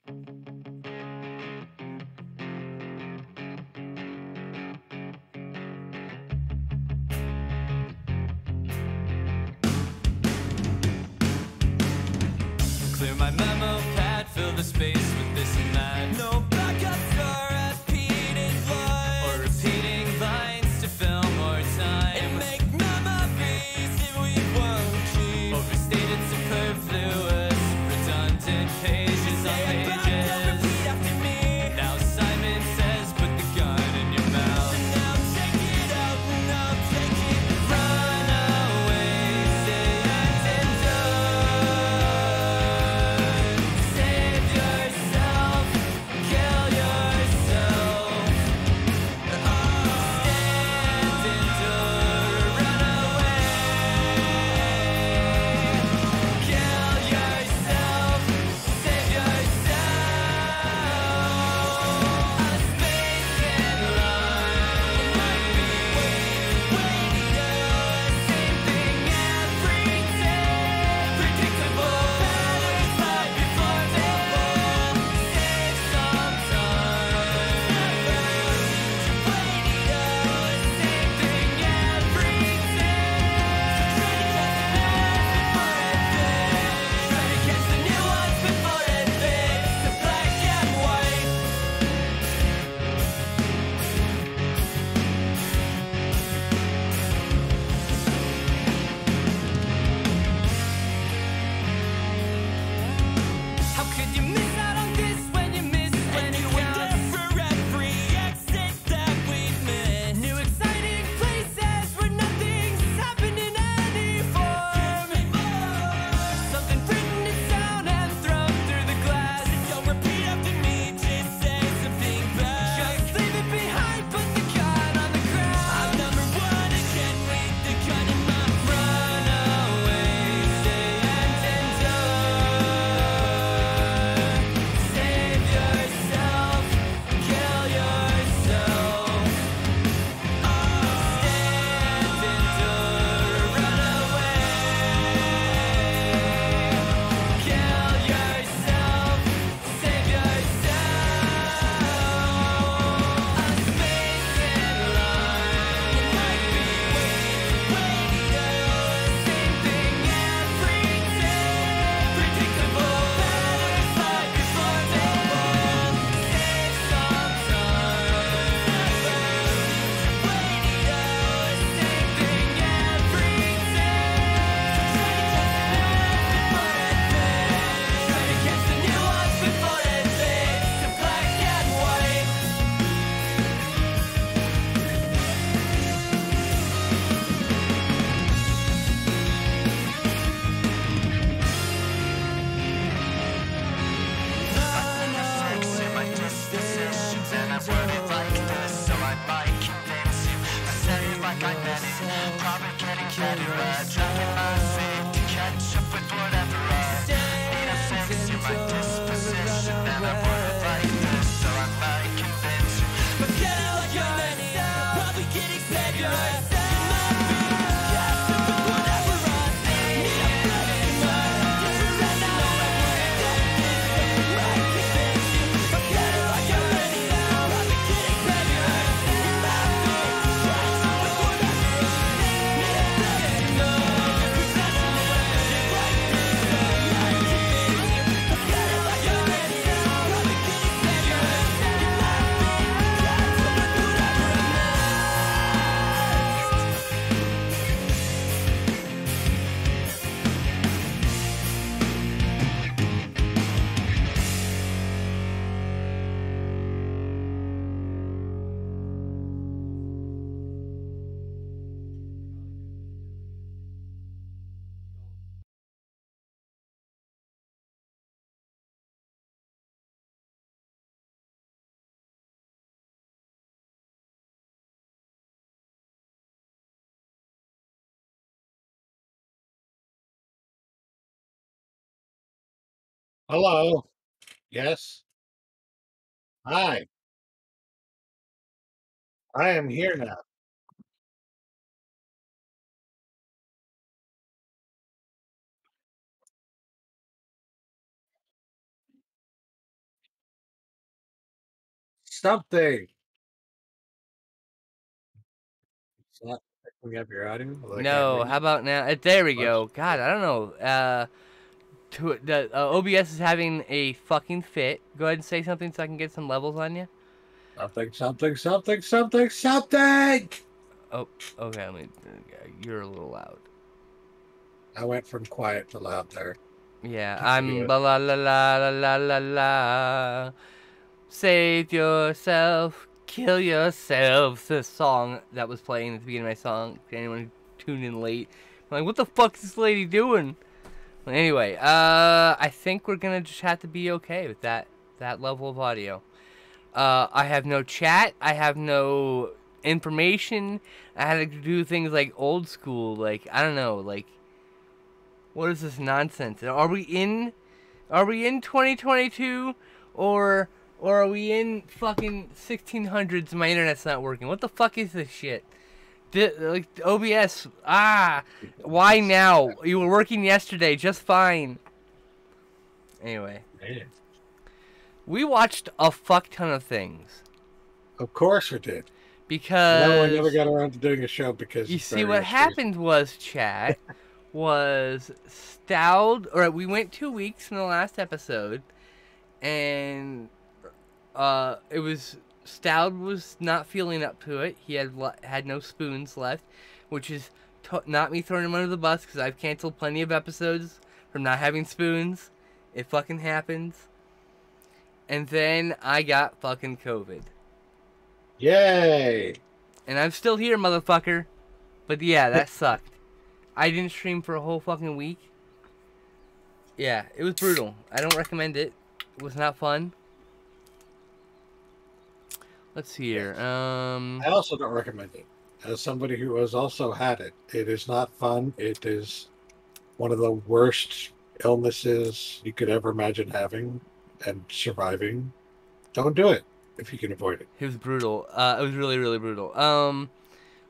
Clear my memo pad, fill the space with this and that. No backup star, repeating lines. Or repeating lines to fill more time. And make memories that we won't keep. Overstated, superfluous, redundant pages on pages. Repeat after me. Now Simon says, put the gun in your mouth. And now take it out, and I'll take it. Run away, stand and done. Save yourself, kill yourself. Stand and done, run away. Kill yourself, save yourself. A space in line might be waiting us. Same thing every day. Predictable patterns right before they fall. Save some time. Waiting us. Same thing every day. Try to catch the new ones before it fades to black and white. How could you miss out on this when you miss any counts? For every exit that we've missed. New exciting places where nothing's happening any form. Something written in sound and thrown through the glass. Don't repeat after me, just say something bad. Just leave it behind, put the gun on the ground. I'm number one again with the gun in my mouth. Run away, stand and done. Save yourself, kill yourself. Stand and done, run away. Kill yourself, save yourself. A space in line might be waiting us. Same thing every day. Predictable patterns right before they fall. Save some time. Waiting us. Same thing every day. Try to catch the new ones before it fades to black and white. My dispositions and I word it like this so I might convince you. I said it like I meant it. Probably getting better at dragging my feet to catch up with whatever I need to fix you. My disposition and I word it like this so I might convince you. But get it like you're meant to. Probably getting better at Hello. Yes. Hi. I am here now. Something. It's not picking up your audio. Like No, how about now? There we What? go. God, I don't know. The OBS is having a fucking fit. Go ahead and say something so I can get some levels on you. Something. Oh, okay. You're a little loud. I went from quiet to loud there. Yeah, Yeah. I'm la la la la la la la. Save yourself, kill yourself. The song that was playing at the beginning of my song. For anyone who tuned in late, I'm like, what the fuck is this lady doing? Well, anyway, I think we're gonna just have to be okay with that level of audio. I have no chat. I have no information. I had to do things like old school. Like, I don't know. Like, what is this nonsense? Are we in 2022 or are we in fucking 1600s? My internet's not working. What the fuck is this shit? Like OBS. Why now? You were working yesterday just fine. Anyway, Man. we watched a fuck ton of things Of course we did. because No, I never got around to doing a show because you of see what various happened was chat was Stowed, or we went 2 weeks from the last episode, and it was Stowed was not feeling up to it. He had no spoons left, which is not me throwing him under the bus because I've canceled plenty of episodes from not having spoons. It fucking happens. And then I got fucking COVID. Yay! And I'm still here, motherfucker. But yeah, that sucked. I didn't stream for a whole fucking week. Yeah, it was brutal. I don't recommend it. It was not fun. Let's see here. I also don't recommend it. As somebody who has also had it, it is not fun. It is one of the worst illnesses you could ever imagine having and surviving. Don't do it if you can avoid it. It was brutal. It was really, really brutal.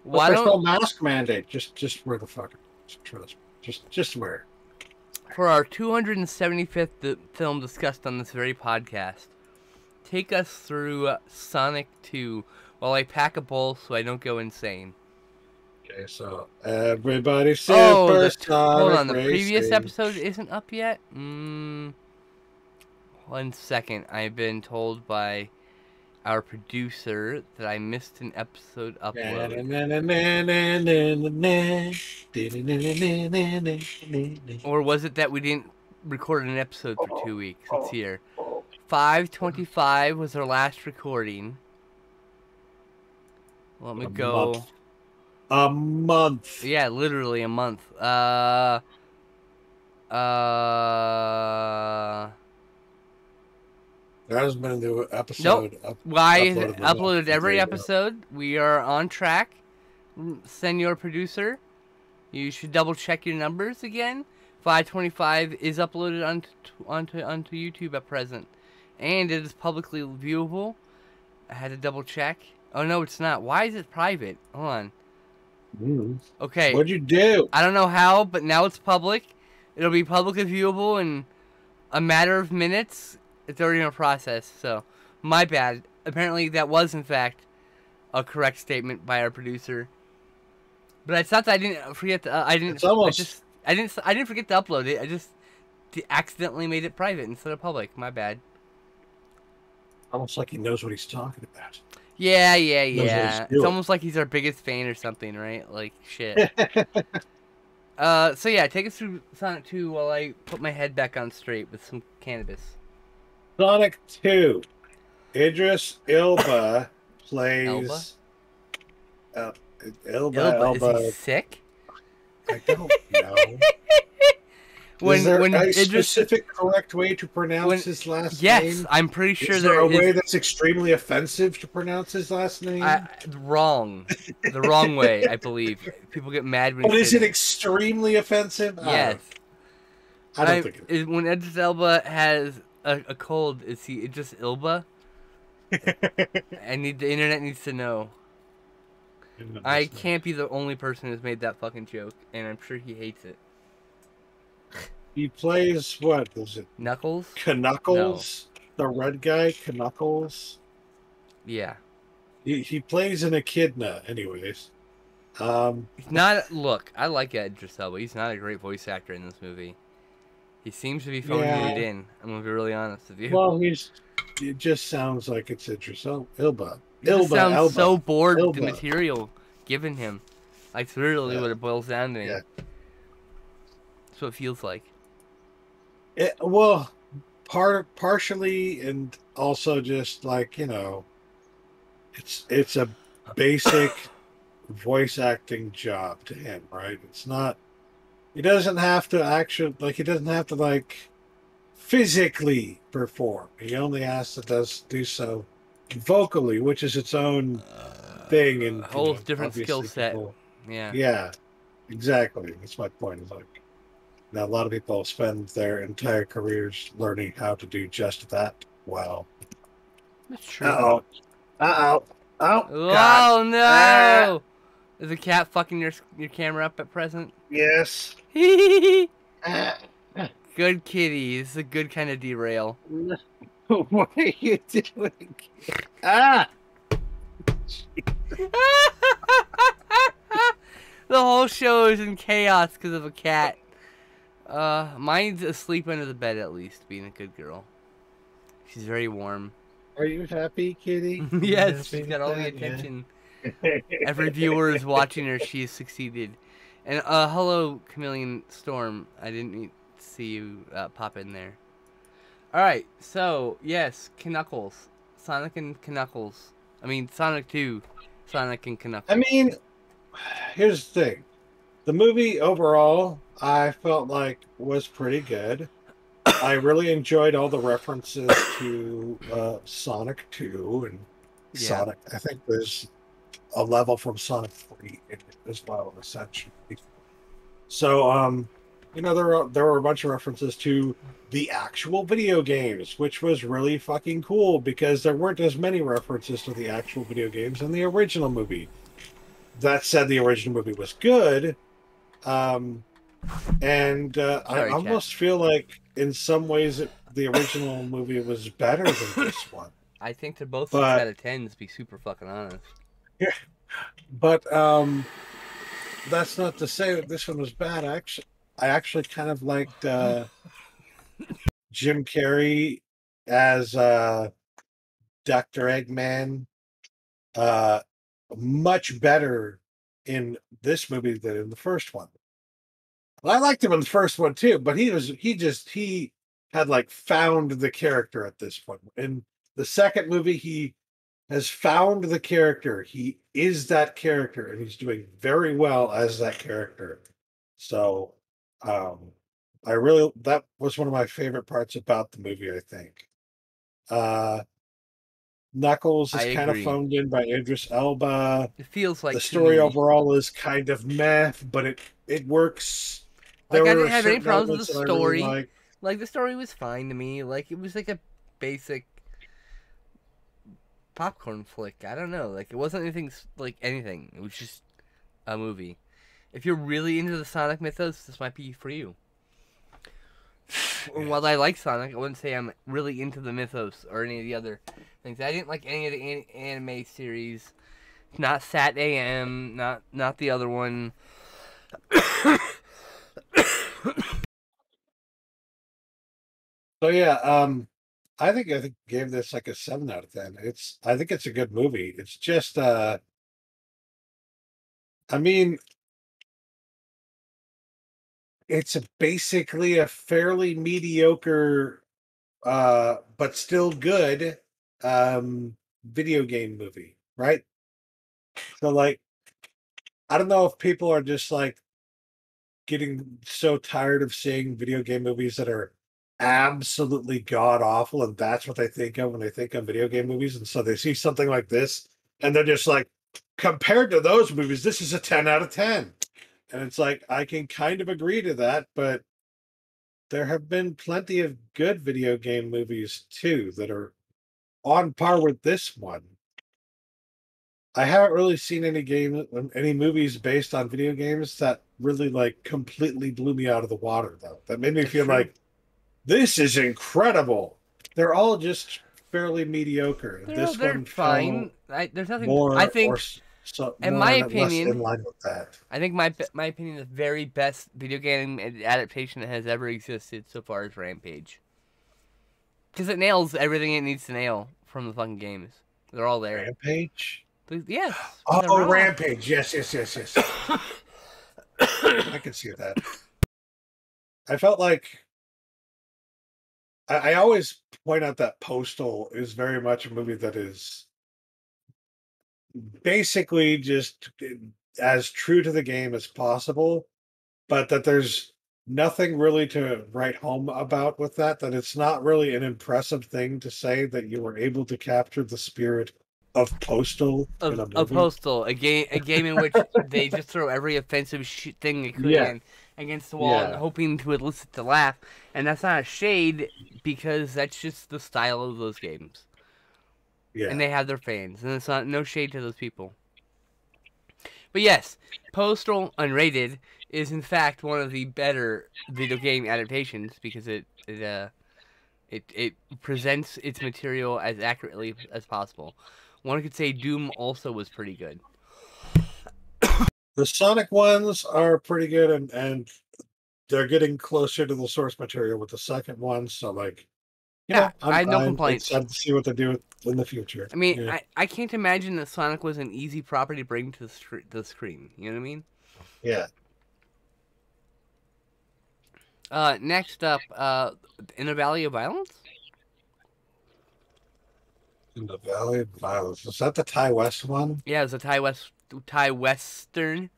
Why there's no mask mandate? Just wear the fucking. Just wear. For our 275th film discussed on this very podcast, take us through Sonic 2 while I pack a bowl so I don't go insane. Okay, so everybody Hold Sonic on, the racing. previous episode isn't up yet? 1 second. I've been told by our producer that I missed an episode upload. Or was it that we didn't record an episode for 2 weeks? Let's see here. 5/25 was our last recording. Let me go. A month. Yeah, literally a month. There hasn't been a new episode. Nope. I uploaded every episode. We are on track. Senor producer, you should double check your numbers again. 5/25 is uploaded onto YouTube at present, and it is publicly viewable. I had to double check. Oh no, it's not. Why is it private? Hold on. Okay. What'd you do? I don't know how, but now it's public. It'll be publicly viewable in a matter of minutes. It's already in a process, so my bad. Apparently, that was in fact a correct statement by our producer. But it's not that I didn't forget. I didn't forget to upload it. I just accidentally made it private instead of public. My bad. Almost like he knows what he's talking about. Yeah. It's almost like he's our biggest fan or something, right? Like shit. So yeah, take us through Sonic 2 while I put my head back on straight with some cannabis. Sonic 2. Idris Elba plays. Elba. Is he sick? I don't know. Is there a specific correct way to pronounce his last name? Yes, I'm pretty sure is there a way that's extremely offensive to pronounce his last name? Wrong. The wrong way, I believe. People get mad when. But is it extremely offensive? Yes. I don't think it is. When Idris Elba has a cold, is he Idris Elba? The internet needs to know. I can't be the only person who's made that fucking joke, and I'm sure he hates it. He plays, what is it? Knuckles? Knuckles? No. The red guy, Knuckles? Yeah. He plays an echidna, anyways. He's not. Look, I like Idris Elba. He's not a great voice actor in this movie. He seems to be phoning Yeah. it in. I'm gonna be really honest with you. Well, it just sounds like it's Idris Elba. He just sounds Elba. so bored with the Elba. material given him. Like, it's literally what it boils down to. Yeah. That's what it feels like. Well, partially, and also just like, it's a basic voice acting job to him, right? It's not. He doesn't have to he doesn't have to like physically perform. He only has to do so vocally, which is its own thing, and A whole different skill obviously set. people- Yeah. Yeah, exactly. That's my point. Is like now a lot of people spend their entire careers learning how to do just that well. That's true. Uh oh, Oh God. no! Ah. Is the cat fucking your camera up at present? Yes. Good Ah. kitty. This is a good kind of derail. What are you doing? Ah! The whole show is in chaos because of a cat. Mine's asleep under the bed at least, being a good girl. She's very warm. Are you happy, kitty? Yes, You she's happy got all with the that? Yeah. attention. Every viewer is watching her. She has succeeded. And hello, Chameleon Storm. I didn't see you pop in there. All right, so yes, Knuckles, Sonic and Knuckles. I mean Sonic 2, Sonic and Knuckles. I mean, here's the thing. The movie overall, I felt like was pretty good. I really enjoyed all the references to Sonic 2 and Yeah. Sonic. I think there's a level from Sonic 3 in it as well, essentially. So, there were a bunch of references to the actual video games, which was really fucking cool because there weren't as many references to the actual video games in the original movie. That said, the original movie was good. I Sorry, almost feel like in some ways the original movie was better than this one. I think they're both But- 6 out of 10, to be super fucking honest. But that's not to say that this one was bad. I actually kind of liked Jim Carrey as Dr. Eggman much better in this movie than in the first one. Well, I liked him in the first one too, but he had like found the character at this point. In the second movie, he has found the character. He is that character, and he's doing very well as that character. So, that was one of my favorite parts about the movie, I think. Knuckles is I kind of agree. phoned in by Idris Elba. It feels like The to story me- overall is kind of meh, but it works. Like, I There didn't were have any certain problems with elements the that I really story. liked. Like, the story was fine to me. Like, it was like a basic popcorn flick. I don't know. Like, it wasn't anything like anything. It was just a movie. If you're really into the Sonic mythos, this might be for you. And while I like Sonic, I wouldn't say I'm really into the mythos or any of the other things. I didn't like any of the anime series. Not Sat AM. Not the other one. So yeah, I think gave this like a 7 out of 10. I think it's a good movie. It's just I mean, it's basically a fairly mediocre but still good video game movie, right? So like I don't know if people are just like getting so tired of seeing video game movies that are absolutely god awful, and that's what they think of when they think of video game movies. And so they see something like this, and they're just like, compared to those movies, this is a 10 out of 10. And it's like, I can kind of agree to that, but there have been plenty of good video game movies too that are on par with this one. I haven't really seen any movies based on video games that really like completely blew me out of the water though. That made me That's feel true. like this is incredible. They're all just fairly mediocre. This They're one fine. fell There's nothing. more I or think, in more my and less in opinion, line with that. I think my opinion, the very best video game adaptation that has ever existed so far is Rampage. Because it nails everything it needs to nail from the fucking games. They're all there. Rampage. Yes. The Oh, Raw. Rampage. Yes. I can see that. I felt like I always point out that Postal is very much a movie that is basically just as true to the game as possible, but that there's nothing really to write home about with that, that it's not really an impressive thing to say that you were able to capture the spirit of Postal in a Of movie. Postal, a game in which they just throw every offensive thing they can against the wall and hoping to elicit the laugh, and that's not a shade because that's just the style of those games. Yeah. And they have their fans, and it's no shade to those people. But yes, Postal Unrated is in fact one of the better video game adaptations because it presents its material as accurately as possible. One could say Doom also was pretty good. The Sonic ones are pretty good, and they're getting closer to the source material with the second one. So, like, Yeah, I had no I'm complaints. excited to see what they do in the future. I mean, Yeah. I can't imagine that Sonic was an easy property to bring to the screen. You know what I mean? Yeah. Next up, In the Valley of Violence? In the Valley of Violence. Is that the Ty West one? Yeah, it's a Thai Western.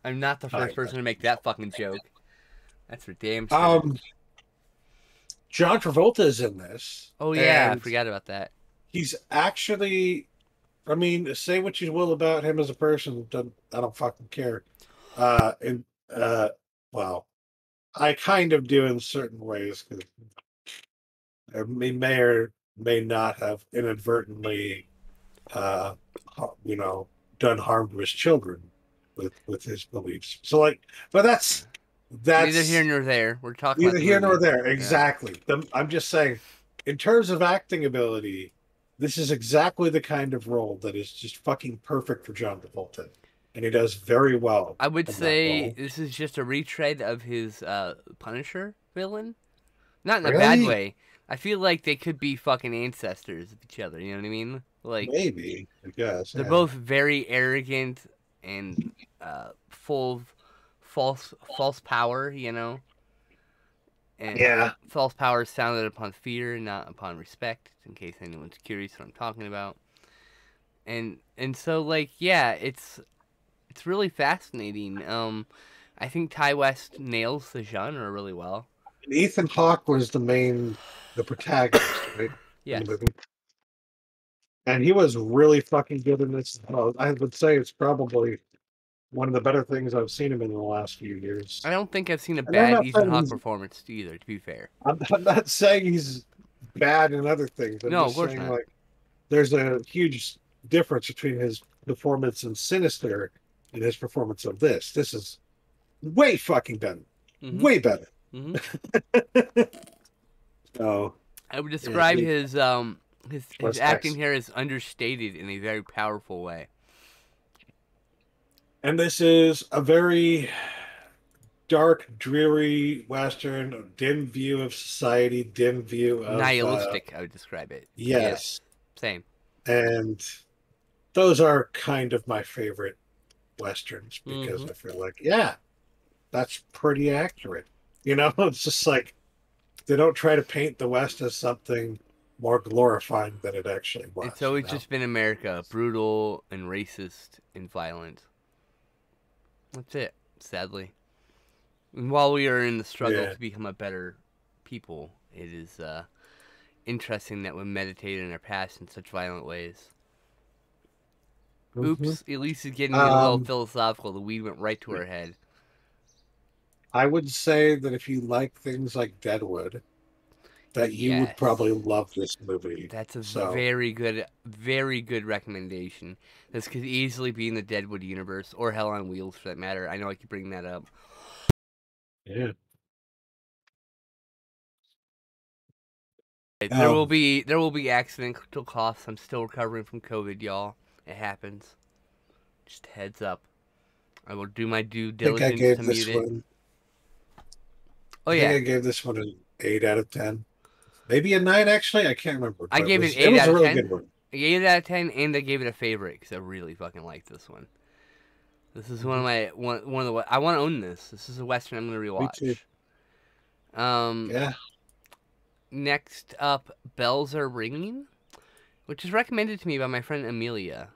I'm not the first person to make that fucking joke. That's for damn sure. John Travolta is in this. Oh yeah, I forgot about that. He's actually, I mean, say what you will about him as a person, I don't fucking care. Well, I kind of do in certain ways because he may or may not have inadvertently, uh, done harm to his children with his beliefs. So, like, but that's Neither here nor there. We're talking neither about here nor movie. there. Exactly. I'm just saying, in terms of acting ability, this is exactly the kind of role that is just fucking perfect for John Travolta, and he does very well. I would in that say role. this is just a retread of his Punisher villain. Not in a Really? bad way. I feel like they could be fucking ancestors of each other. You know what I mean? Like Maybe, I guess. they're Yeah. both very arrogant and full of false power. You know. And Yeah. false power is founded upon fear, not upon respect. In case anyone's curious what I'm talking about. And so like yeah, it's really fascinating. I think Ty West nails the genre really well. And Ethan Hawke was the protagonist, right? Yes. In the movie. And he was really fucking good in this. I would say it's probably one of the better things I've seen him in the last few years. I don't think I've seen a And I'm bad not Ethan saying Hawke he's- performance either, to be fair. I'm not saying he's bad in other things. I'm No, of just course saying, not. like, there's a huge difference between his performance in Sinister and his performance of this. This is way fucking better. Mhm. Way better. Mhm. So I would describe he- his What's acting next? here as understated in a very powerful way. And this is a very dark, dreary Western, dim view of society, dim view of Nihilistic, I would describe it. Yes. Same. And those are kind of my favorite Westerns because Mhm. I feel like, yeah, that's pretty accurate. You know, it's just like they don't try to paint the West as something more glorifying than it actually was. It's always you know? just been America, brutal and racist and violent. That's it, sadly. And while we are in the struggle Yeah. to become a better people, it is interesting that we meditate in our past in such violent ways. Mhm. Oops, Elise is getting a little Um, philosophical. The weed went right to her head. I would say that if you like things like Deadwood, that you would Yes. probably love this movie. That's a So, very good recommendation. This could easily be in the Deadwood universe, or Hell on Wheels for that matter. I know I keep bringing that up. yeah. There will be accidental coughs. I'm still recovering from COVID, y'all. It happens. Just heads up. I will do my due I think I diligence gave to this mute it. one. Oh I yeah, think I gave this one an 8 out of 10. Maybe a 9, actually. I can't remember. I but gave it it was, an 8 was out a of really 10. good one. I gave it out of 10, and I gave it a favorite because I really fucking like this one. This is one of my one of the. I want to own this. This is a western I'm gonna rewatch. Me too. Yeah. Next up, Bells Are Ringing, which is recommended to me by my friend Amelia.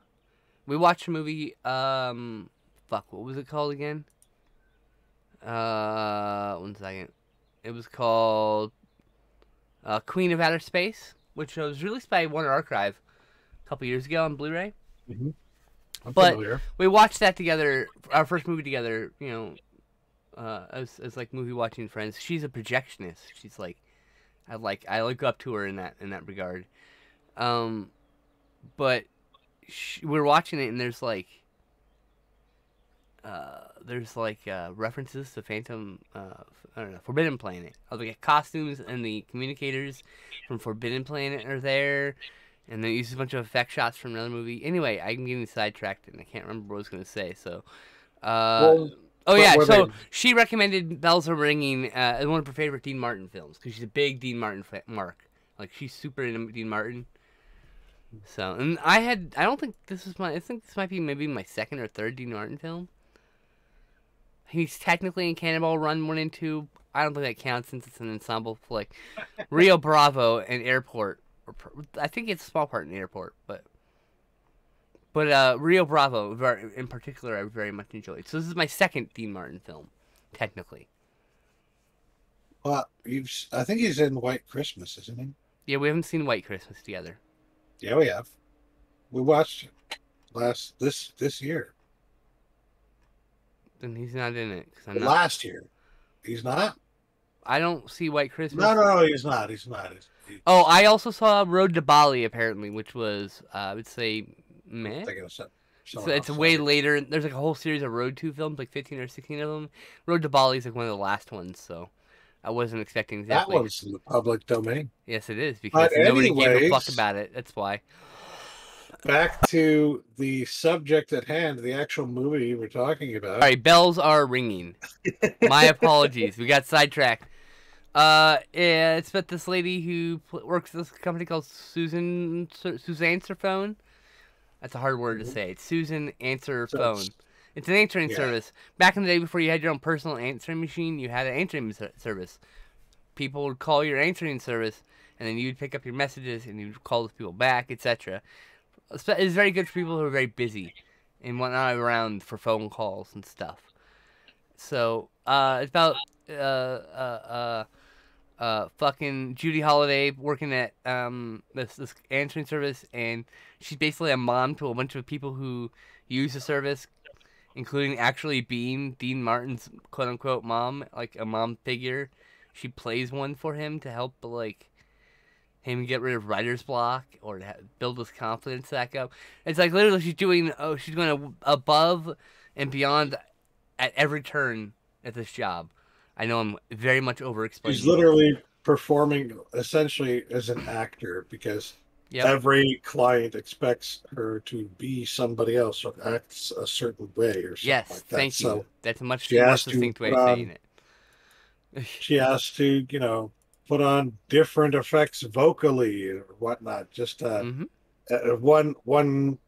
We watched a movie. Fuck, what was it called again? 1 second. It was called Queen of Outer Space, which was released by Warner Archive a couple years ago on Blu-ray. Mm-hmm. I'm But familiar. we watched that together, our first movie together. You know, as like movie watching friends. She's a projectionist. She's like, I look up to her in that regard. But we're watching it, and there's like references to Phantom, I don't know, Forbidden Planet. Like costumes and the communicators from Forbidden Planet are there, and they use a bunch of effect shots from another movie. Anyway, I'm getting sidetracked, and I can't remember what I was going to say. So, Well, oh yeah, were so they- she recommended Bells Are Ringing as one of her favorite Dean Martin films because she's a big Dean Martin mark. Like she's super into Dean Martin. So, and I don't think this is I think this might be maybe my second or third Dean Martin film. He's technically in Cannonball Run 1 and 2. I don't think that counts since it's an ensemble flick. Rio Bravo and Airport. I think it's a small part in Airport, but Rio Bravo in particular I very much enjoyed. So this is my second Dean Martin film, technically. Well, I think he's in White Christmas, isn't he? Yeah, we haven't seen White Christmas together. Yeah, we have. We watched it this year. Then he's not in it because I'm not. Last year. He's not? I don't see White Christmas. No, he's not. He's not. Oh, I also saw Road to Bali apparently, which was I would say meh. Thinking of So someone it's else. way later. There's like a whole series of Road 2 films, like 15 or 16 of them. Road to Bali is like one of the last ones, so I wasn't expecting exactly. That one's in the public domain. Yes, it is, because But nobody gave a anyways- fuck about it. That's why. Back to the subject at hand, the actual movie we're talking about. All right, bells are ringing. My apologies. We got sidetracked. Yeah, it's about this lady who works at this company called Susan Answer Phone. That's a hard word to say. It's Susan Answer Phone. It's an answering service. Back in the day, before you had your own personal answering machine, you had an answering service. People would call your answering service, and then you'd pick up your messages, and you'd call those people back, etc. It's very good for people who are very busy and whatnot around for phone calls and stuff. So, it's about fucking Judy Holliday working at this answering service, and she's basically a mom to a bunch of people who use the service, including actually being Dean Martin's quote unquote mom, like a mom figure. She plays one for him to help like him get rid of writer's block or to build his confidence back up. It's like literally she's going above and beyond at every turn at this job. I know I'm very much over-explaining. She's literally performing essentially as an actor because every client expects her to be somebody else or act a certain way or something like that. Thank you. So that's a much she more has to succinct way of saying it. she has to, put on different effects vocally or whatnot. Just one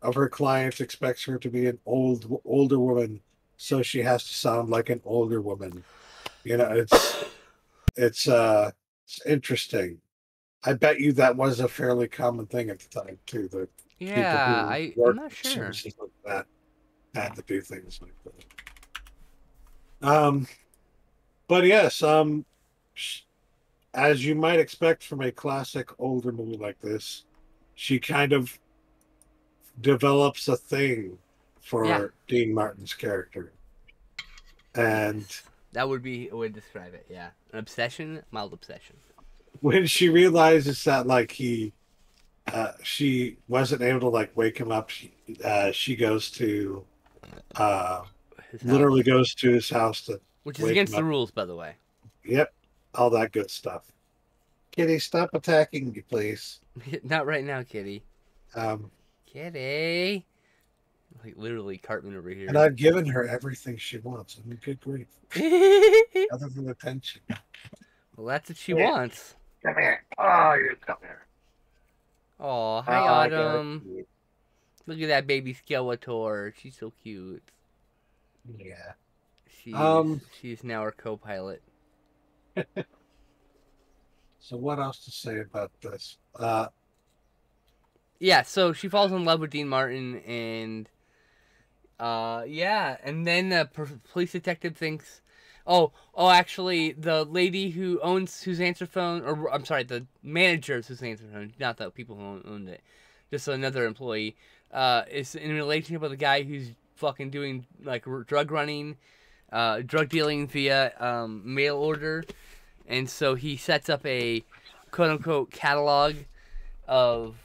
of her clients expects her to be an older woman, so she has to sound like an older woman. It's interesting. I bet you that was a fairly common thing at the time too. The Yeah, I'm not sure. services like that had to do things like that. But yes, as you might expect from a classic older movie like this, she kind of develops a thing for Dean Martin's character. And that would be a way to describe it, yeah. An obsession, mild obsession. When she realizes that she wasn't able to wake him up, she goes to literally goes to his house to which is against the rules, by the way. Yep. All that good stuff. Kitty, stop attacking me, please. Not right now, Kitty. Um, Kitty. Like literally Cartman over here. and I've given her everything she wants. I mean, good grief. Well, Other than attention. that's what she Yeah. wants. Come here. Oh, you come here. Oh, hi, I got Autumn. you. Look at that baby Skeletor. She's so cute. Yeah. She's now our co-pilot. So what else to say about this? Yeah, so she falls in love with Dean Martin, and yeah, and then the police detective thinks, actually, the lady who owns Suzanne Answer Phone, or I'm sorry, the manager of Suzanne Answer Phone, not the people who owned it, just another employee, is in a relationship with a guy who's fucking doing like drug running, drug dealing via mail order, and so he sets up a quote unquote catalog of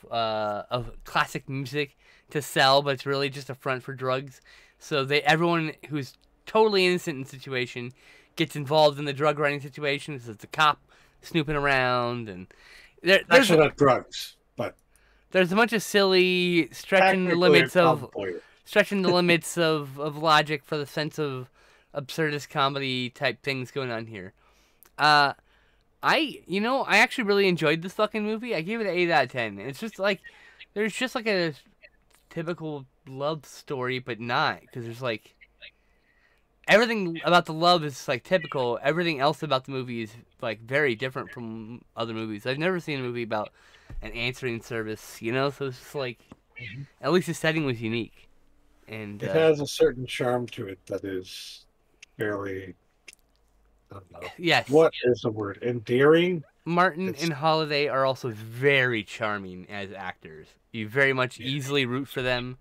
classic music to sell, but it's really just a front for drugs. So everyone who's totally innocent in the situation gets involved in the drug running situation. So it's a cop snooping around, and there's actually not drugs, but there's a bunch of silly stretching the limits of logic for the sense of absurdist comedy type things going on here. I actually really enjoyed this fucking movie. I gave it an 8 out of 10. It's just like, there's just like a typical love story, but not, because there's like, everything about the love is like typical. Everything else about the movie is like very different from other movies. I've never seen a movie about an answering service, so it's just like, at least the setting was unique. And it has a certain charm to it that is fairly, I don't know. Yes. What is the word? Endearing? Martin and Holiday are also very charming as actors. You very much easily root for them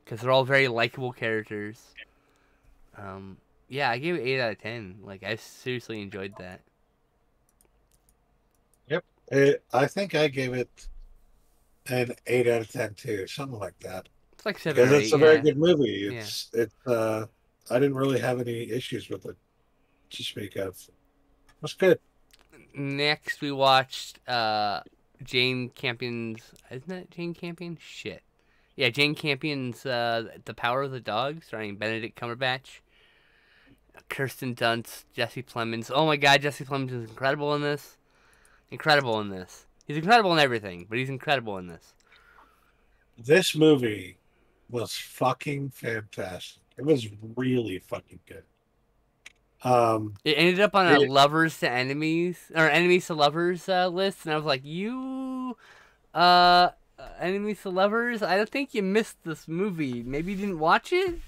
because they're all very likable characters. Yeah, I gave it 8 out of 10. Like, I seriously enjoyed that. Yep. I think I gave it an 8 out of 10 too, something like that. It's like 7 Because or 8. it's a very good movie. I didn't really have any issues with it to speak of. That's good. Next, we watched Jane Campion's. Isn't that Jane Campion? Shit. Yeah, Jane Campion's The Power of the Dog, starring Benedict Cumberbatch, Kirsten Dunst, Jesse Plemons. Oh my god, Jesse Plemons is incredible in this. Incredible in this. He's incredible in everything, but he's incredible in this. This movie was fucking fantastic. It was really fucking good. It ended up on a lovers to enemies or enemies to lovers list, and I was like, enemies to lovers? I don't think you missed this movie. Maybe you didn't watch it?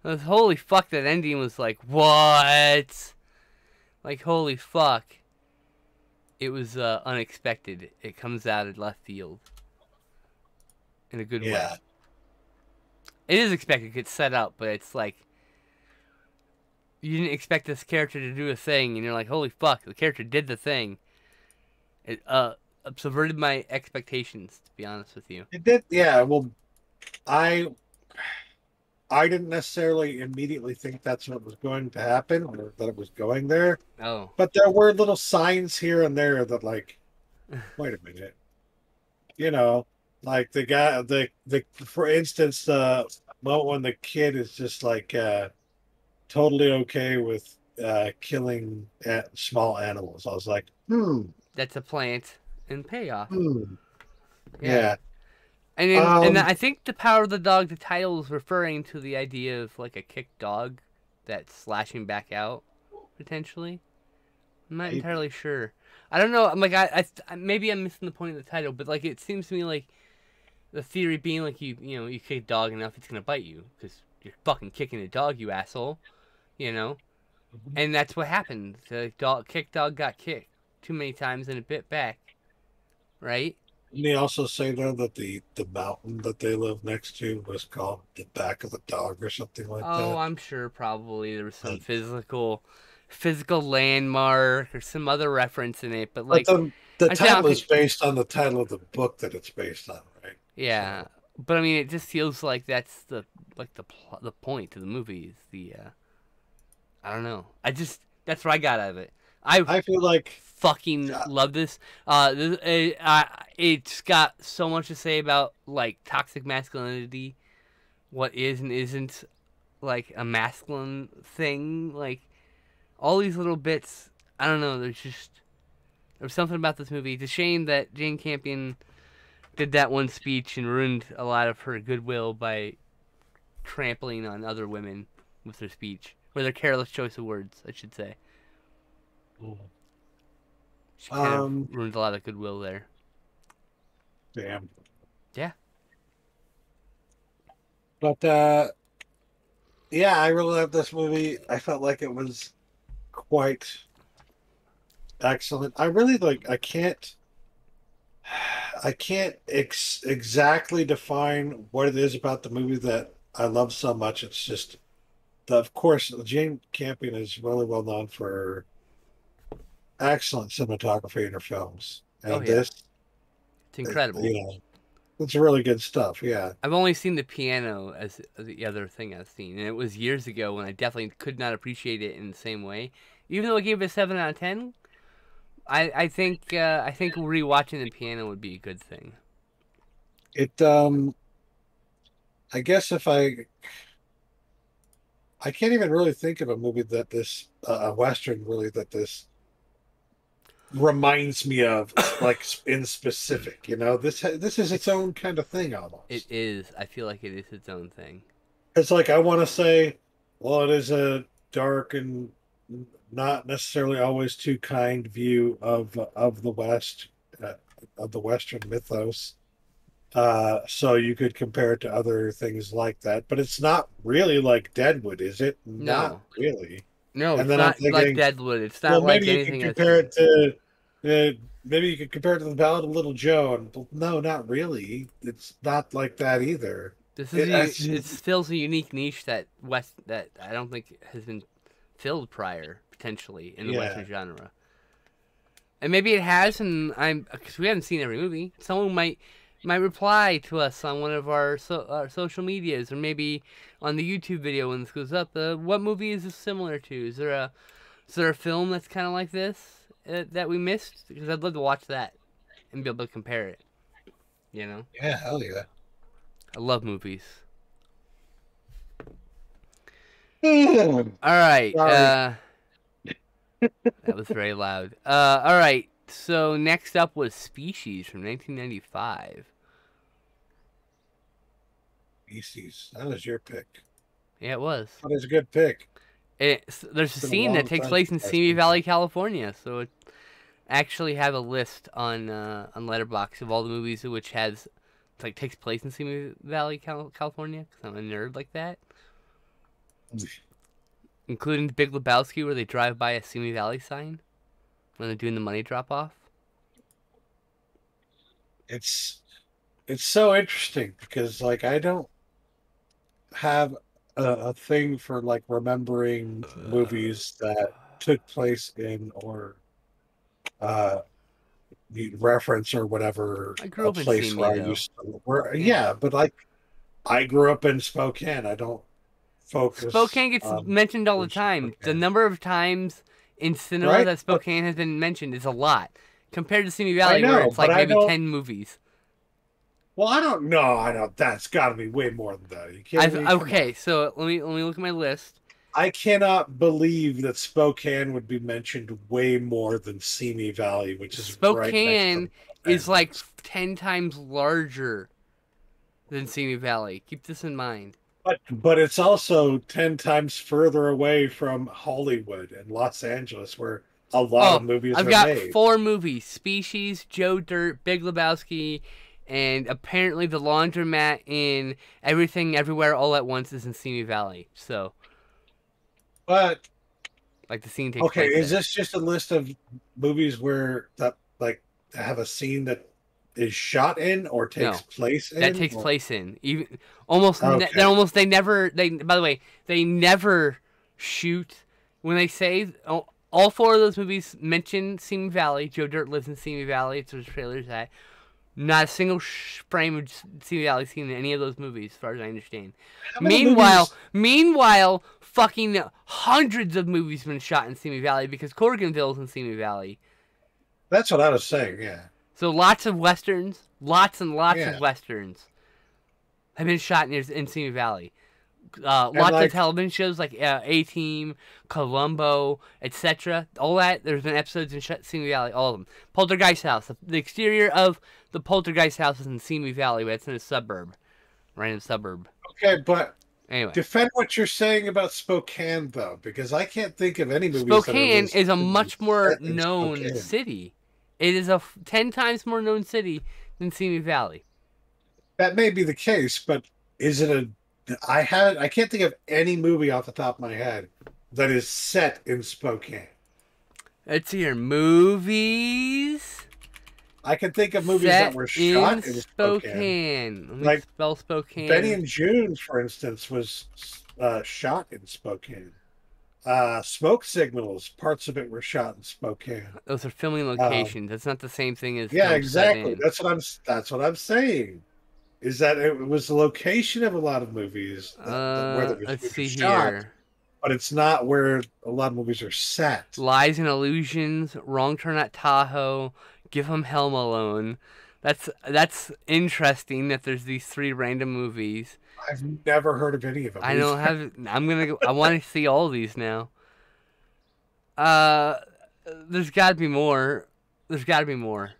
Holy fuck, that ending was like, what? Like, holy fuck. It was unexpected. It comes out of left field. In a good way. It is expected. It gets set up, but it's like, you didn't expect this character to do a thing, and you're like, holy fuck, the character did the thing. It subverted my expectations, to be honest with you. It did, yeah. Well, I didn't necessarily immediately think that's what was going to happen, or that it was going there. Oh. But there were little signs here and there that, like, wait a minute. Like the guy, for instance, when the kid is just like totally okay with killing small animals. I was like, That's a plant and payoff. Yeah. And I think The Power of the Dog, the title is referring to the idea of like a kicked dog that's slashing back out, potentially. I'm not entirely sure. I don't know. I'm like, I maybe I'm missing the point of the title, but like, it seems to me like the theory being like you kick a dog enough, it's gonna bite you because you're fucking kicking a dog, you asshole. And that's what happened. The kicked dog got kicked too many times and it bit back, right? Didn't they also say though that the mountain that they live next to was called the back of the dog or something like that? Oh, I'm sure probably there was some physical landmark or some other reference in it, but like the title is based on the title of the book that it's based on, right? Yeah, but I mean, it just feels like that's the point of the movie is the I don't know. That's what I got out of it. I feel like fucking love this. It's got so much to say about like toxic masculinity, what is and isn't like a masculine thing. Like all these little bits. I don't know. There's something about this movie. It's a shame that Jane Campion did that one speech and ruined a lot of her goodwill by trampling on other women with her speech, or their careless choice of words, I should say. She kind of ruined a lot of goodwill there. damn. Yeah. But yeah, I really love this movie. I felt like it was quite excellent. I really like. I can't exactly define what it is about the movie that I love so much. It's just, of course, Jane Campion is really well known for excellent cinematography in her films, and Oh, yeah. this, It's incredible. you know, it's really good stuff. Yeah, I've only seen the piano as the other thing I've seen, and it was years ago when I definitely could not appreciate it in the same way. Even though I gave it a 7 out of 10, I think rewatching the piano would be a good thing. it. I guess if I can't even really think of a movie that this a western really that this reminds me of, like, in specific. This is its own kind of thing almost. It is. I feel like it is its own thing. It's like I want to say, well, it is a dark and not necessarily always too kind view of the West, of the Western mythos. So you could compare it to other things like that, but it's not really like Deadwood, is it? No. Not really. No, And it's then I'm not like thinking, Deadwood. It's not well, like maybe you anything could I've compare seen. it to maybe you could compare it to the Ballad of Little Joe, and no, not really. It's not like that either. This It, is I- it fills a unique niche that I don't think has been filled prior potentially in the Yeah. Western genre. And maybe it has, and because we haven't seen every movie. Someone might reply to us on one of our social medias, or maybe on the YouTube video when this goes up. What movie is this similar to? Is there a film that's kind of like this that we missed? Because I'd love to watch that and be able to compare it. You know, yeah, hell yeah. I love movies. All All right. Sorry. That was very loud. All right. So next up was Species from 1995. Species. That was your pick. Yeah, it was. That is a good pick. There's a It's been a scene long that takes time place in since I've Simi seen Valley, California. So it actually have a list on Letterboxd of all the movies which takes place in Simi Valley, California. Because I'm a nerd like that. Including the Big Lebowski, where they drive by a Simi Valley sign when they're doing the money drop off. It's so interesting because, like, I don't have a thing for, like, remembering movies that took place in, or the reference or whatever, I grew a up in place Simi, where I though. used to yeah, but like I grew up in Spokane. I don't focus Spokane gets mentioned all the time. The Spokane. number of times in cinema Right? that Spokane has been mentioned is a lot. Compared to Simi Valley, know, where it's like but I maybe don't- 10 movies. Well, I don't know. I know that's got to be way more than that. Are you kidding me? Come Okay, so let me look at my list. I cannot believe that Spokane would be mentioned way more than Simi Valley, which is right Spokane next to is like 10 times larger than Simi Valley. Keep this in mind. but it's also 10 times further away from Hollywood and Los Angeles, where a lot of movies I've are got made. 4 movies: Species, Joe Dirt, Big Lebowski, and apparently the laundromat in Everything Everywhere All at Once is in Simi Valley. So, But like, the scene takes okay, place is there. this just a list of movies where that, like, have a scene that is shot in or takes No. place in? That takes or- place in even almost. Okay. They never. By the way, they never shoot when they say all 4 of those movies mention Simi Valley. Joe Dirt lives in Simi Valley. It's where his trailer's at. Not a single frame of Simi Valley seen in any of those movies, as far as I understand. How many movies- Meanwhile, fucking hundreds of movies have been shot in Simi Valley because Corriganville's in Simi Valley. That's what I was saying. Yeah. So lots of westerns, lots and lots Yeah. of westerns have been shot in Simi Valley. Lots like- of television shows like A-Team, Columbo, etc. All that, there's been episodes in Simi Valley, all of them. Poltergeist House. The exterior of the Poltergeist House is in Simi Valley, but it's in a suburb. Random suburb. Okay, but Anyway. defend what you're saying about Spokane, though, because I can't think of any movies. Spokane that is a much more set in known Spokane. city. It is a 10 times more known city than Simi Valley. That may be the case, but is it a? I can't think of any movie off the top of my head that is set in Spokane. Let's see here. Movies I can think of movies set that were shot in Spokane. Spokane. Let me Like, spell Spokane. Benny and June, for instance, was shot in Spokane. Smoke Signals, parts of it were shot in Spokane. Those are filming locations. That's not the same thing as Yeah, films set exactly. in. That's what I'm saying. Is that it was the location of a lot of movies where the Let's movies see are shot, here. but it's not where a lot of movies are set. Lies and Illusions, Wrong Turn at Tahoe, Give 'Em Helm Alone. That's interesting that there's these three random movies. I've never heard of any of them. I don't have. I'm gonna go. I want to see all these now. There's got to be more. There's got to be more.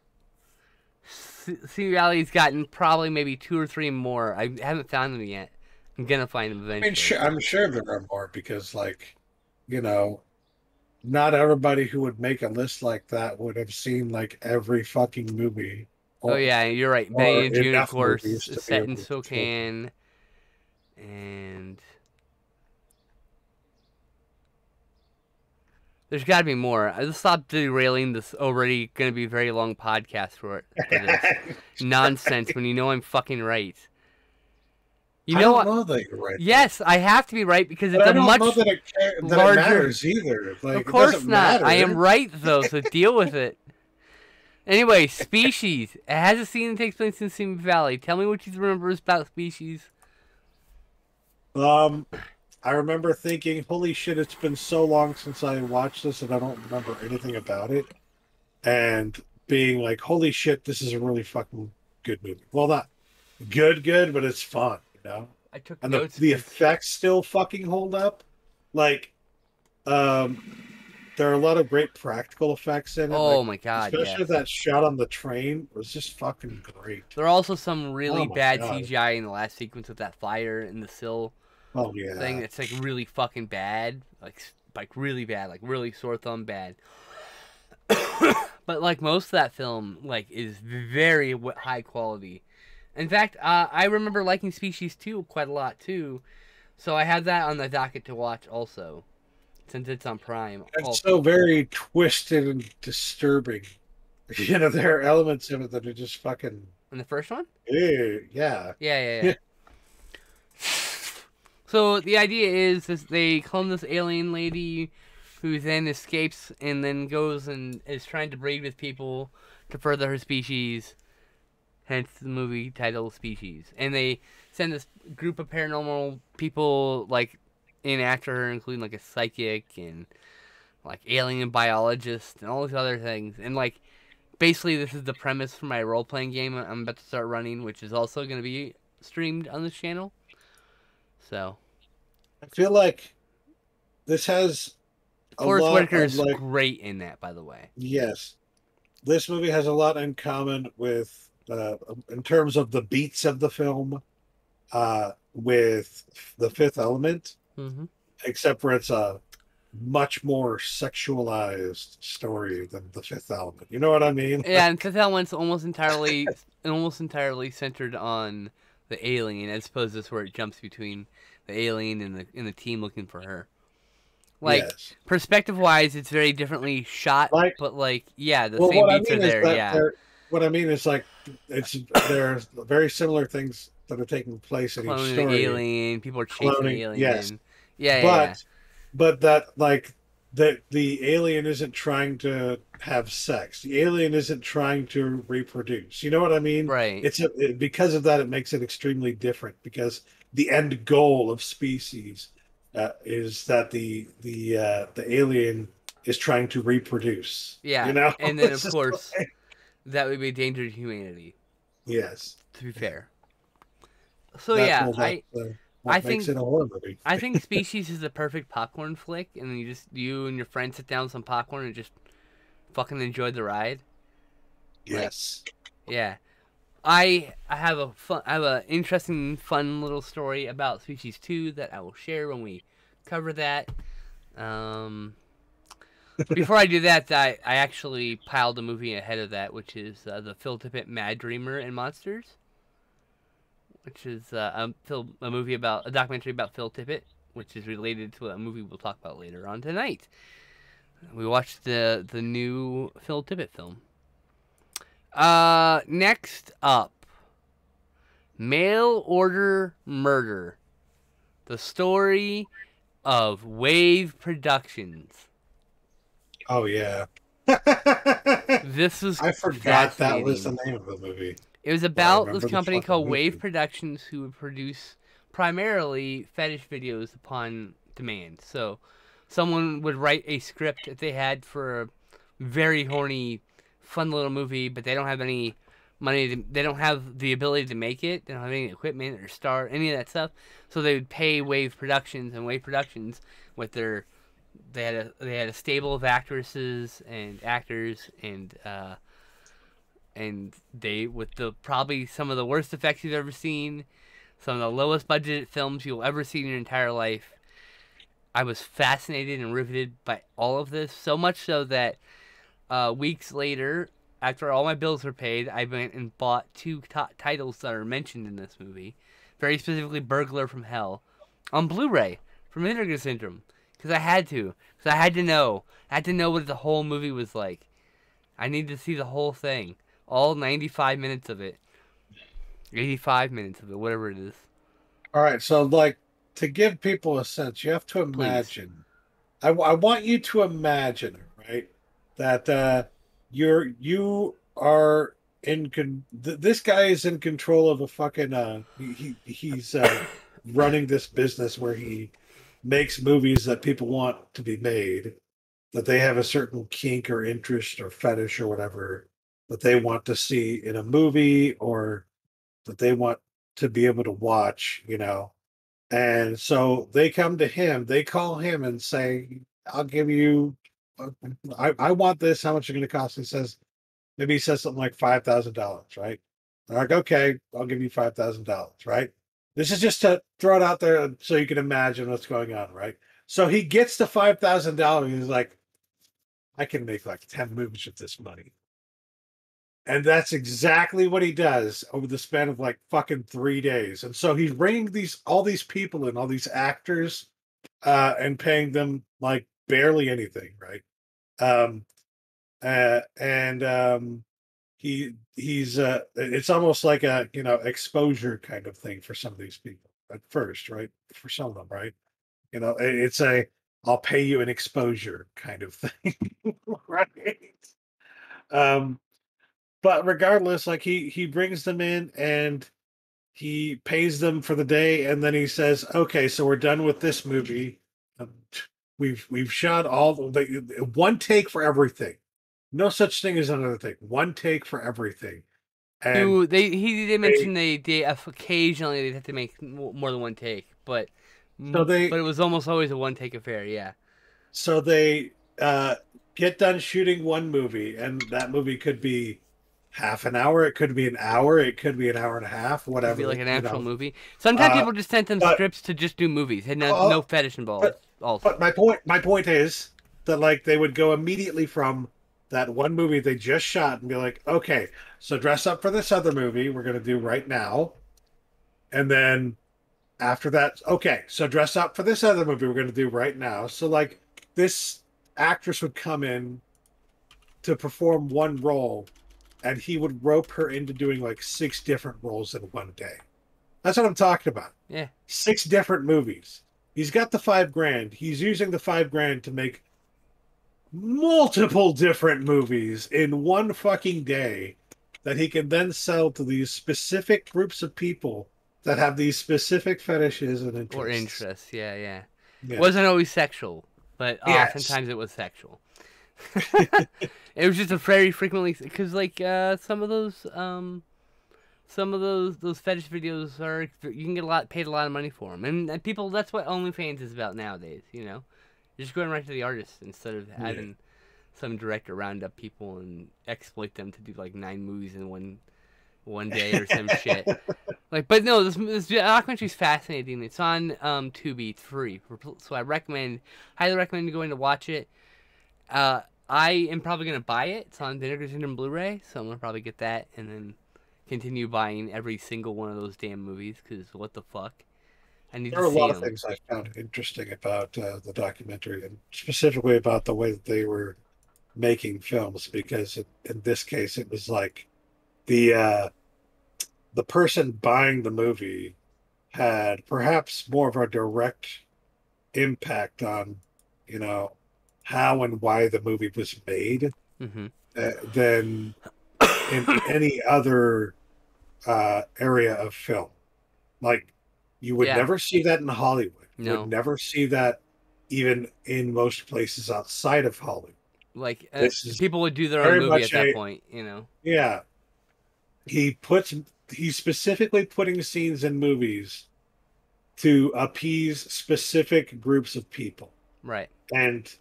Simi Valley's gotten probably maybe 2 or 3 more. I haven't found them yet. I'm gonna find them I eventually. mean, I'm sure there are more because, like, you know, not everybody who would make a list like that would have seen like every fucking movie. Oh yeah, you're right. or Benny and June, of enough course, movies to is be set in able to- Spokane, and there's got to be more. I just stopped derailing this already going to be a very long podcast for this nonsense when you know I'm fucking right. You I know don't what? know that you're right. Yes, I have to be right because it's But I a don't much. know that it larger- matters either. Like, Of course it doesn't not. matter. I am right though, so deal with it. Anyway, Species. It has a scene that takes place in Simi Valley. Tell me what you remember about Species. I remember thinking, holy shit, it's been so long since I watched this and I don't remember anything about it. And being like, holy shit, this is a really fucking good movie. Well, not good, but it's fun, you know? I took And notes. the effects still fucking hold up. Like, there are a lot of great practical effects in it. Oh like, my god, especially yes. that shot on the train was just fucking great. There are also some really Oh my bad God. CGI in the last sequence with that fire in the sill Oh yeah. thing. It's like really fucking bad, like really bad, like really sore thumb bad. But like most of that film, like is very high quality. In fact, I remember liking Species 2 quite a lot too, so I have that on the docket to watch also, since it's on Prime. It's so very twisted and disturbing. You know, there are elements of it that are just fucking. In the first one? Ew, yeah. Yeah. So the idea is they clone this alien lady who then escapes and then goes and is trying to breed with people to further her species. Hence the movie title Species. And they send this group of paranormal people like in after her, including like a psychic and like alien biologist and all these other things. And like basically this is the premise for my role playing game I'm about to start running, which is also going to be streamed on this channel. So I feel like this has a Forrest lot Whitaker of, is like, great in that, by the way. yes, this movie has a lot in common with, in terms of the beats of the film, with The Fifth Element, Mm-hmm. except for it's a much more sexualized story than The Fifth Element. You know what I mean? Yeah, and Fifth Element's almost entirely centered on the alien, as opposed to this where it jumps between the alien and the team looking for her. Like Yes. perspective wise, it's very differently shot, Like- but like yeah, the Well, same what I beats are mean is there. that Yeah, what I mean is like there's very similar things that are taking place in each cloning the story. alien, people are chasing Cloning, the alien. yes. Yeah. But that like the alien isn't trying to have sex. The alien isn't trying to reproduce. You know what I mean? Right. Because of that, it makes it extremely different. Because the end goal of species is that the alien is trying to reproduce. Yeah. You know, And then It's of just course like- that would be a danger to humanity. yes. To be fair. So That yeah, well, that I what makes think it a horror movie. I think Species is the perfect popcorn flick, and then you and your friends sit down with some popcorn and just fucking enjoy the ride. Like, Yes. yeah. I have an interesting, fun little story about Species 2 that I will share when we cover that. Before I do that, I actually piled a movie ahead of that, which is the Phil Tippett Mad Dreamer and Monsters, which is a movie about a documentary about Phil Tippett, which is related to a movie we'll talk about later on tonight. We watched the new Phil Tippett film. Next up, Mail Order Murder, the story of W.A.V.E. Productions. Oh yeah. This was I forgot that was the fascinating. name of the movie. It was I about remember this the company fucking called movie. W.A.V.E. Productions, who would produce primarily fetish videos upon demand. So, someone would write a script that they had for a very horny, fun little movie, but they don't have any money. They don't have the ability to make it. They don't have any equipment or star any of that stuff. So they would pay W.A.V.E. Productions, and W.A.V.E. Productions with their they had a stable of actresses and actors and they with the probably some of the worst effects you've ever seen, some of the lowest budget films you'll ever see in your entire life. I was fascinated and riveted by all of this, so much so that weeks later, after all my bills were paid, I went and bought two titles that are mentioned in this movie, very specifically Burglar from Hell, on Blu-ray from Vinegar Syndrome, because I had to, because I had to know what the whole movie was like. I needed to see the whole thing, all 95 minutes of it, 85 minutes of it, whatever it is. All right, so like to give people a sense, you have to Please. imagine. I want you to imagine, right, that you are this guy is in control of a fucking he's running this business where he makes movies that people want to be made, that they have a certain kink or interest or fetish or whatever that they want to see in a movie or that they want to be able to watch, you know. And so they come to him, they call him and say, I'll give you, I want this. How much is it going to cost? He says, maybe he says something like $5,000, right? They're like, okay, I'll give you $5,000, right? This is just to throw it out there so you can imagine what's going on, right? So he gets the $5,000. He's like, I can make like 10 movies with this money. And that's exactly what he does over the span of like fucking 3 days. And so he's bringing all these people in, all these actors, and paying them like barely anything, right? Um, and he's it's almost like a exposure kind of thing for some of these people at first, right? For some of them, right? It's a I'll pay you an exposure kind of thing, right? Um, but regardless, like he brings them in and he pays them for the day, and then he says, "Okay, so we're done with this movie. Um, we've shot all one take for everything. No such thing as another take. One take for everything." And He did mention they occasionally they'd have to make more than one take, but so they it was almost always a one take affair. Yeah, so they get done shooting one movie, and that movie could be half an hour, it could be an hour, it could be an hour and a half, it'd be whatever, like an actual movie. Sometimes people just sent them but scripts to just do movies, had uh, no fetish involved. Also, but my point is that like they would go immediately from that one movie they just shot and be like, okay, so dress up for this other movie we're going to do right now, and then after that, okay, so dress up for this other movie we're going to do right now. So like this actress would come in to perform one role, and he would rope her into doing like 6 different roles in one day. That's what I'm talking about. yeah, 6 different movies. He's got the $5,000. He's using the $5,000 to make multiple different movies in one fucking day that he can then sell to these specific groups of people that have these specific fetishes and Or interests. interests, yeah, yeah. Yes. Wasn't always sexual, but Yes. oftentimes it was sexual. It was just a very frequently because like some of those fetish videos are you can get paid a lot of money for them, and people that's what OnlyFans is about nowadays. You know, you're just going right to the artist instead of having some director round up people and exploit them to do like 9 movies in one day or some shit. Like, but no, this documentary is fascinating. It's on Tubi. It's free, so I highly recommend going to watch it. I am probably gonna buy it. It's on Vinegar Syndrome Blu-ray, so I'm gonna probably get that and then continue buying every single one of those damn movies. Cause what the fuck, I need There to are a see lot of them. things I found interesting about the documentary, and specifically about the way that they were making films. Because in this case, it was like the uh, the person buying the movie had perhaps more of a direct impact on, you know, how and why the movie was made Hmm. than in any other area of film. Like, you would Yeah. never see that in Hollywood. You would No. never see that even in most places outside of Hollywood. Like This is people would do their own very movie at much that a, point. You know. yeah. He's specifically putting scenes in movies to appease specific groups of people. Right. And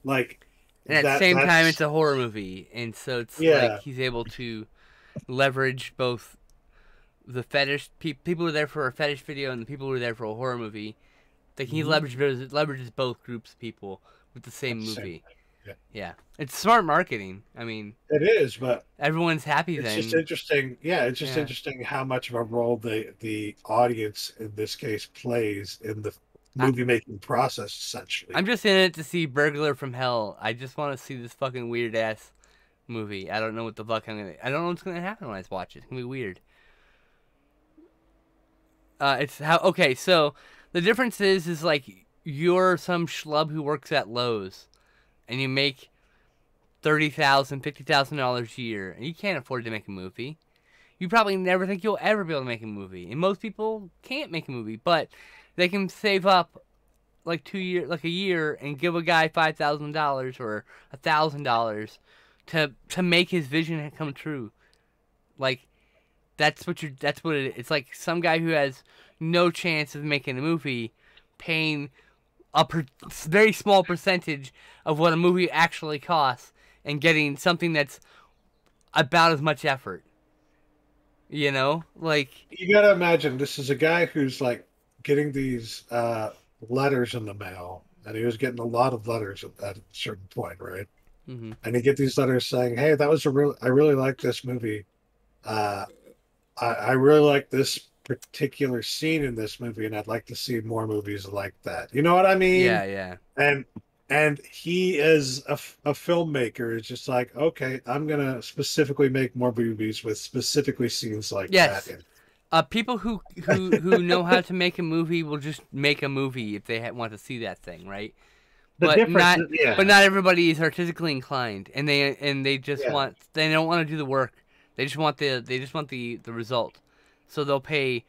like And at the same time, it's that's a horror movie, and so it's like yeah. he's able to leverage both the fetish people who are there for a fetish video and the people who are there for a horror movie. Like he Mhm. leverages both groups of people with the At same the same movie. time. Yeah. Yeah, it's smart marketing. I mean, It is, but everyone's happy it's just then. interesting. Yeah, it's just Yeah, interesting how much of a role the audience in this case plays in the I, movie making process, essentially. I'm just in it to see Burglar from Hell. I just want to see this fucking weird ass movie. I don't know what the fuck I don't know what's gonna happen when I watch it. It's gonna be weird. It's how okay. So the difference is like you're some schlub who works at Lowe's, and you make $50,000 a year, and you can't afford to make a movie. You probably never think you'll ever be able to make a movie, and most people can't make a movie, but they can save up like a year, and give a guy $5,000 or $1,000 to make his vision come true. Like that's what it is. It's like some guy who has no chance of making a movie, paying very small percentage of what a movie actually costs, and getting something that's about as much effort. You know, like You gotta imagine this is a guy who's like getting these letters in the mail, and he was getting a lot of letters at a certain point, right? hmm And you get these letters saying, "Hey, that was a real. I really like this movie. Uh, I really like this particular scene in this movie, and I'd like to see more movies like that." You know what I mean? yeah, yeah. And he as a filmmaker is just like, okay, I'm gonna specifically make more movies with specifically scenes like that. Yes. People who know how to make a movie will just make a movie if they want to see that thing, right? The But difference, not yeah, but not everybody is artistically inclined, and they just yeah, they don't want to do the work. They just want the result. So they'll pay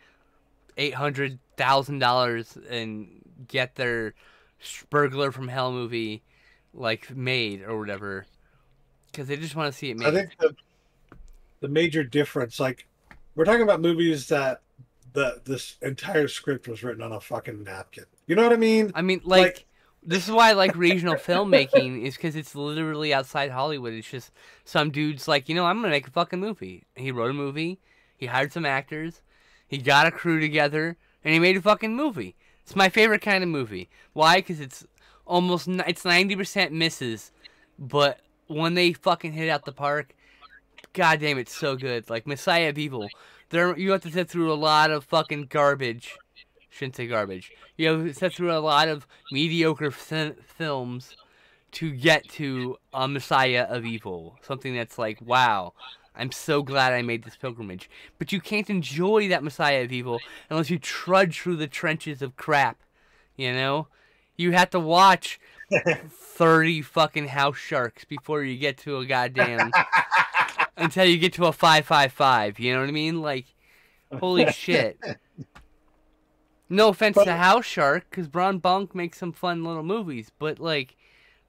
$800,000 and get their Burglar from Hell movie like made or whatever because they just want to see it I made. think the major difference, like we're talking about movies that this entire script was written on a fucking napkin. You know what I mean? I mean, Like, like, this is why I like regional filmmaking is because it's literally outside Hollywood. It's just some dude's like, I'm gonna make a fucking movie. He wrote a movie. He hired some actors. He got a crew together, and he made a fucking movie. It's my favorite kind of movie. Why? Because it's 90% misses, but when they fucking hit out the park, god damn, it's so good. Like Messiah of Evil, you have to sit through a lot of fucking garbage. Shouldn't say garbage. You have to sit through a lot of mediocre films to get to a Messiah of Evil. Something that's like, wow, I'm so glad I made this pilgrimage. But you can't enjoy that Messiah of Evil unless you trudge through the trenches of crap. You know? You have to watch 30 fucking house sharks before you get to a goddamn until you get to a 555. You know what I mean? Like, holy shit. No offense But to House Shark, because Bron Bonk makes some fun little movies, but like,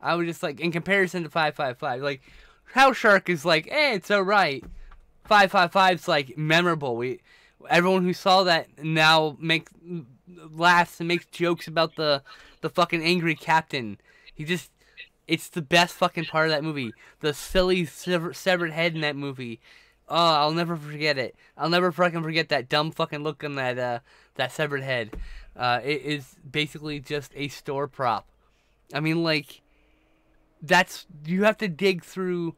I was just like, in comparison to 555, like, House Shark is like, it's alright. 555's like memorable. Everyone who saw that now laughs and makes jokes about the fucking angry captain. It's the best fucking part of that movie. The silly severed head in that movie. Oh, I'll never forget it. I'll never fucking forget that dumb fucking look on that severed head. It is basically just a store prop. I mean, like, you have to dig through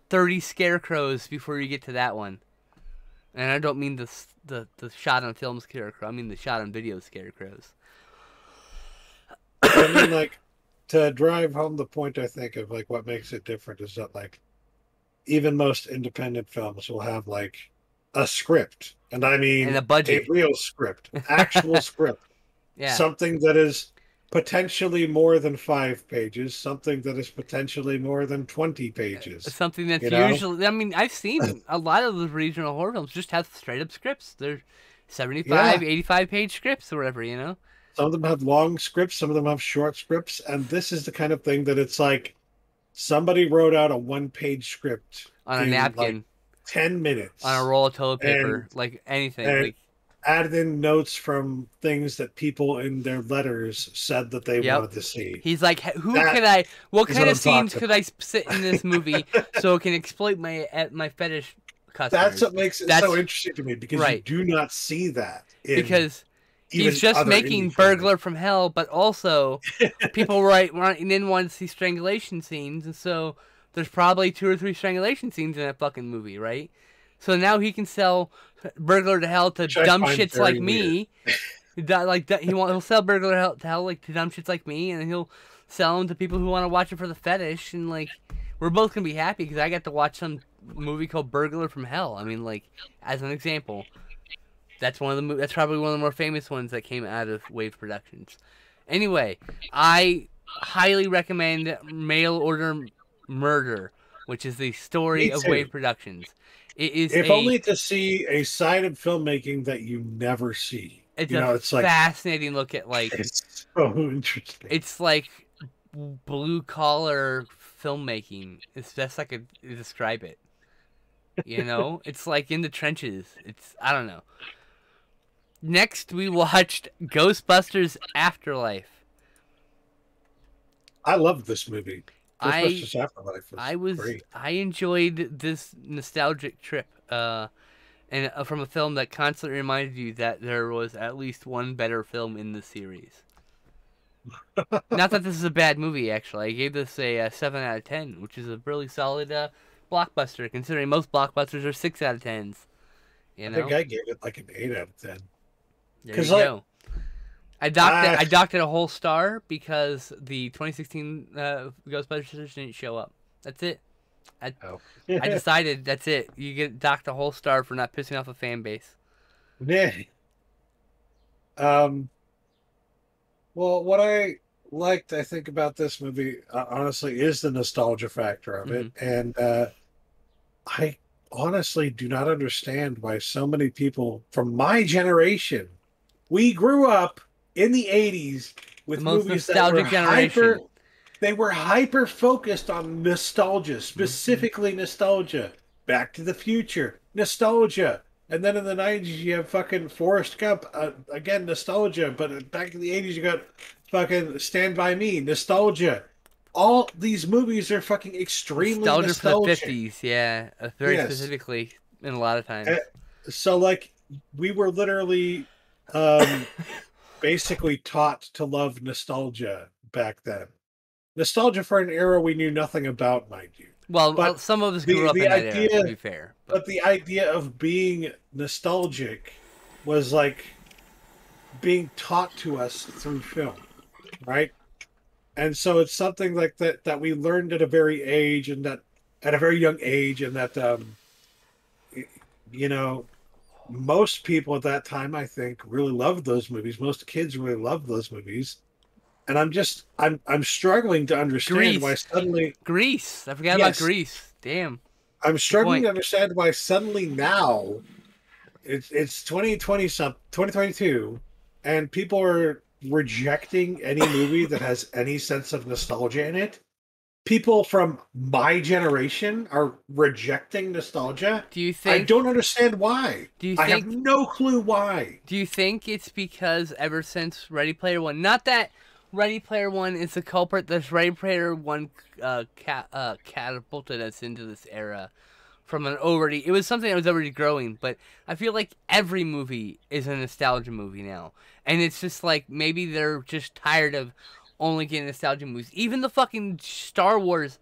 30 scarecrows before you get to that one. And I don't mean the shot on film scarecrow. I mean the shot on video scarecrows. I mean, like, to drive home the point, I think, of like what makes it different is that, like, even most independent films will have like a script, and I mean And a budget. a real script, actual script, Yeah. something that is potentially more than 5 pages, something that is potentially more than 20 pages. Something that's you know? usually, I mean, I've seen a lot of the regional horror films just have straight up scripts. They're 75, 85 page scripts or whatever, you know? Some of them have long scripts, some of them have short scripts, and this is the kind of thing that it's like somebody wrote out a 1-page script On a in, napkin. like, 10 minutes. On a roll of toilet paper. And- like anything. and Like, added in notes from things that people in their letters said that they Yep. wanted to see. he's like, what That kind is of what I'm scenes talking could I sit in this movie so it can exploit my fetish customers? That's what makes it so interesting to me, because right. you do not see that. Because even he's just other making indie Burglar from Hell, but also people didn't want to see strangulation scenes, and so there's probably 2 or 3 strangulation scenes in that fucking movie, right? So now he can sell Burglar to Hell to Which I dumb find shits very like me. He'll sell Burglar to Hell like to dumb shits like me, and he'll sell them to people who want to watch it for the fetish, and like we're both gonna be happy because I got to watch some movie called Burglar from Hell. I mean, like, as an example. That's that's probably one of the more famous ones that came out of W.A.V.E. Productions. Anyway, I highly recommend Mail Order Murder, which is the story Me of too. W.A.V.E. Productions. It is If only to see a side of filmmaking that you never see. it's It's like fascinating look at, like, it's so interesting. it's like blue collar filmmaking. It's best I could describe it. You know, it's like in the trenches. I don't know. Next, we watched Ghostbusters Afterlife. I loved this movie. Ghostbusters Afterlife was great. I enjoyed this nostalgic trip, and from a film that constantly reminded you that there was at least one better film in the series. Not that this is a bad movie, actually. I gave this a 7 out of 10, which is a really solid blockbuster, considering most blockbusters are 6 out of 10s. You know? I think I gave it like an 8 out of 10. There you 'Cause, like, go. I docked it a whole star because the 2016 Ghostbusters didn't show up. That's it. I decided that's it. You get docked a whole star for not pissing off a fan base. Yeah. Well, what I liked, I think, about this movie, honestly, is the nostalgia factor of it. And I honestly do not understand why so many people from my generation, we grew up in the 80s with The most movies that were nostalgic generation. they were hyper focused on nostalgia, specifically nostalgia. Back to the Future, nostalgia. And then in the 90s, you have fucking Forrest Gump, again, nostalgia. But back in the 80s, you got fucking Stand By Me, nostalgia. All these movies are fucking extremely nostalgic. For the 50s, yeah. Very Yes. specifically, and a lot of times. So, like, we were literally basically taught to love nostalgia back then. Nostalgia for an era we knew nothing about, mind you. Well, But some of us grew up in that era, to be fair. But the idea of being nostalgic was like being taught to us through film, right? And so it's something like that we learned at a very young age, and that most people at that time, I think, really loved those movies. Most kids really loved those movies. And I'm struggling to understand why Grease. suddenly Grease. I forgot about yes, Grease. Damn. I'm Good struggling point. to understand why suddenly now it's 2020 some 2022 and people are rejecting any movie that has any sense of nostalgia in it. People from my generation are rejecting nostalgia. Do you I think? don't understand why. Do you I have think? no clue why. Do you think it's because ever since Ready Player One, not that Ready Player One is the culprit, this Ready Player One catapulted us into this era from an already, it was something that was already growing, but I feel like every movie is a nostalgia movie now. And it's just like maybe they're just tired of only getting nostalgia movies. Even the fucking Star Wars,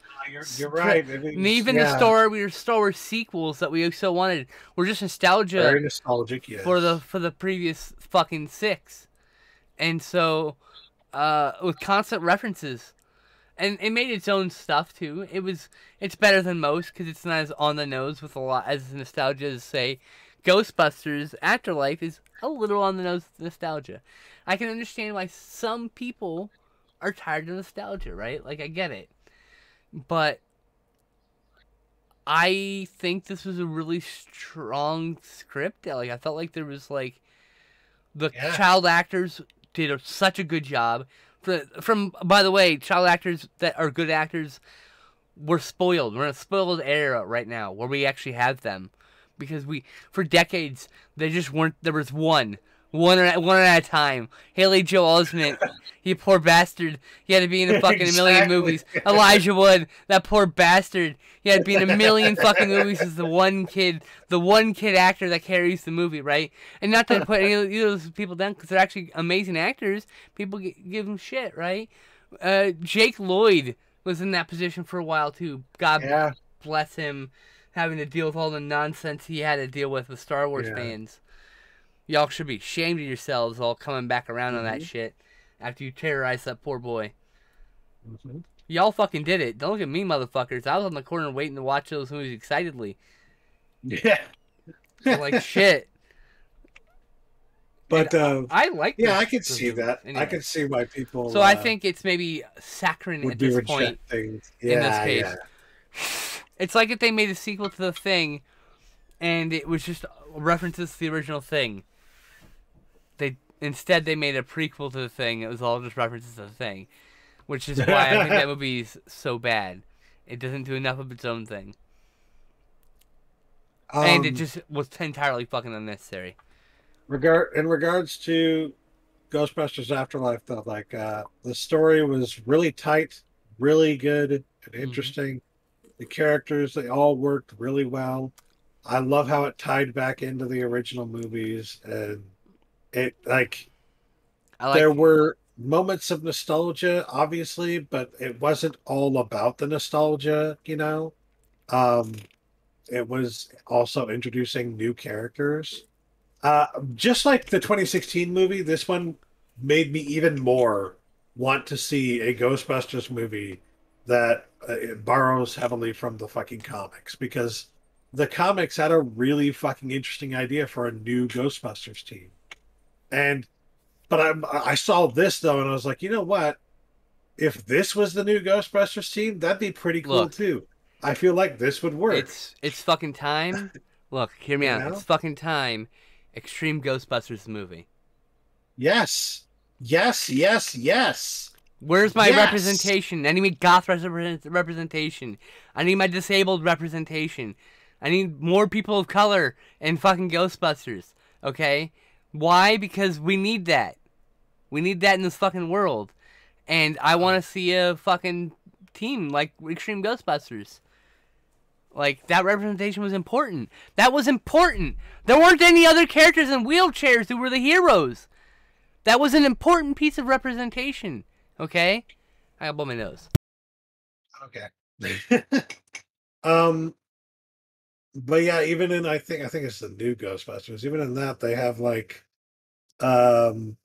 You're right. It and is, even the yeah, Star Wars sequels that we so wanted were just nostalgia very nostalgic. for Yes. the previous fucking six. And so with constant references, and it made its own stuff too. It's better than most because it's not as on the nose with a lot as nostalgia as say Ghostbusters. Afterlife is a little on the nose with nostalgia. I can understand why some people are tired of nostalgia, right? Like I get it, but I think this was a really strong script. Like I felt like there was like the Yeah. child actors did such a good job. From by the way, child actors that are good actors, we're spoiled. We're in a spoiled era right now where we actually have them, because we for decades they just weren't. There was one at a time. Haley Joel Osment, you poor bastard. He had to be in a million Exactly. movies. Elijah Wood, that poor bastard. He had to be in a million fucking movies as the one kid actor that carries the movie, right? And not to put any of those people down because they're actually amazing actors. People give them shit, right? Jake Lloyd was in that position for a while too. God Yeah. bless him, having to deal with all the nonsense he had to deal with Star Wars Yeah. fans. Y'all should be ashamed of yourselves all coming back around on that Hmm. shit after you terrorized that poor boy. Hmm. Y'all fucking did it. Don't look at me, motherfuckers. I was on the corner waiting to watch those movies excitedly. Yeah. So, like, shit. And But I like yeah, those, I could those see movies that. I anyway. could see why So people I think it's maybe saccharine would at be this point rejecting. in this Yeah, yeah. case. It's like if they made a sequel to The Thing and it was just references to the original Thing. Instead they made a prequel to The Thing. It was all just references to The Thing, which is why I think that movie is so bad. It doesn't do enough of its own thing, and it um, just was entirely fucking unnecessary. in regards to Ghostbusters Afterlife, though, like the story was really tight, really good and Hmm. interesting. The characters, they all worked really well. I love how it tied back into the original movies, and it like I there like. were moments of nostalgia, obviously, but it wasn't all about the nostalgia, you know. Um, it was also introducing new characters. Uh, just like the 2016 movie, this one made me even more want to see a Ghostbusters movie that it borrows heavily from the fucking comics, because the comics had a really fucking interesting idea for a new Ghostbusters team. And but I saw this though, and I was like, you know what? If this was the new Ghostbusters team, that'd be pretty cool Look, too. I feel like this would work. it's fucking time. Look, hear me You out. It's know? fucking time. Extreme Ghostbusters movie. Yes, yes, yes, yes, Where's my yes. representation? I need my goth representation. I need my disabled representation. I need more people of color in fucking Ghostbusters. Okay? Why? Because we need that. We need that in this fucking world. And I want to see a fucking team like Extreme Ghostbusters. Like, that representation was important. That was important. There weren't any other characters in wheelchairs who were the heroes. That was an important piece of representation. Okay? I got blow my nose. Okay. um, but yeah, even in I think it's the new Ghostbusters. Even in that, they have like um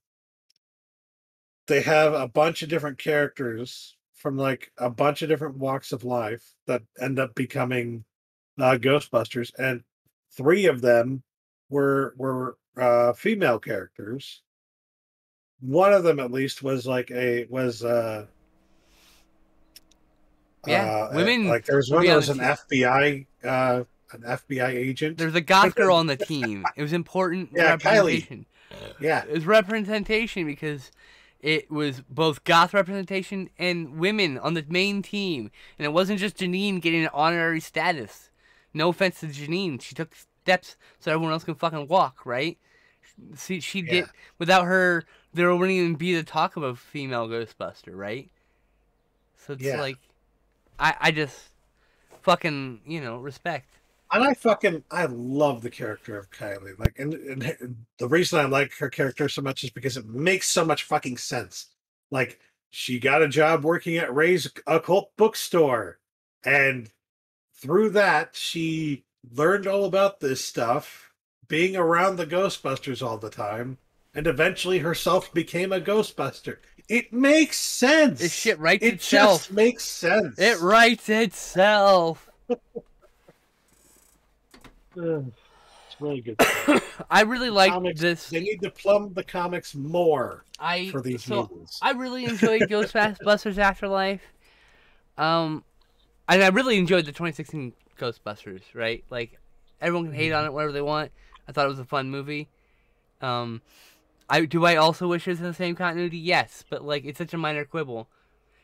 they have a bunch of different characters from like a bunch of different walks of life that end up becoming Ghostbusters, and three of them were female characters. one of them at least was like Yeah, women like there was would one be that on was the team. an FBI agent. There's a goth girl on the team. It was important Yeah, Kylie. representation. Yeah, It was representation because it was both goth representation and women on the main team. And it wasn't just Janine getting an honorary status. No offense to Janine. She took steps so everyone else can fucking walk, right? See, she yeah. did. Without her, there wouldn't even be the talk of a female Ghostbuster, right? So it's Yeah. like, I just fucking, respect. And I love the character of Kylie. Like, and the reason I like her character so much is because it makes so much fucking sense. Like, she got a job working at Ray's occult bookstore, and through that, she learned all about this stuff, being around the Ghostbusters all the time, and eventually herself became a Ghostbuster. It makes sense. This shit writes it itself. just makes sense. It writes itself. It's really good. I really like Comics, this. They need to plumb the comics more for these so movies. I really enjoyed Ghostbusters Afterlife. And I really enjoyed the 2016 Ghostbusters. Right, like everyone can hate on it whatever they want. I thought it was a fun movie. I also wish it was in the same continuity. Yes, but like it's such a minor quibble,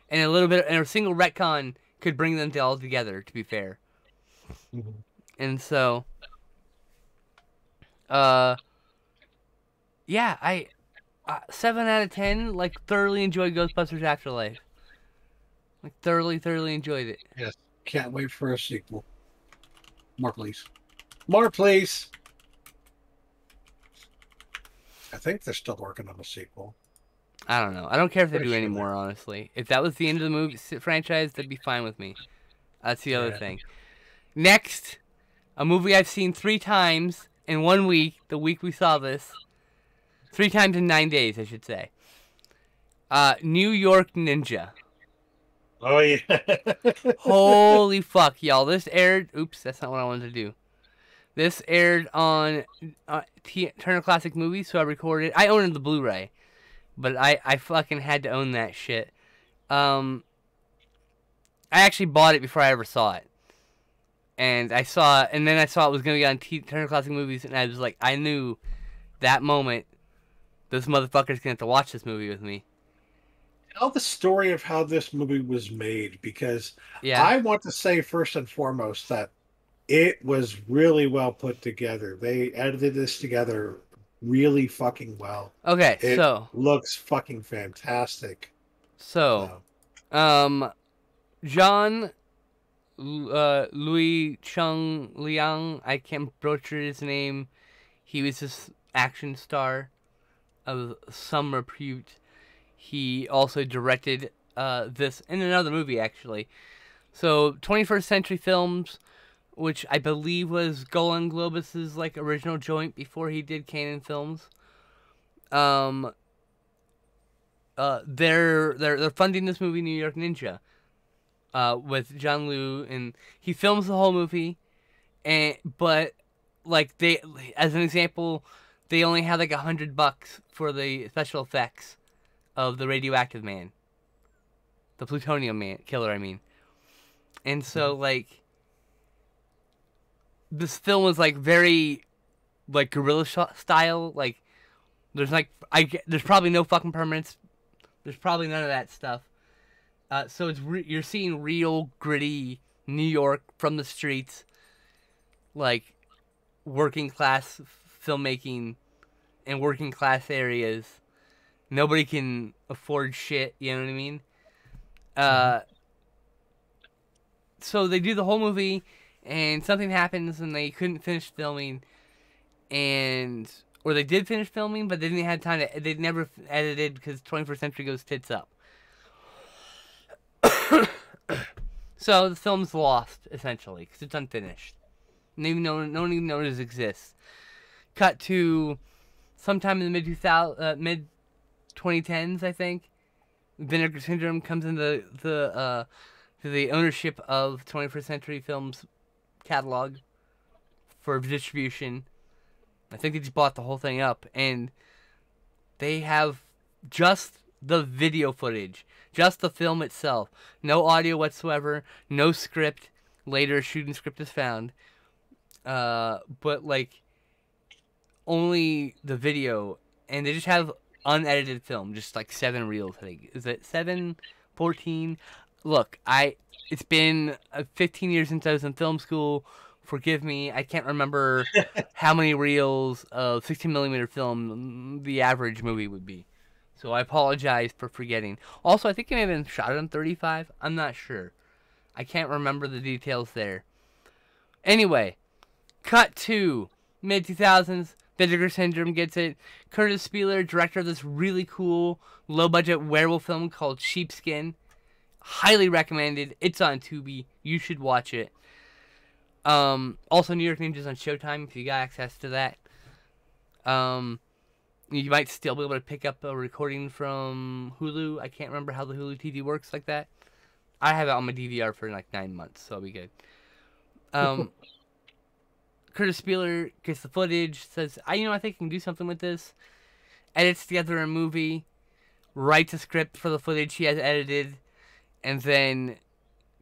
and a single retcon could bring them all together. To be fair, and so. Yeah, I 7 out of 10. Like thoroughly enjoyed Ghostbusters Afterlife. Like thoroughly enjoyed it. Yes, can't wait for a sequel. More, please. More, please. I think they're still working on a sequel. I don't know. I don't care if they Pretty do sure anymore. Honestly, if that was the end of the movie franchise, that'd be fine with me. That's the other Yeah. thing. Next, a movie I've seen 3 times in 1 week. The week we saw this, 3 times in 9 days, I should say. New York Ninja. Oh yeah. Holy fuck, y'all! This aired. Oops, that's not what I wanted to do. This aired on Turner Classic Movies, so I recorded. I owned the Blu-ray, but I fucking had to own that shit. I actually bought it before I ever saw it, and then I saw it was gonna be on Turner Classic Movies, and I was like, I knew that moment, this motherfucker's gonna have to watch this movie with me. Tell the story of how this movie was made, because Yeah. I want to say first and foremost that it was really well put together. They edited this together really fucking well. Okay, It so looks fucking fantastic. John Louis Chung Liang, I can't butcher his name. He was this action star of some repute. He also directed this in another movie, actually. So, 21st Century Films, which I believe was Golan Globus's like original joint before he did Canon Films. They're funding this movie, New York Ninja, with John Liu, and he films the whole movie, but like as an example, they only had like $100 for the special effects of the radioactive man, the plutonium man killer. I mean, and so like this film was like very like guerrilla style. Like there's there's probably no fucking permanents. There's probably none of that stuff. So it's you're seeing real gritty New York from the streets, like working class filmmaking in working class areas. Nobody can afford shit, you know what I mean? So they do the whole movie, and something happens, and they couldn't finish filming, or they did finish filming, but they didn't have time to. They never edited because 21st Century goes tits up. So the film's lost essentially because it's unfinished. No one even knows it exists. Cut to sometime in the mid 2010s, I think. Vinegar Syndrome comes into the ownership of 21st Century Films catalog for distribution. I think they just bought the whole thing up, and they have just the video footage, just the film itself, no audio whatsoever, no script. Later, a shooting script is found, but like only the video, and they just have unedited film, just like 7 reels. I think is it 7, 14? Look, it's been 15 years since I was in film school. Forgive me, I can't remember how many reels of 16 millimeter film the average movie would be. So I apologize for forgetting. Also, I think it may have been shot on 35. I'm not sure. I can't remember the details there. Anyway, cut to mid 2000s. Vinegar Syndrome gets it. Curtis Spieler, director of this really cool low budget werewolf film called Sheepskin. Highly recommended. It's on Tubi. You should watch it. Also, New York Ninjas on Showtime if you got access to that. You might still be able to pick up a recording from Hulu. I can't remember how the Hulu TV works like that. I have it on my DVR for like 9 months, so I'll be good. Curtis Spieler gets the footage, says, I think I can do something with this. Edits together a movie, writes a script for the footage he has edited, and then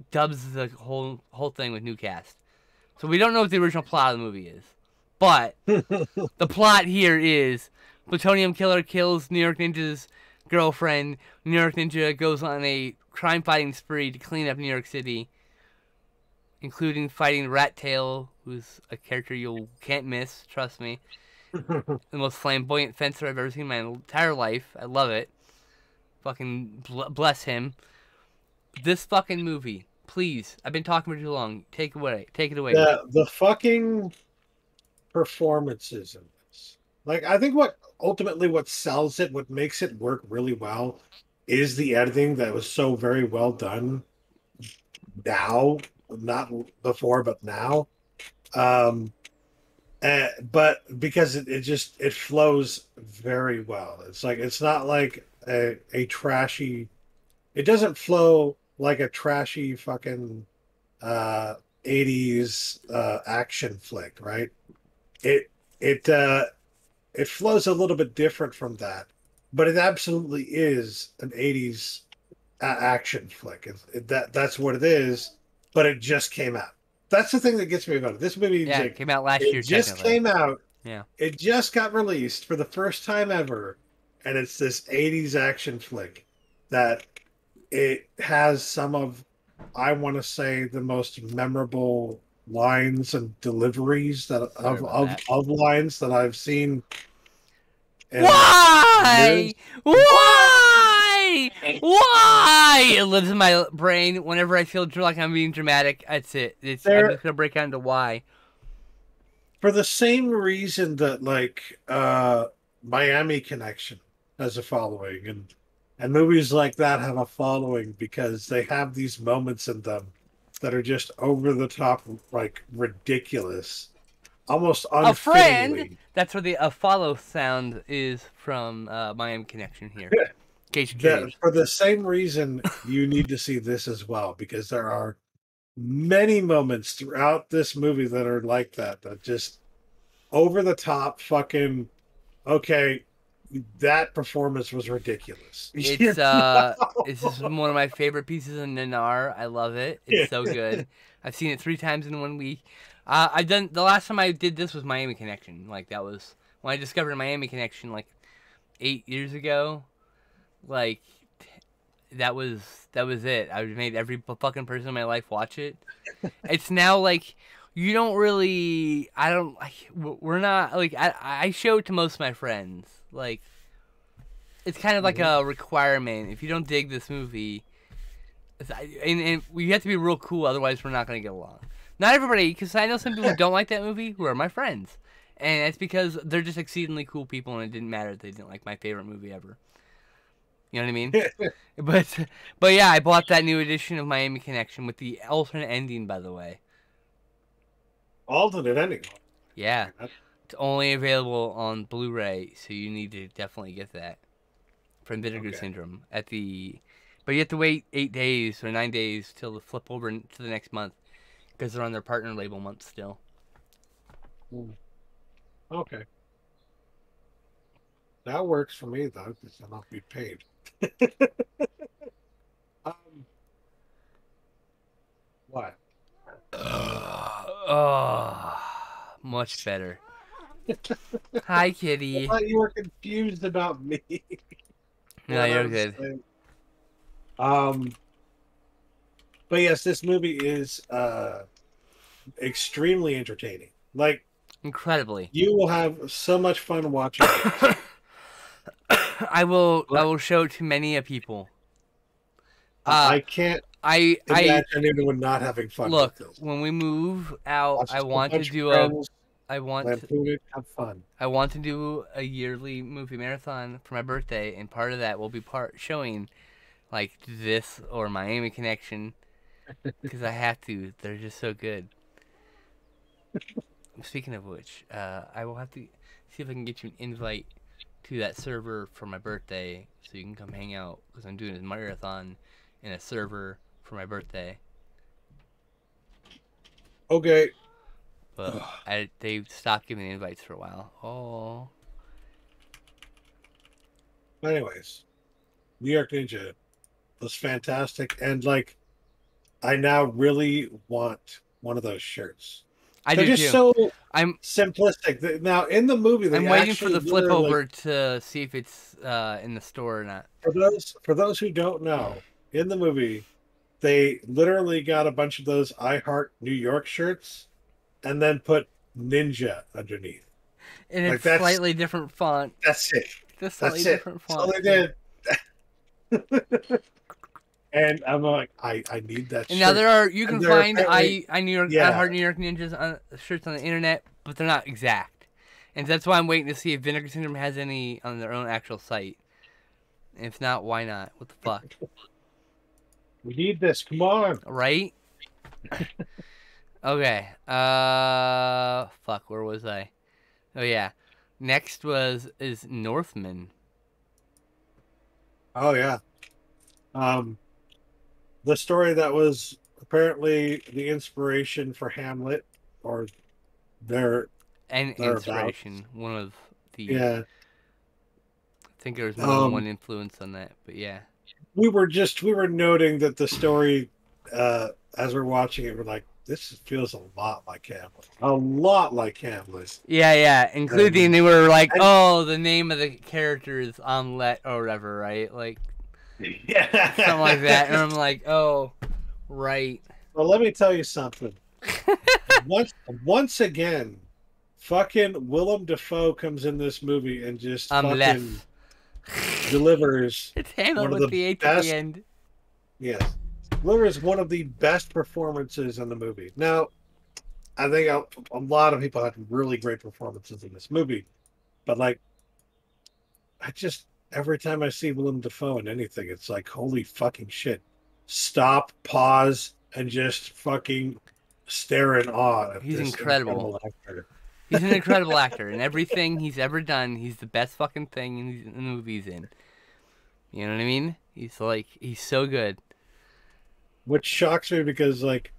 dubs the whole thing with new cast. So we don't know what the original plot of the movie is. But the plot here is Plutonium Killer kills New York Ninja's girlfriend. New York Ninja goes on a crime-fighting spree to clean up New York City, including fighting Rat Tail, who's a character you can't miss, trust me. The most flamboyant fencer I've ever seen in my entire life. I love it. Fucking bless him. This fucking movie, please. I've been talking for too long. Take it away. The fucking performances in this. Like, I think what sells it, what makes it work really well, is the editing that was so very well done now, not before, but now. But because it flows very well. It's not like a trashy. It doesn't flow like a trashy fucking 80s action flick, right? It flows a little bit different from that, but it absolutely is an 80s action flick. That's what it is, but it just came out. That's the thing that gets me about it. This movie, it came out last year. It just came out. Yeah. It just got released for the first time ever, and it's this 80s action flick that it has some of, I want to say, the most memorable lines and deliveries of lines that I've seen. Why? Why? Why? It lives in my brain whenever I feel like I'm being dramatic. That's it. I'm just gonna break down to why. For the same reason that Miami Connection has a following, and movies like that have a following because they have these moments in them that are just over the top, like ridiculous, almost unfittingly. A friend. That's where the follow sound is from Miami Connection here. For the same reason, you need to see this as well, because there are many moments throughout this movie that are like that just over the top fucking okay. That performance was ridiculous. It's it's just one of my favorite pieces of Nanar. I love it. It's so good. I've seen it 3 times in 1 week. The last time I did this was Miami Connection. Like, that was when I discovered Miami Connection like 8 years ago. Like, that was it. I made every fucking person in my life watch it. It's now like you don't really. We're not like I show it to most of my friends. Like, it's kind of like a requirement. If you don't dig this movie, and we have to be real cool, otherwise we're not going to get along. Not everybody, because I know some people who don't like that movie who are my friends. And it's because they're just exceedingly cool people, and it didn't matter if they didn't like my favorite movie ever. You know what I mean? But yeah, I bought that new edition of Miami Connection with the alternate ending, by the way. Alternate ending? Yeah. It's only available on Blu-ray, so you need to definitely get that from Vinegar Syndrome but you have to wait 8 days or 9 days till the flip over to the next month because they're on their partner label month still. Okay. That works for me though, because I'll not be paid. um, what? Oh, much better. Hi, I kitty. thought you were confused about me. No, What I you're was good. saying. Um, but yes, this movie is extremely entertaining. Like Incredibly. you will have so much fun watching it. I will But show it to many a people. I can't I imagine anyone not having fun with look, this. when we move out, Watch this with a bunch of friends, I want lampoon it, have fun. I want to do a yearly movie marathon for my birthday, and part of that will be showing like this or Miami Connection, because I have to. They're just so good. Speaking of which, I will have to see if I can get you an invite to that server for my birthday, so you can come hang out, because I'm doing a marathon in a server for my birthday. Okay. But they stopped giving me invites for a while. Oh. Anyways, New York Ninja was fantastic, and like, I now really want one of those shirts. I They're do just too. so I'm simplistic. Now in the movie, they I'm waiting for actually the flip were, over like, to see if it's in the store or not. for those who don't know, in the movie, they literally got a bunch of those I Heart New York shirts, and then put Ninja underneath. And Like, it's that's- slightly different font. That's it. Just slightly That's it. different That's all font. they did. And I'm like, I need that And shirt. now you And can they're find apparently- I Heart New York Ninjas shirts on the internet, but they're not exact. And that's why I'm waiting to see if Vinegar Syndrome has any on their own actual site. And if not, why not? What the fuck? We need this. Come on. Right? Okay. Fuck, where was I? Oh yeah. Next is Northman. Oh yeah. The story that was apparently the inspiration for Hamlet, or their And Thereabouts. inspiration. One of the yeah. I think there was more than one influence on that, but yeah. We were noting that the story, as we're watching it, we're like, this feels a lot like Hamlet. A lot like Hamlet. Yeah, including they were like, and- oh, the name of the character is Omelette or whatever, right? Like Yeah. something like that. And I'm like, oh, right. Well, let me tell you something. Once again, fucking Willem Dafoe comes in this movie and just Omelette. fucking delivers. It's Hamlet one of with the the H at best- the end. Yes, delivers one of the best performances in the movie. Now, I think a lot of people had really great performances in this movie, but like, every time I see Willem Dafoe in anything, it's like, holy fucking shit! Stop, pause, and just fucking stare in awe at He's this incredible. actor. He's an incredible actor. In everything he's ever done, he's the best fucking thing in the movie he's in. You know what I mean? He's so good. Which shocks me because, like,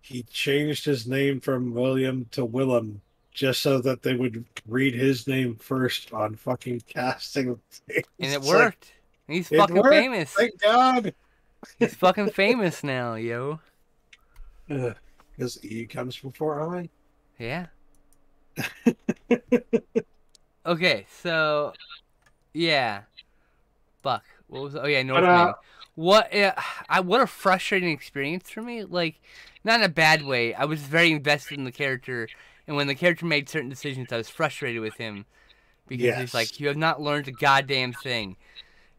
he changed his name from William to Willem just so that they would read his name first on fucking casting. And it It's worked. He's it fucking worked. famous. Thank God. He's fucking famous now, yo. Because E comes before I. Yeah. Okay, so yeah, Buck. What was? Oh yeah, Northman. What a frustrating experience for me. Like, not in a bad way. I was very invested in the character, and when the character made certain decisions, I was frustrated with him because he's like, "You have not learned a goddamn thing."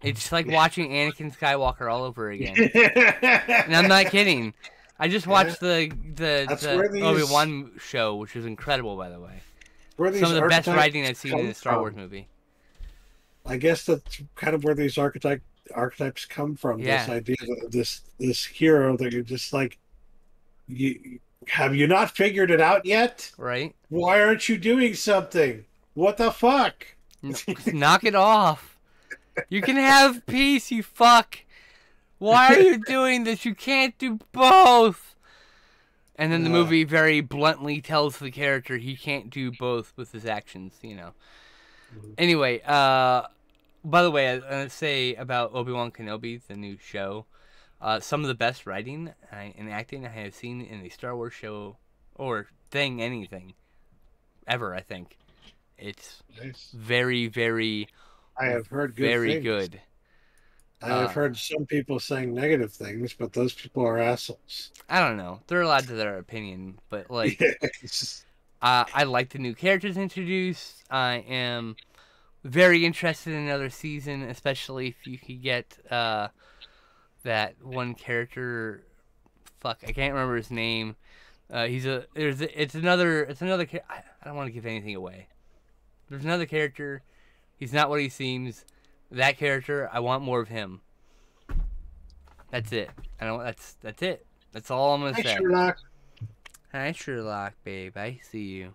It's like watching Anakin Skywalker all over again. And I'm not kidding. I just watched the Obi-Wan show, which was incredible, by the way. Some of the best writing I've seen in a Star Wars movie. I guess that's kind of where these archetypes come from. Yeah. This idea of this hero that you're just like, have you not figured it out yet? Right? Why aren't you doing something? What the fuck? Knock it off. You can have peace, you fuck. Why are you doing this? You can't do both. And then the movie very bluntly tells the character he can't do both with his actions, you know. Anyway, by the way, I want to say about Obi-Wan Kenobi, the new show. Some of the best writing and acting I have seen in a Star Wars show or thing, anything, ever, I think. It's Nice. very, very, I have heard good very things. good. I have heard some people saying negative things, but those people are assholes. I don't know. They're allowed to their opinion, but, like, Yes. I like the new characters introduced. I am very interested in another season, especially if you could get that one character. Fuck, I can't remember his name. It's another. I don't want to give anything away. There's another character. He's not what he seems. That character, I want more of him. That's it. I don't. That's it. That's all I'm gonna Hi, say. Sherlock. Hi, Sherlock, babe. I see you.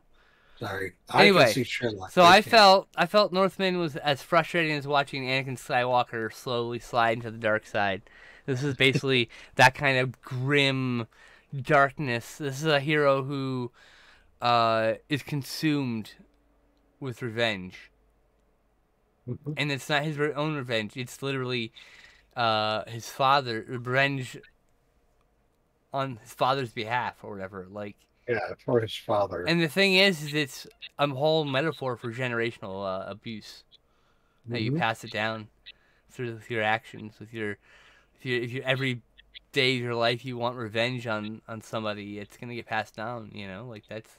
Sorry. Anyway, I can see Sherlock. So They I can't. felt Northman was as frustrating as watching Anakin Skywalker slowly slide into the dark side. This is basically that kind of grim darkness. This is a hero who is consumed with revenge, Mhm. and it's not his own revenge. It's literally his father revenge on his father's behalf or whatever. Like, Yeah, for his father. and the thing is it's a whole metaphor for generational abuse. That you Mhm. pass it down through with your actions, with your if you every day of your life you want revenge on somebody, it's gonna get passed down. You know, like that's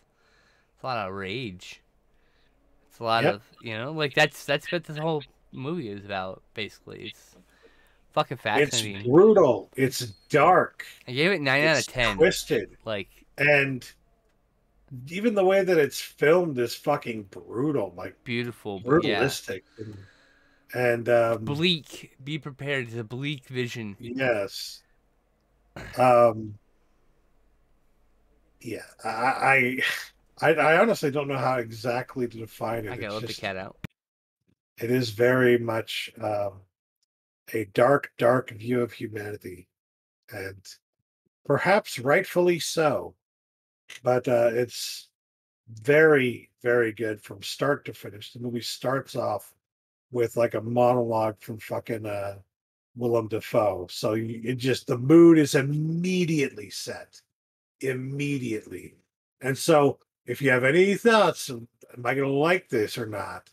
a lot of rage. It's a lot Yep. of like that's what this whole movie is about. Basically, it's fucking It's fascinating. brutal. It's dark. I gave it 9 out It's of 10. twisted. Like, And even the way that it's filmed is fucking brutal, like beautiful, but yeah, brutalistic. And bleak. Be prepared. It's a bleak vision. yes. Um yeah, I honestly don't know how exactly to define it. I gotta let the cat out. It is very much a dark, dark view of humanity, and perhaps rightfully so. But it's very, very good from start to finish. The movie starts off with like a monologue from fucking Willem Dafoe, so the mood is immediately set, immediately. And so, if you have any thoughts, am I going to like this or not?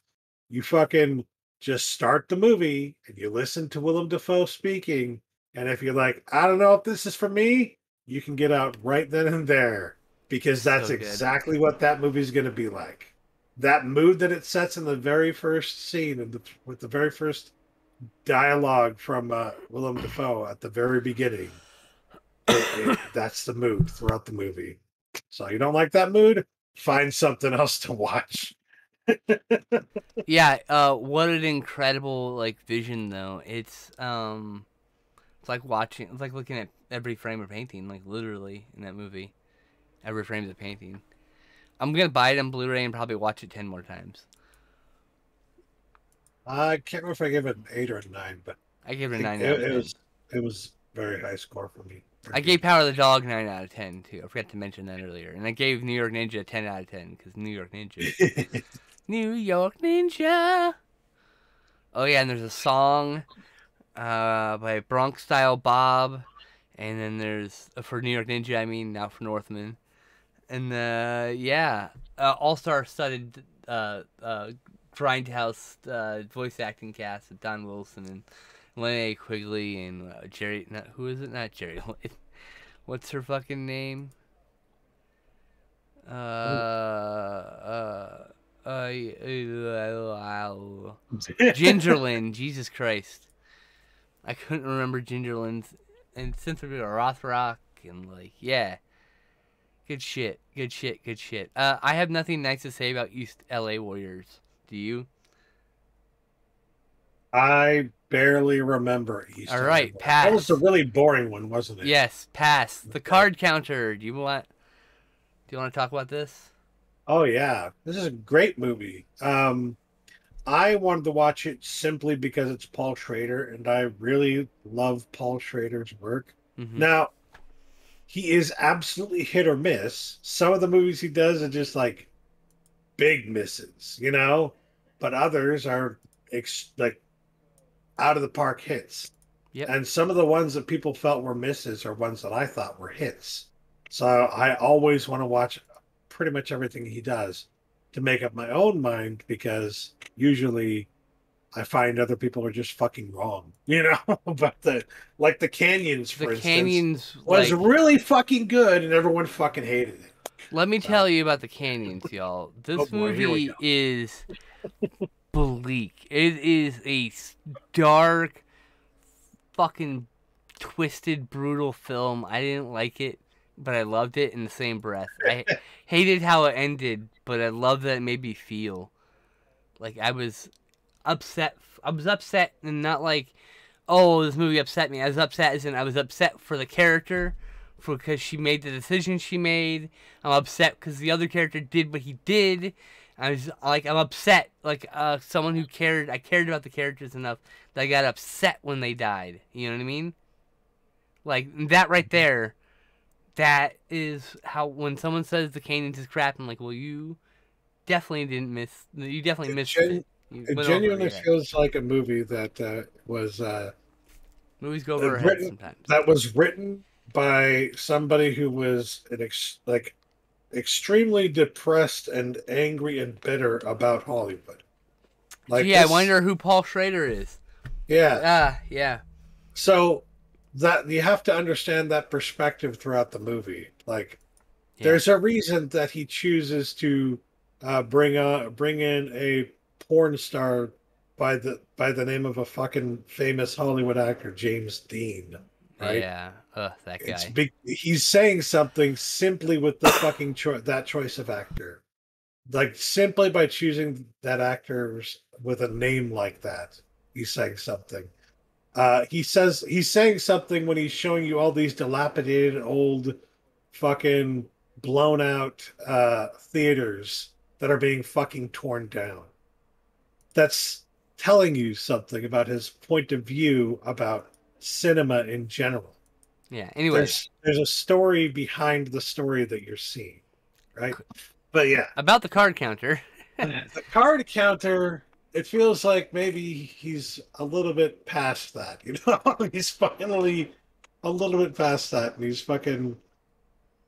You fucking just start the movie and you listen to Willem Dafoe speaking. And if you're like, I don't know if this is for me, you can get out right then and there because that's So good. exactly what that movie's going to be like. That mood that it sets in the very first scene and with the very first dialogue from Willem Dafoe at the very beginning. That's the mood throughout the movie. So you don't like that mood? Find something else to watch. Yeah, what an incredible like vision though. It's like looking at every frame of painting, like literally in that movie. Every frame of the painting. I'm gonna buy it on Blu-ray and probably watch it 10 more times. I can't remember if I gave it an 8 or a 9, but I gave it a it, 9 out of 10. it was very high score for me. I gave Power of the Dog 9 out of 10 too. I forgot to mention that earlier. And I gave New York Ninja 10 out of 10 because New York Ninja. New York Ninja. Oh yeah, and there's a song by Bronx Style Bob, and then there's for New York Ninja. I mean now for Northman, and all-star studded Grindhouse voice acting cast with Don Wilson and Linnea Quigley and Jerry. Who is it? Not Jerry. What's her fucking name? Gingerlin. Jesus Christ. I couldn't remember Gingerlin's. And since we were Rothrock and yeah. Good shit. Good shit. Good shit. I have nothing nice to say about East LA Warriors. Do you? I barely remember East. All right, That pass. was a really boring one, wasn't it? Yes, pass. The card counter. Do you want to talk about this? Oh yeah, this is a great movie. I wanted to watch it simply because it's Paul Schrader, and I really love Paul Schrader's work. Mm-hmm. Now, he is absolutely hit or miss. Some of the movies he does are just like big misses, but others are like out of the park hits. Yep. And some of the ones that people felt were misses are ones that I thought were hits. So I always want to watch pretty much everything he does to make up my own mind, because usually I find other people are just fucking wrong, you know. But the Canyons, for The instance, Canyons, was like, really fucking good, and everyone fucking hated it. let me tell you about the Canyons, y'all. Oh This boy, here we movie go. is bleak. It is a dark, fucking twisted, brutal film. I didn't like it, but I loved it in the same breath. I hated how it ended, but I loved that it made me feel like I was upset. I was upset, and not like, oh, this movie upset me. I was upset as in I was upset for the character, because she made the decision she made. I'm upset because the other character did what he did. I was like, I'm upset, like someone who cared. I cared about the characters enough that I got upset when they died. You know what I mean? Like that right there. That is how, when someone says the Canyons is crap, I'm like, well, you definitely didn't miss. You definitely missed it. You It went over genuinely your head. feels like a movie that was Movies go over our heads written sometimes. that was written by somebody who was extremely depressed and angry and bitter about Hollywood. Like Gee, I this, wonder who Paul Schrader is. yeah. Yeah. So that you have to understand that perspective throughout the movie. Like, Yeah. there's a reason that he chooses to bring in a porn star by the name of a fucking famous Hollywood actor, James Dean. Right? Yeah. Ugh, that guy. He's saying something simply with the fucking that choice of actor. Like, simply by choosing that actor with a name like that, he's saying something. He's saying something when he's showing you all these dilapidated old fucking blown out theaters that are being fucking torn down. That's telling you something about his point of view about cinema in general. Yeah. Anyway, There's a story behind the story that you're seeing, right? But yeah, about the card counter. the card counter, it feels like maybe he's a little bit past that, you know? He's finally a little bit past that, and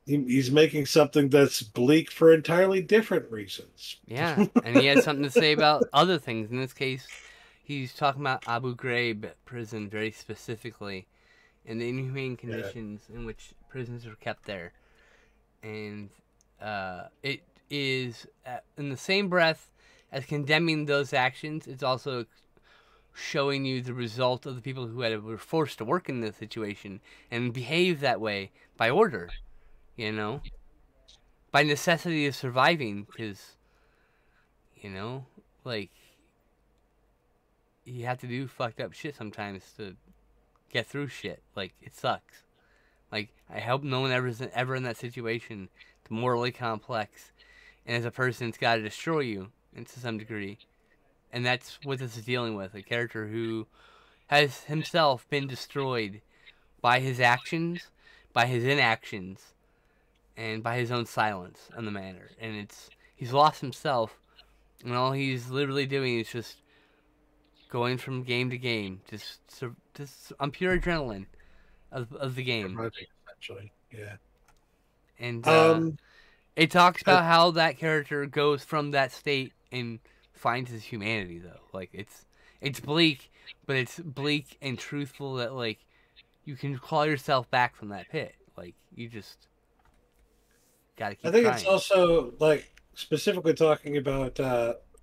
he's making something that's bleak for entirely different reasons. Yeah, and he had something to say about other things. In this case, he's talking about Abu Ghraib prison very specifically, and the inhumane conditions in which prisoners are kept there. And it is, in the same breath as condemning those actions, it's also showing you the result of the people who were forced to work in this situation and behave that way by order, you know? By necessity of surviving, because, you know, like, you have to do fucked up shit sometimes to get through shit. Like, it sucks. Like, I hope no one ever in that situation. It's morally complex. And as a person, it's got to destroy you, and to some degree. And that's what this is dealing with. A character who has himself been destroyed by his actions, by his inactions, and by his own silence on the matter. And he's lost himself, and all he's literally doing is just going from game to game, just on pure adrenaline of the game. Essentially, yeah. And it talks about how that character goes from that state and finds his humanity, though. Like, it's bleak, but it's bleak and truthful that, like, you can claw yourself back from that pit. Like, you just gotta keep trying. It's also, like, specifically talking about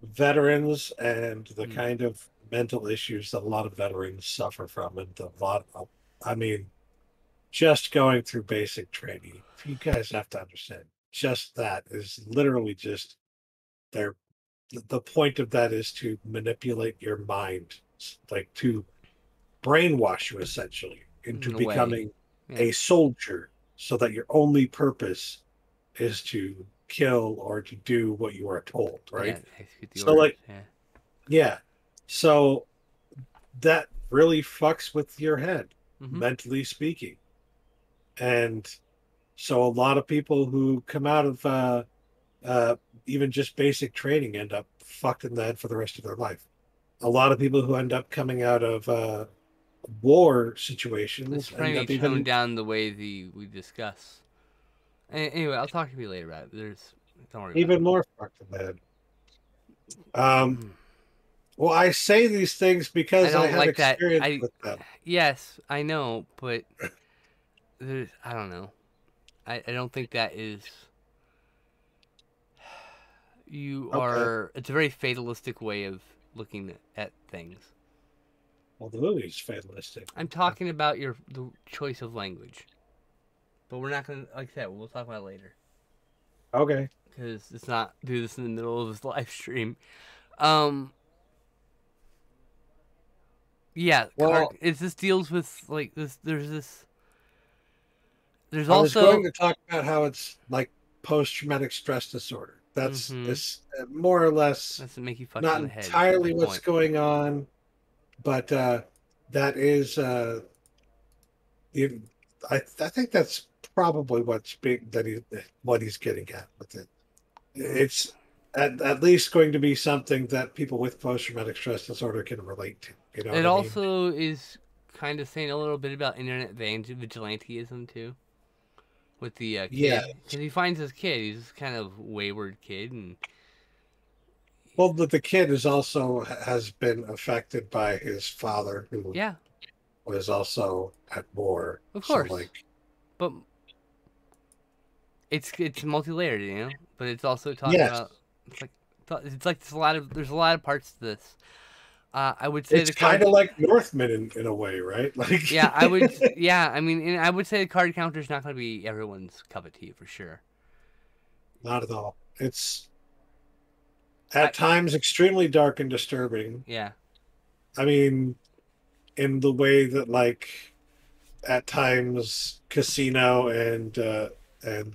veterans and the kind of mental issues that a lot of veterans suffer from, and just going through basic training. You guys have to understand, just that is literally just the point of that is to manipulate your mind, like to brainwash you essentially into In a way. becoming Yeah. a soldier, so that your only purpose is to kill or to do what you are told, right? Yeah, execute the So, orders. like, Yeah. yeah. So that really fucks with your head, Mhm. mentally speaking. And so a lot of people who come out of even just basic training end up fucked in the head for the rest of their life. A lot of people who end up coming out of war This situations end probably up toned even down the way we discuss. Anyway, I'll talk to you later about it. Don't worry about it. more fucked in the head. Well, I say these things I because I don't have like that. experience with them. Yes, I know, but I don't know. I don't think that is. Okay. It's a very fatalistic way of looking at things. Well, the movie's fatalistic. I'm talking about the choice of language, but we're not gonna, like I said, we'll talk about it later Okay. because it's not do this in the middle of this live stream. Yeah, Well, this deals with like this. There's I was also going to talk about how it's like post-traumatic stress disorder. That's mm-hmm, it's more or less doesn't make you fucked not in the head. entirely Is the what's point. going on, but that is the, I think that's probably what he's getting at with it. It's at least going to be something that people with post-traumatic stress disorder can relate to. You know what It I mean? also is kind of saying a little bit about internet vigilanteism too, with the Yeah. kid, because he finds his kid. He's this kind of wayward kid, and Well, the kid is also has been affected by his father, who yeah, was also at war. of So, course. like, But it's multi-layered, you know. But it's also talking yes, about it's like there's a lot of parts to this. I would say it's the kind card. of like Northman in a way, right? Like, Yeah, I would. Yeah, I mean, and I would say the card counter is not going to be everyone's cup of tea for sure. not at all. It's I at times extremely dark and disturbing. yeah, I mean, in the way that, like, at times Casino and and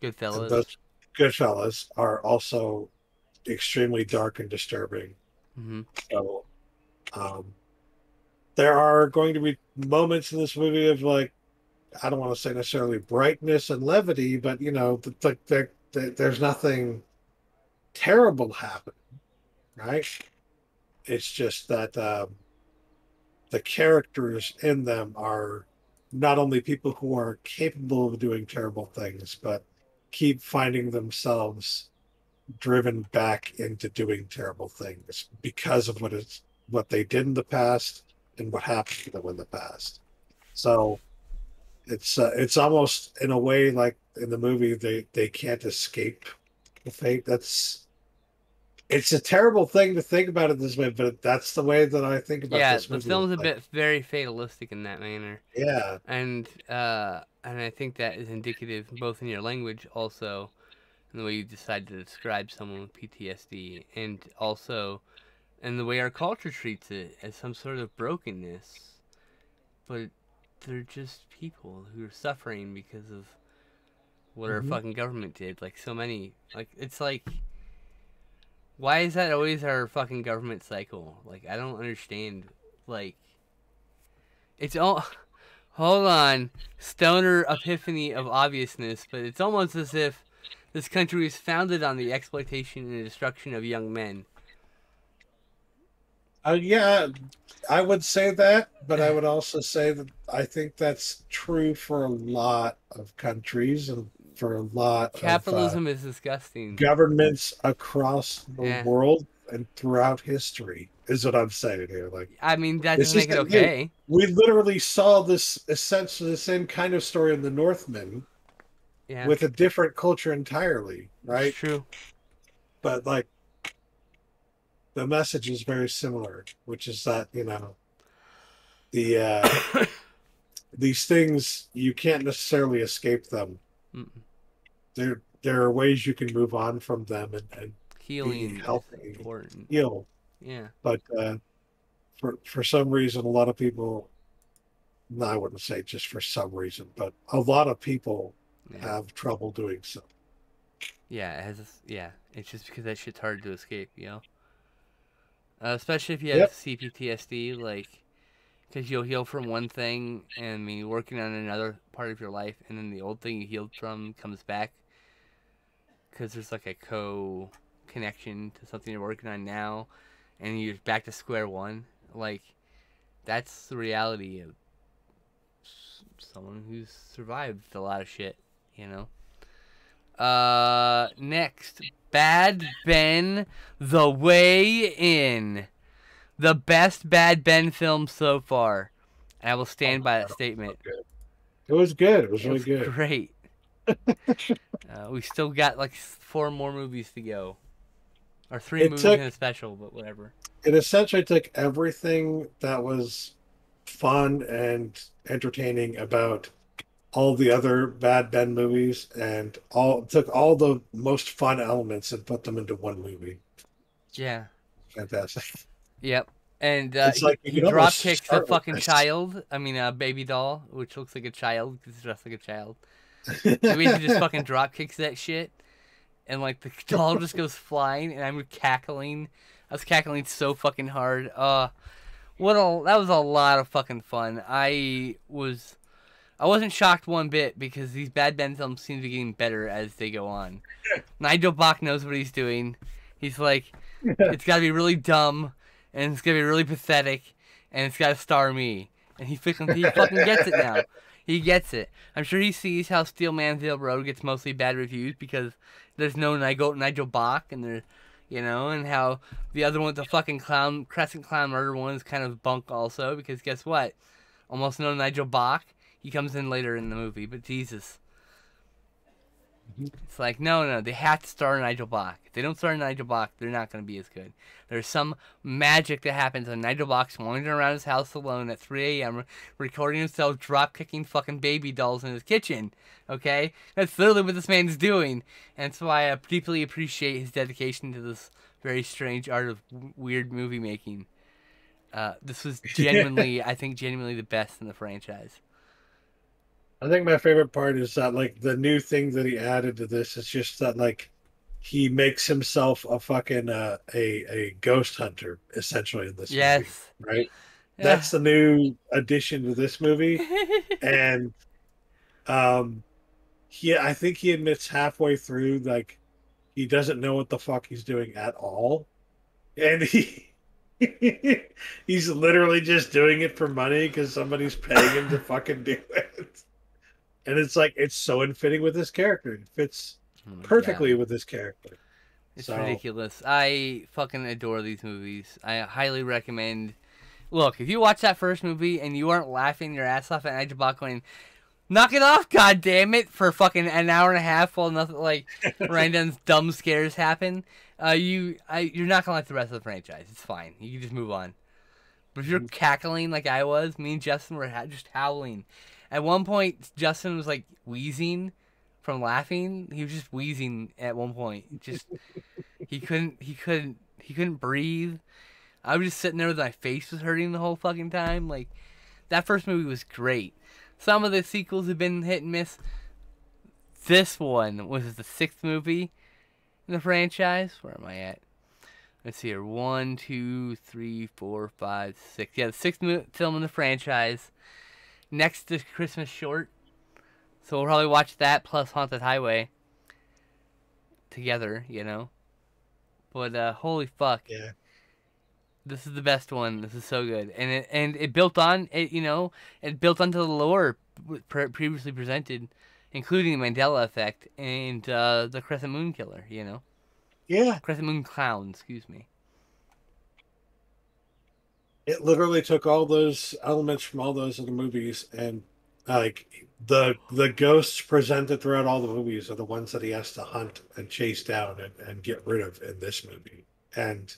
Goodfellas. those Goodfellas are also extremely dark and disturbing. Mm-hmm. So, um, there are going to be moments in this movie of, like, I don't want to say necessarily brightness and levity, but there's nothing terrible happening, right? It's just that the characters in them are not only people who are capable of doing terrible things, but keep finding themselves driven back into doing terrible things because of what they did in the past and what happened to them in the past. So it's almost in a way like in the movie they can't escape the fate. It's a terrible thing to think about it this way, but that's the way that I think about Yeah, this the movie. film's a Like, bit very fatalistic in that manner, yeah, and I think that is indicative both in your language, also in the way you decide to describe someone with PTSD, and also in the way our culture treats it as some sort of brokenness. But they're just people who are suffering because of what our hmm fucking government did. Like so many, like it's like. Why is that always our fucking government cycle? Like, I don't understand. Like, it's all. Hold on. Stoner epiphany of obviousness, but it's almost as if this country is founded on the exploitation and destruction of young men. yeah, I would say that, but I would also say that I think that's true for a lot of countries and for a lot of Capitalism is disgusting. governments across the Yeah. world and throughout history. Is what I'm saying here. Like, I mean, that this doesn't make it isn't new. okay. We literally saw this essentially the same kind of story in the Northman Yeah. with a different culture entirely, It's right? true. But, like, the message is very similar, which is that, the these things, you can't necessarily escape them. Mm-mm. There are ways you can move on from them and be Healing is healthy, important. heal. Yeah. But for some reason, a lot of people, no, I wouldn't say just for some reason, but a lot of people Yeah. have trouble doing so. Yeah, it has. Yeah, it's just because that shit's hard to escape, you know. Especially if you have Yep. CPTSD, like, because you'll heal from one thing and be working on another part of your life, and then the old thing you healed from comes back. because there's like a connection to something you're working on now, and you're back to square one. Like, that's the reality of someone who's survived a lot of shit, you know? Next, Bad Ben, The Way In. The best Bad Ben film so far. And I will stand by that statement. It was good. It was It really was good. great. We still got like 4 more movies to go. Or 3 movies and a special, but whatever. It essentially took everything that was fun and entertaining about all the other Bad Ben movies and took all the most fun elements and put them into one movie. Yeah. Fantastic. Yep. And It's like you he could drop almost kicks the start with fucking this. child. I mean, a baby doll, which looks like a child because it's dressed like a child. Maybe he just fucking drop kicks that shit, and like the doll just goes flying, and I'm cackling. I was cackling so fucking hard. That was a lot of fucking fun. I wasn't shocked one bit because these Bad Ben films seem to be getting better as they go on. Nigel Bach knows what he's doing. He's like, it's got to be really dumb, and it's got to be really pathetic, and it's got to star me. And he fucking gets it now. He gets it. I'm sure he sees how Steel Manville Road gets mostly bad reviews because there's no Nigel Bach, and there, you know, and how the other one, the fucking Crescent Clown Murder one, is kind of bunk also because guess what? Almost no Nigel Bach. He comes in later in the movie, but Jesus. It's like, no, they have to star Nigel Bach. If they don't star Nigel Bach, they're not going to be as good. There's some magic that happens when Nigel Bach's wandering around his house alone at 3 a.m. recording himself drop-kicking fucking baby dolls in his kitchen, okay? That's literally what this man is doing, and that's why I deeply appreciate his dedication to this very strange art of weird movie making. This was genuinely, I think, genuinely the best in the franchise. I think my favorite part is that like the new thing that he added to this is just that like he makes himself a fucking a ghost hunter essentially in this movie, right? Yeah. That's the new addition to this movie, and I think he admits halfway through like he doesn't know what the fuck he's doing at all, and he's literally just doing it for money because somebody's paying him to fucking do it. And it's like, it's so unfitting with this character. It fits perfectly with this character. It's ridiculous. I fucking adore these movies. I highly recommend. Look, if you watch that first movie and you aren't laughing your ass off at Nigel Bach going, knock it off, goddammit, for fucking an hour and a half while nothing like random dumb scares happen, you're not gonna like the rest of the franchise. It's fine. You can just move on. But if you're cackling like I was, me and Justin were just howling. At one point, Justin was like wheezing from laughing. He was just wheezing at one point. Just he couldn't breathe. I was just sitting there with my face was hurting the whole fucking time. Like, that first movie was great. Some of the sequels have been hit and miss. This one was the 6th movie in the franchise. Where am I at? Let's see here. 1, 2, 3, 4, 5, 6. Yeah, the 6th film in the franchise. Next to Christmas Short. So we'll probably watch that plus Haunted Highway together, you know. But holy fuck. Yeah. This is the best one. This is so good. And it built on it, you know, it built onto the lore previously presented, including the Mandela effect and the Crescent Moon Killer, you know. Yeah. Crescent Moon Clown, excuse me. It literally took all those elements from all those other movies and like the ghosts presented throughout all the movies are the ones that he has to hunt and chase down and get rid of in this movie. And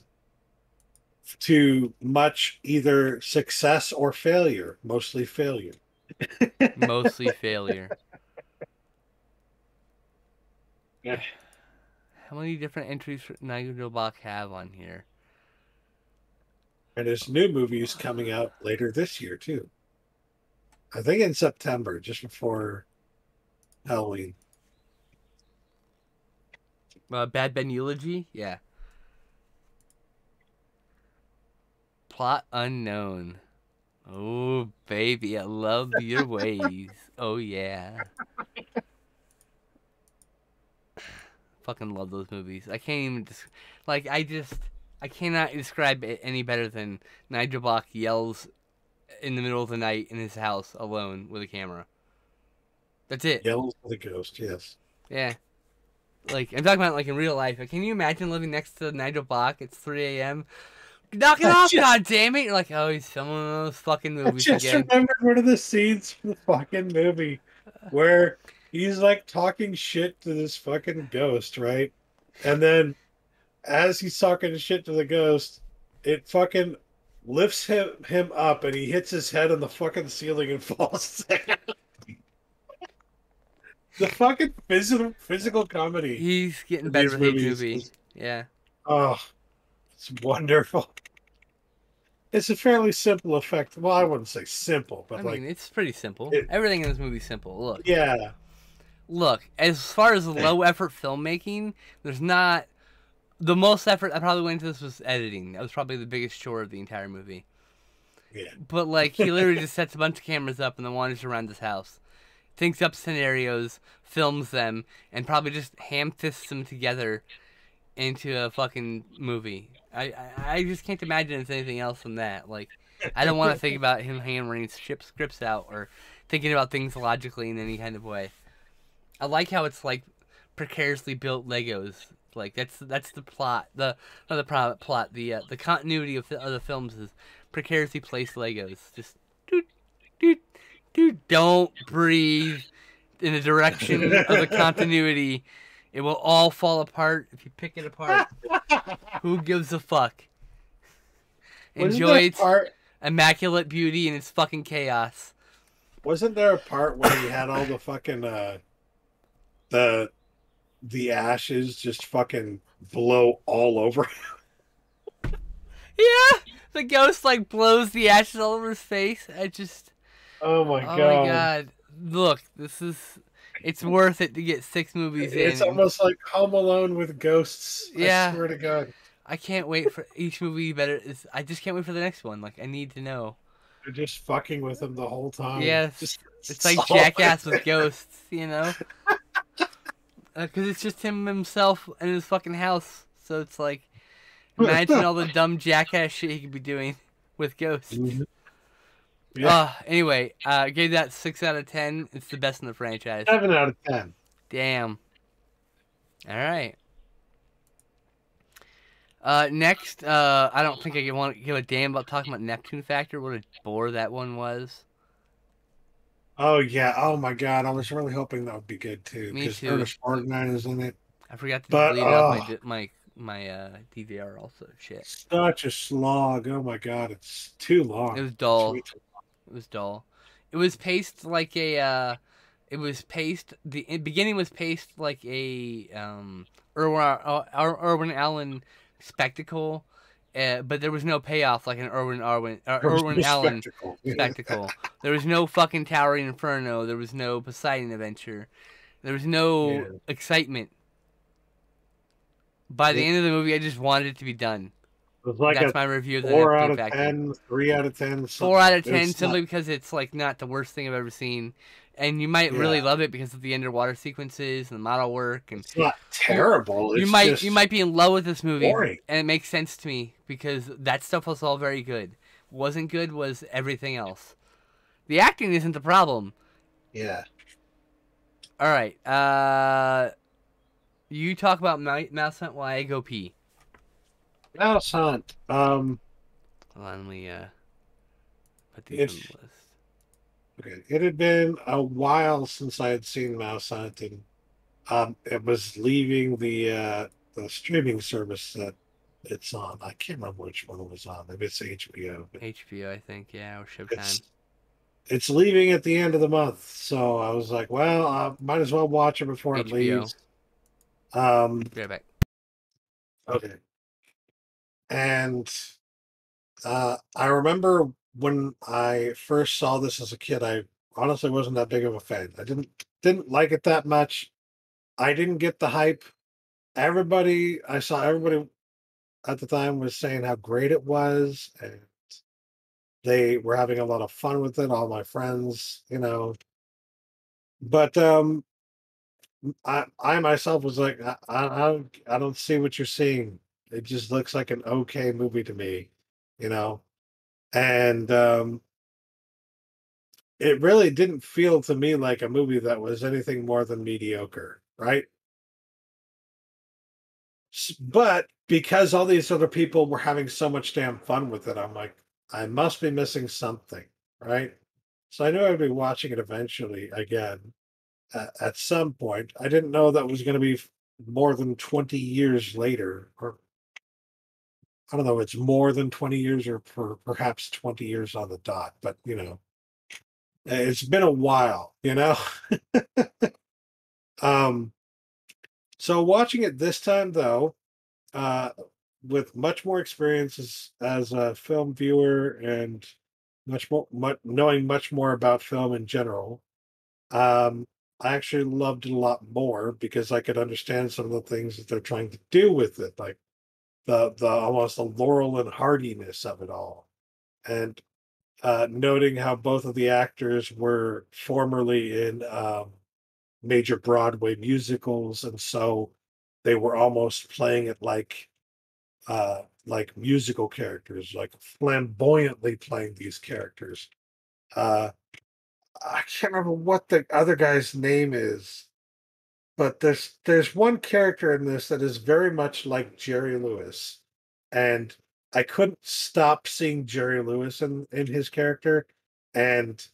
to much either success or failure, mostly failure. Mostly failure. Yeah. How many different entries for Nigel Bach have on here? And his new movie is coming out later this year, too. I think in September, just before Halloween. Bad Ben Eulogy? Yeah. Plot unknown. Oh, baby, I love your ways. Oh, yeah. fucking love those movies. I can't even I cannot describe it any better than Nigel Block yells in the middle of the night in his house alone with a camera. That's it. Yells for the ghost, yes. Yeah. Like, I'm talking about, like, in real life. Like, can you imagine living next to Nigel Block? It's 3 a.m. Knock it off, goddammit! You're like, oh, he's filming one of those fucking I movies just again. remembered one of the scenes from the fucking movie where he's like talking shit to this fucking ghost, right? And then as he's talking shit to the ghost, it fucking lifts him up and he hits his head on the fucking ceiling and falls down. The fucking physical comedy. He's getting in better these with each movies movie. is- Yeah. Oh, it's wonderful. It's a fairly simple effect. Well, I wouldn't say simple, but I like, mean, it's pretty simple. it- Everything in this movie's simple. yeah. Look, as far as low effort filmmaking, there's not the most effort I probably went into this was editing. That was probably the biggest chore of the entire movie. Yeah. But like he literally just sets a bunch of cameras up and then wanders around his house. Thinks up scenarios, films them, and probably just ham fists them together into a fucking movie. I just can't imagine it's anything else than that. Like, I don't want to think about him hammering scripts out or thinking about things logically in any kind of way. I like how it's like precariously built Legos. Like that's the plot. The continuity of the films is precariously placed Legos. Just doot doot doot. Don't breathe in the direction of the continuity. It will all fall apart if you pick it apart. Who gives a fuck? Enjoy its immaculate beauty and its fucking chaos. Wasn't there a part where he had all the fucking the ashes just fucking blow all over? Yeah, the ghost like blows the ashes all over his face. Oh my Oh god! my god! Look, it's worth it to get 6 movies in. It's almost like Home Alone with ghosts. Yeah. I swear to God. I can't wait for each movie better. I just can't wait for the next one. Like, I need to know. They're just fucking with him the whole time. Yeah, Just it's like solve Jackass it. with ghosts, you know? Because it's just himself in his fucking house. So it's like, imagine all the dumb Jackass shit he could be doing with ghosts. Mhm. Yeah. Anyway, gave that 6 out of 10. It's the best in the franchise. 7 out of 10. Damn. All right. Next, I don't think I want to give a damn about talking about Neptune Factor. What a bore that one was. Oh yeah. Oh my god. I was really hoping that would be good too. Me Because too. Ernest Borgnine is in it. I forgot to But, delete off my DVR also. Shit. Such a slog. Oh my god. It's too long. It was dull. It's way too long. It was dull. It was paced like a. The beginning was paced like a Irwin Allen spectacle, but there was no payoff like an Irwin Allen Spectacle. spectacle. There was no fucking Towering Inferno. There was no Poseidon Adventure. There was no excitement. By the end of the movie, I just wanted it to be done. It was like That's a my review of the 4 out Neptune of Factor. 10, 3 out of 10. 4 out of 10, It's simply not- because it's like not the worst thing I've ever seen, and you might really Yeah. love it because of the underwater sequences and the model work, and It's not terrible. you It's might be in love with this movie, boring. and it makes sense to me because that stuff was all very good. Wasn't good was everything else. The acting isn't the problem. Yeah. All right, you talk about Mousehunt while I go pee. Mousehunt. Hold on, let me put these on It's- the list. Okay. It had been a while since I had seen Mousehunt, and it was leaving the streaming service that it's on. I can't remember which one it was on. Maybe it's HBO. But HBO, I think, yeah, or Showtime. it's leaving at the end of the month, so I was like, well, I might as well watch it before it HBO. leaves. Be right back. Okay. And I remember when I first saw this as a kid, I honestly wasn't that big of a fan. I didn't like it that much. I didn't get the hype. Everybody at the time was saying how great it was, and they were having a lot of fun with it, all my friends, you know. But I myself was like, I don't see what you're seeing. It just looks like an okay movie to me, you know? And it really didn't feel to me like a movie that was anything more than mediocre, right? But because all these other people were having so much damn fun with it, I'm like, I must be missing something, right? So I knew I'd be watching it eventually again at some point. I didn't know that was going to be more than 20 years later, or I don't know, it's more than 20 years or perhaps 20 years on the dot, but it's been a while, um, so watching it this time though, uh, with much more experience as a film viewer and knowing much more about film in general, um, I actually loved it a lot more because I could understand some of the things that they're trying to do with it, like the almost the Laurel and Hardiness of it all, and noting how both of the actors were formerly in major Broadway musicals, and so they were almost playing it like musical characters, like flamboyantly playing these characters. Uh, I can't remember what the other guy's name is, but there's one character in this that is very much like Jerry Lewis, and I couldn't stop seeing Jerry Lewis in his character, and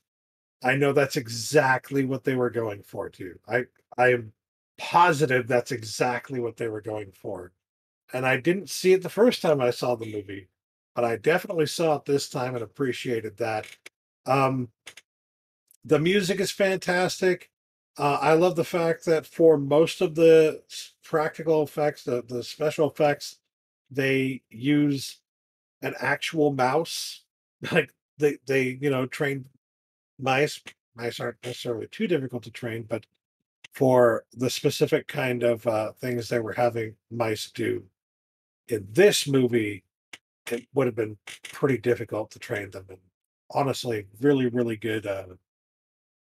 I know that's exactly what they were going for too. I am positive that's exactly what they were going for. And I didn't see it the first time I saw the movie, but I definitely saw it this time and appreciated that. Um, the music is fantastic. I love the fact that for most of the practical effects, the special effects, they use an actual mouse. Like trained mice. Mice aren't necessarily too difficult to train, but for the specific kind of things they were having mice do in this movie, it would have been pretty difficult to train them. And honestly, really, really good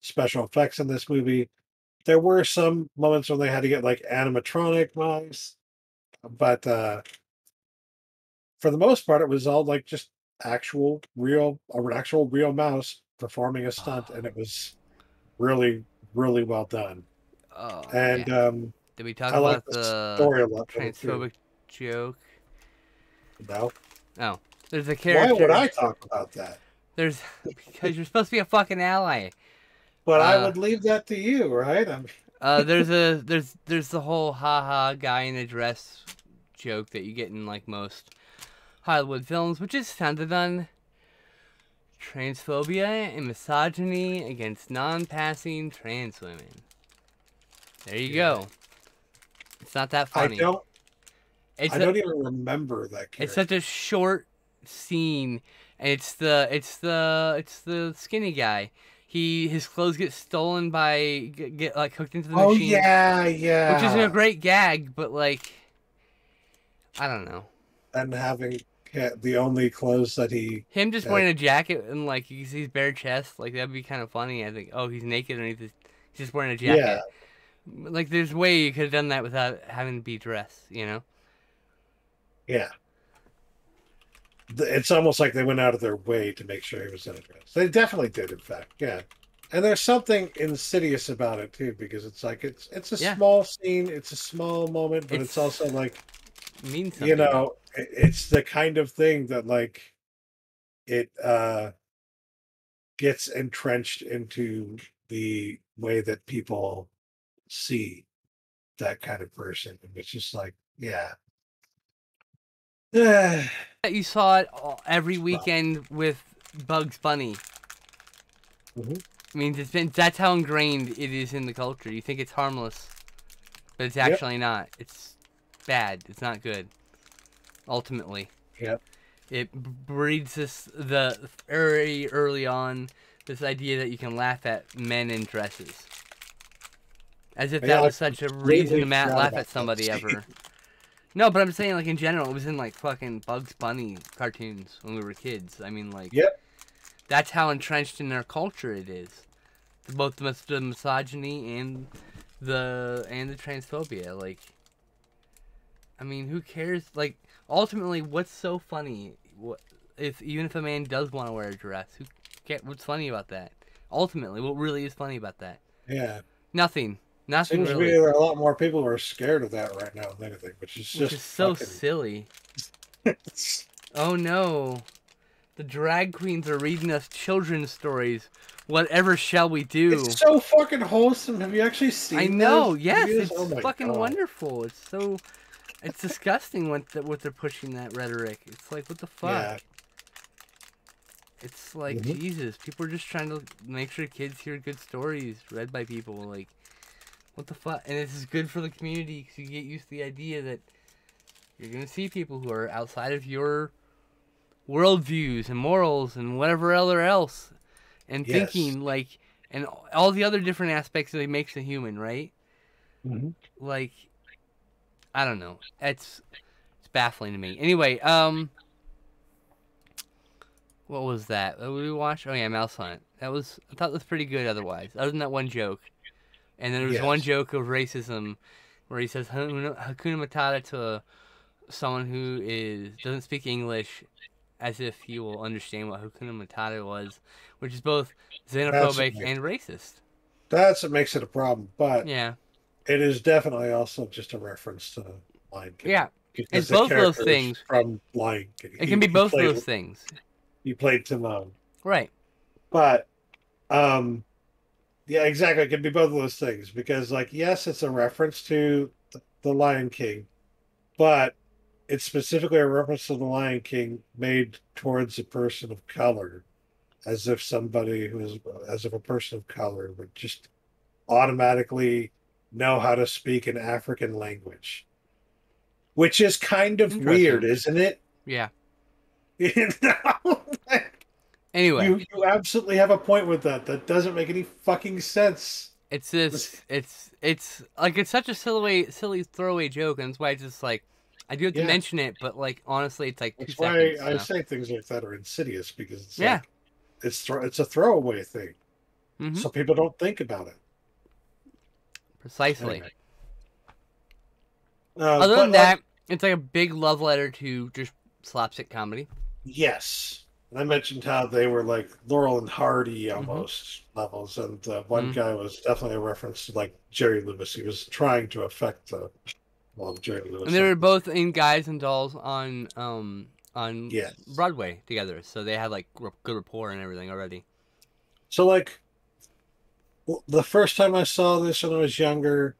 special effects in this movie. There were some moments when they had to get like animatronic mice, but for the most part, it was all like just an actual real mouse performing a stunt, and it was really, really well done. Oh And yeah. Did we talk I like about the the story a lot better too. transphobic joke? No, Oh, there's a why would character. I talk about that? There's because you're supposed to be a fucking ally. But I Uh, would leave that to you, right? there's the whole haha guy in a dress joke that you get in like most Hollywood films, which is founded on transphobia and misogyny against non-passing trans women. There you Yeah. go. It's not that I funny. don't. It's I a, don't even remember that it's character. such a short scene, and it's the skinny guy. His clothes get stolen by get like hooked into the Oh machine, yeah, which isn't a yeah. great gag, but like I don't know. And having the only clothes that he Him just had. wearing a jacket and like you can see his bare chest, like that'd be kind of funny. I think. Oh, he's naked underneath his. He's just wearing a Yeah, jacket. Like there's a way you could have done that without having to be dressed. You know. yeah. It's almost like they went out of their way to make sure he was in a dress. They definitely did, in fact. Yeah. And there's something insidious about it too, because it's like it's a Yeah. small scene, it's a small moment, but it's It's also like means something though. it's the kind of thing that like it gets entrenched into the way that people see that kind of person. And it's just like, yeah. You saw it every Rough. weekend with Bugs Bunny. Mhm. I mean, that's how ingrained it is in the culture. You think it's harmless, but it's Yep. actually not. It's bad. It's not good. Ultimately, Yep. it breeds the very early on this idea that you can laugh at men in dresses, as if Yeah, that I was such a reason completely to forgot laugh about at that somebody scene. ever. No, but I'm saying like in general, it was in like fucking Bugs Bunny cartoons when we were kids. I mean, like Yep. that's how entrenched in our culture it is. Both the misogyny and the transphobia. Like, I mean, who cares? Like, ultimately, what's so funny? What if even if a man does want to wear a dress? What's funny about that? Ultimately, what really is funny about that? Yeah. Nothing. Nothing Seems to really. be there are a lot more people who are scared of that right now than anything, which is Which just is so fucking... silly. Oh no. The drag queens are reading us children's stories. Whatever shall we do? It's so fucking wholesome. Have you actually seen I know, those yes, videos? it's Oh my fucking God. wonderful. It's disgusting what they're pushing that rhetoric. It's like, what the fuck? Yeah. It's like, Mhm. Jesus, people are just trying to make sure kids hear good stories read by people. Like, what the fuck? And this is good for the community because you get used to the idea that you're going to see people who are outside of your worldviews and morals and whatever other else. And Yes. thinking, like, and all the other different aspects that makes a human, right? Mm-hmm. Like, I don't know. It's baffling to me. Anyway, what was that? What did we watch? Oh yeah, Mousehunt. I thought that was pretty good otherwise. Other than that one joke. And then there was one Yes. joke of racism where he says Hakuna Matata to someone who doesn't speak English as if he will understand what Hakuna Matata was, which is both That's what xenophobic and racist. makes it a problem, but Yeah. it is definitely also just a reference to Lion King. Yeah. Because It's the both of those character is things. from Lion King. It can be both of those things. He played Timon. Right. But yeah, exactly. It can be both of those things because, like, yes, it's a reference to the Lion King, but it's specifically a reference to the Lion King made towards a person of color, as if as if a person of color would just automatically know how to speak an African language, which is kind of weird, isn't it? Yeah. You know? Anyway. You absolutely have a point with that. That doesn't make any fucking sense. It's like it's such a silly throwaway joke, and that's why it's just like I do have to Yeah. mention it, but like honestly, it's like 2 That's why seconds. I So. say things like that are insidious because it's Yeah. like it's a throwaway thing, Mhm. so people don't think about it. Precisely. Anyway. Other than that, it's like a big love letter to just slapstick comedy. Yes, and I mentioned how they were like Laurel and Hardy almost levels, and one guy was definitely a reference to like Jerry Lewis. He was trying to affect Jerry Lewis. And they were both in Guys and Dolls on Yes. Broadway together, so they had like good rapport and everything already. So like the first time I saw this when I was younger,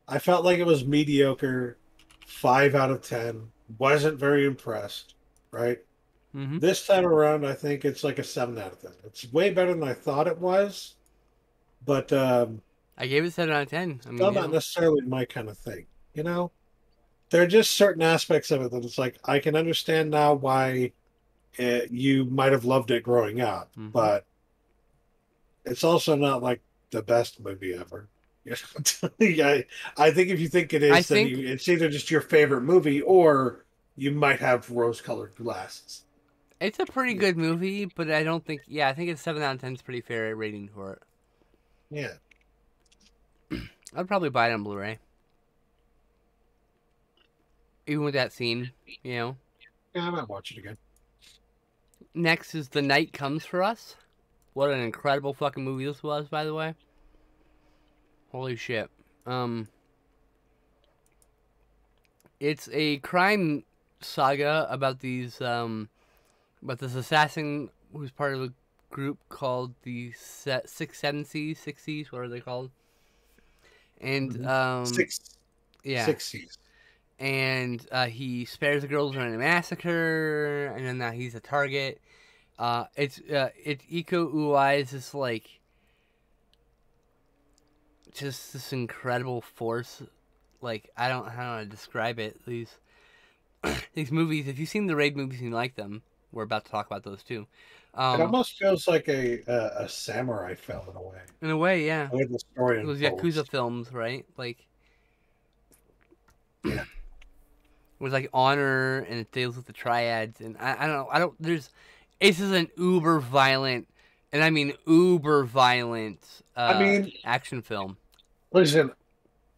I felt like it was mediocre, 5 out of 10. Wasn't very impressed, right? Mm-hmm. This time around, I think it's like a 7 out of 10. It's way better than I thought it was, but I gave it 7 out of 10. I mean, still not necessarily my kind of thing. You know, there are just certain aspects of it that it's like I can understand now why you might have loved it growing up, but it's also not like the best movie ever. Yeah, I think if you think it is, then it's either just your favorite movie or you might have rose-colored glasses. It's a pretty good movie, but I don't think. Yeah, I think it's 7 out of 10 is pretty fair rating for it. Yeah, I'd probably buy it on Blu-ray, even with that scene. You know. Yeah, I might watch it again. Next is The Night Comes for Us. What an incredible fucking movie this was, by the way. Holy shit. It's a crime saga about these about this assassin who's part of a group called the Six Seas, what are they called? And Six Seas. And he spares the girls during a massacre, and then now he's a target. It's Iko Uwais is this like just this incredible force. Like I don't know how to describe it. These movies, if you've seen the Raid movies and you like them, we're about to talk about those too. It almost feels like a samurai film in a way. In a way, yeah. The way the story Those unfolds. Yakuza films, right? Like, yeah. It was like honor, and it deals with the triads, and I don't. This is an uber violent, and I mean uber violent. Action film. Listen,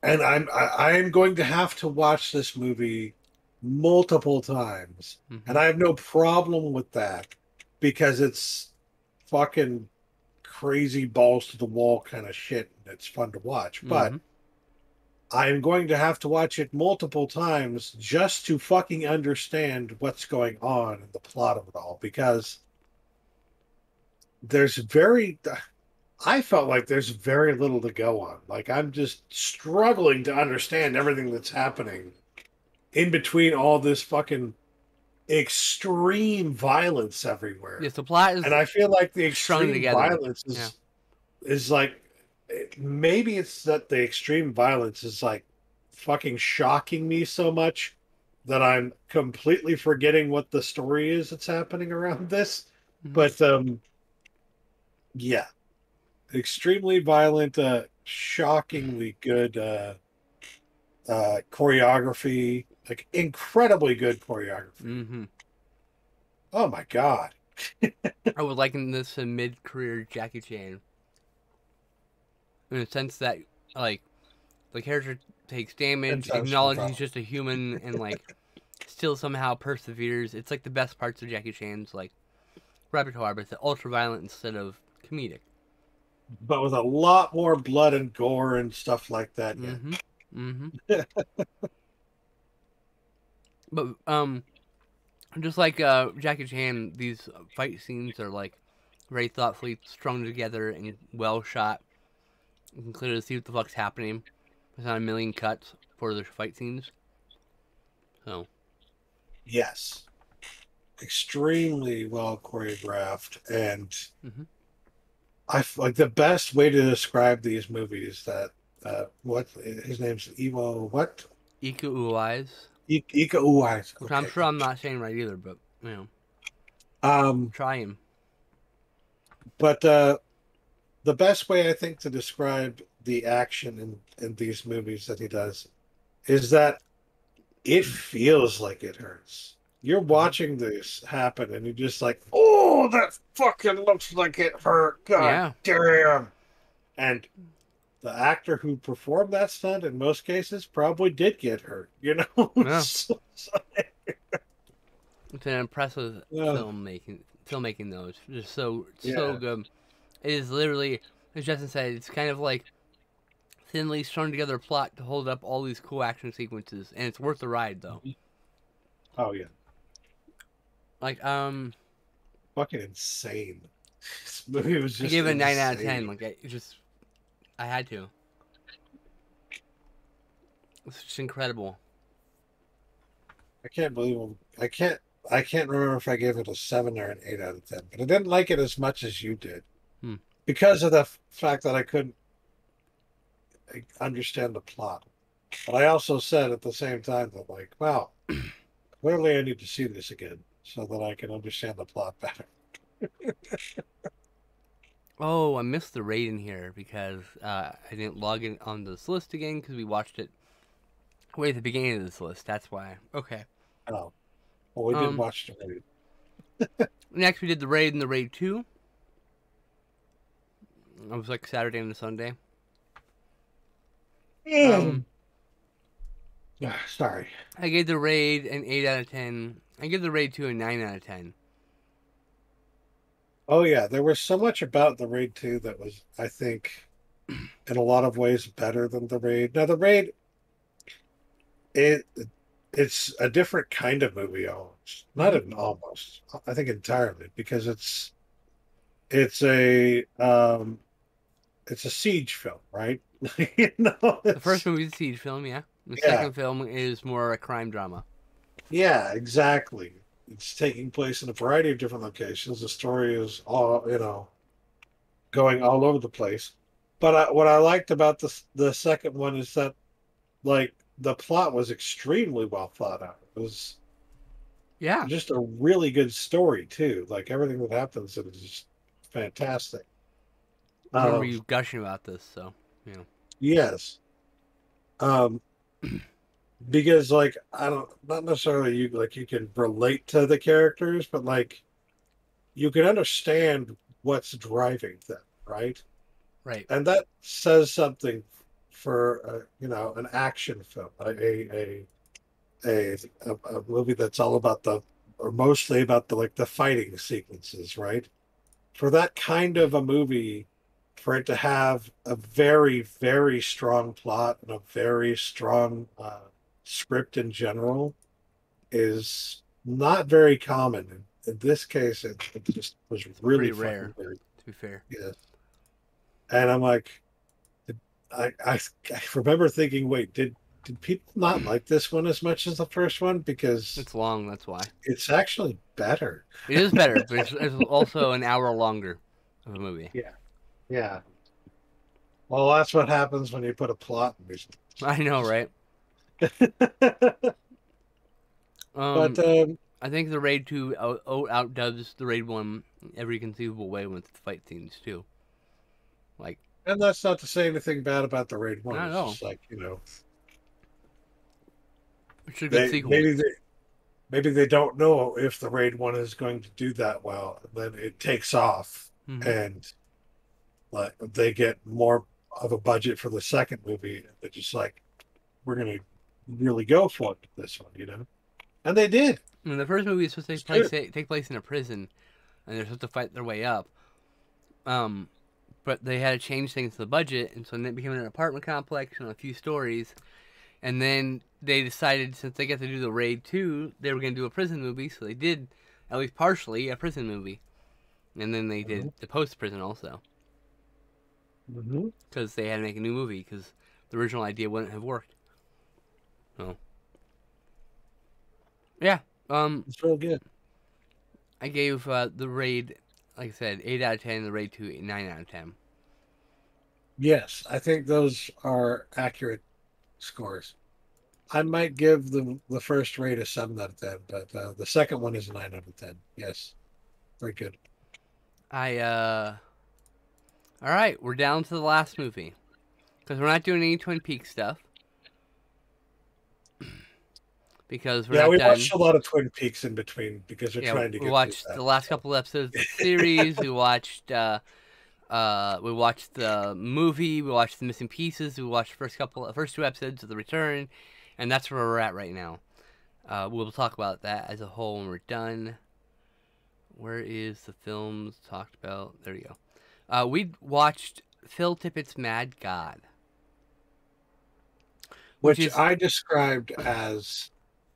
and I'm going to have to watch this movie multiple times, and I have no problem with that because it's fucking crazy balls to the wall kind of shit, and it's fun to watch. But I'm going to have to watch it multiple times just to fucking understand what's going on in the plot of it all because there's very I felt like there's very little to go on. Like I'm just struggling to understand everything that's happening in between all this fucking extreme violence everywhere. Yes, the plot is, and I feel like the strung extreme together. violence is like maybe it's that the extreme violence is like fucking shocking me so much that I'm completely forgetting what the story is that's happening around this. But yeah, extremely violent, shockingly good choreography, like incredibly good choreography. Oh my god. I would liken this to mid-career Jackie Chan, in the sense that, like, the character takes damage, acknowledges he's just a human, and, like, still somehow perseveres. It's, like, the best parts of Jackie Chan's, like, repertoire, but it's ultra-violent instead of comedic. But with a lot more blood and gore and stuff like that. But, just like Jackie Chan, these fight scenes are, like, very thoughtfully strung together and well shot. You can clearly see what the fuck's happening. There's not a million cuts for the fight scenes. So. Yes. Extremely well choreographed. And I like the best way to describe these movies that, what, his name's Iwo, what? Ika Uwais. Ika Uwais. Which I'm sure I'm not saying right either, but, you know. Trying. But the best way I think to describe the action in these movies that he does is that it feels like it hurts. You're watching this happen and you're just like, oh, that fucking looks like it hurt. God damn. And the actor who performed that stunt in most cases probably did get hurt, you know? Yeah. It's an impressive filmmaking though. It's just so good. It is literally, as Justin said, it's kind of like thinly strung together plot to hold up all these cool action sequences, and it's worth the ride though. Oh yeah. Like fucking insane. This movie was just I gave it a 9 insane. out of 10. Like I had to. It's just incredible. I can't believe I can't remember if I gave it a 7 or an 8 out of 10, but I didn't like it as much as you did because of the fact that I couldn't understand the plot. But I also said at the same time that, like, wow, clearly I need to see this again so that I can understand the plot better. Oh, I missed the raid in here because I didn't log in on this list again because we watched it way at the beginning of this list. That's why. Okay. Oh. Well, we did watch the raid. Next, we did the raid and the raid 2. It was like Saturday and Sunday. Sorry. I gave the raid an 8 out of 10. I give the raid 2 a 9 out of 10. Oh yeah, there was so much about the raid 2 that was, I think, in a lot of ways better than the raid. Now the raid, it's a different kind of movie almost. Not even almost. I think entirely, because it's a siege film, right? You know, the first movie is a siege film, yeah. The second film is more a crime drama. Yeah, exactly. It's taking place in a variety of different locations. The story is all, going all over the place. But what I liked about the second one is that, like, the plot was extremely well thought out. It was just a really good story, too. Like, everything that happens is just fantastic. I remember you gushing about this, so, Yes. Because, like, not necessarily you can relate to the characters, but, like, you can understand what's driving them, right? Right. And that says something for an action film, a movie that's all about or mostly about the fighting sequences, right? For that kind of a movie, for it to have a very, very strong plot and a very strong script in general is not very common. In this case, it just was really Pretty fucking rare, weird. to be fair. Yes. And I'm like, I remember thinking, wait, did people not like this one as much as the first one? Because It's long, that's why. it's actually better. It is better, but it's also an hour longer of a movie. Yeah. Yeah. Well, that's what happens when you put a plot in these. I know, right? But I think the Raid 2 outdoes the Raid 1 every conceivable way with the fight scenes, too. Like, and that's not to say anything bad about the Raid One. Not It's at all. just like, it's a good they sequel. maybe they don't know if the Raid One is going to do that well. And then it takes off, Mhm. and like they get more of a budget for the second movie. They're just like, we're gonna really go for it this one, and they did. And the first movie is supposed to It's take place in a prison, and they're supposed to fight their way up. But they had to change things to the budget, and so then it became an apartment complex and a few stories. And then they decided, since they got to do the Raid 2, they were going to do a prison movie, so they did, at least partially, a prison movie. And then they did the post-prison also, Mm-hmm. because they had to make a new movie, because the original idea wouldn't have worked. So, yeah, It's real good. I gave the Raid, like I said, 8 out of 10, the Raid 2, 9 out of 10. Yes, I think those are accurate scores. I might give the first Raid a 7 out of 10, but the second one is a 9 out of 10. Yes, very good. All right, we're down to the last movie. Because we're not doing any Twin Peaks stuff. Because we're not we done. watched a lot of Twin Peaks in between because we're Yeah, trying to we get watched through the that. last couple episodes of the series. We watched the movie. We watched the missing pieces. We watched the first 2 episodes of The Return, and that's where we're at right now. We'll talk about that as a whole when we're done. Where is the films talked about? There you go. We watched Phil Tippett's Mad God, Which I described as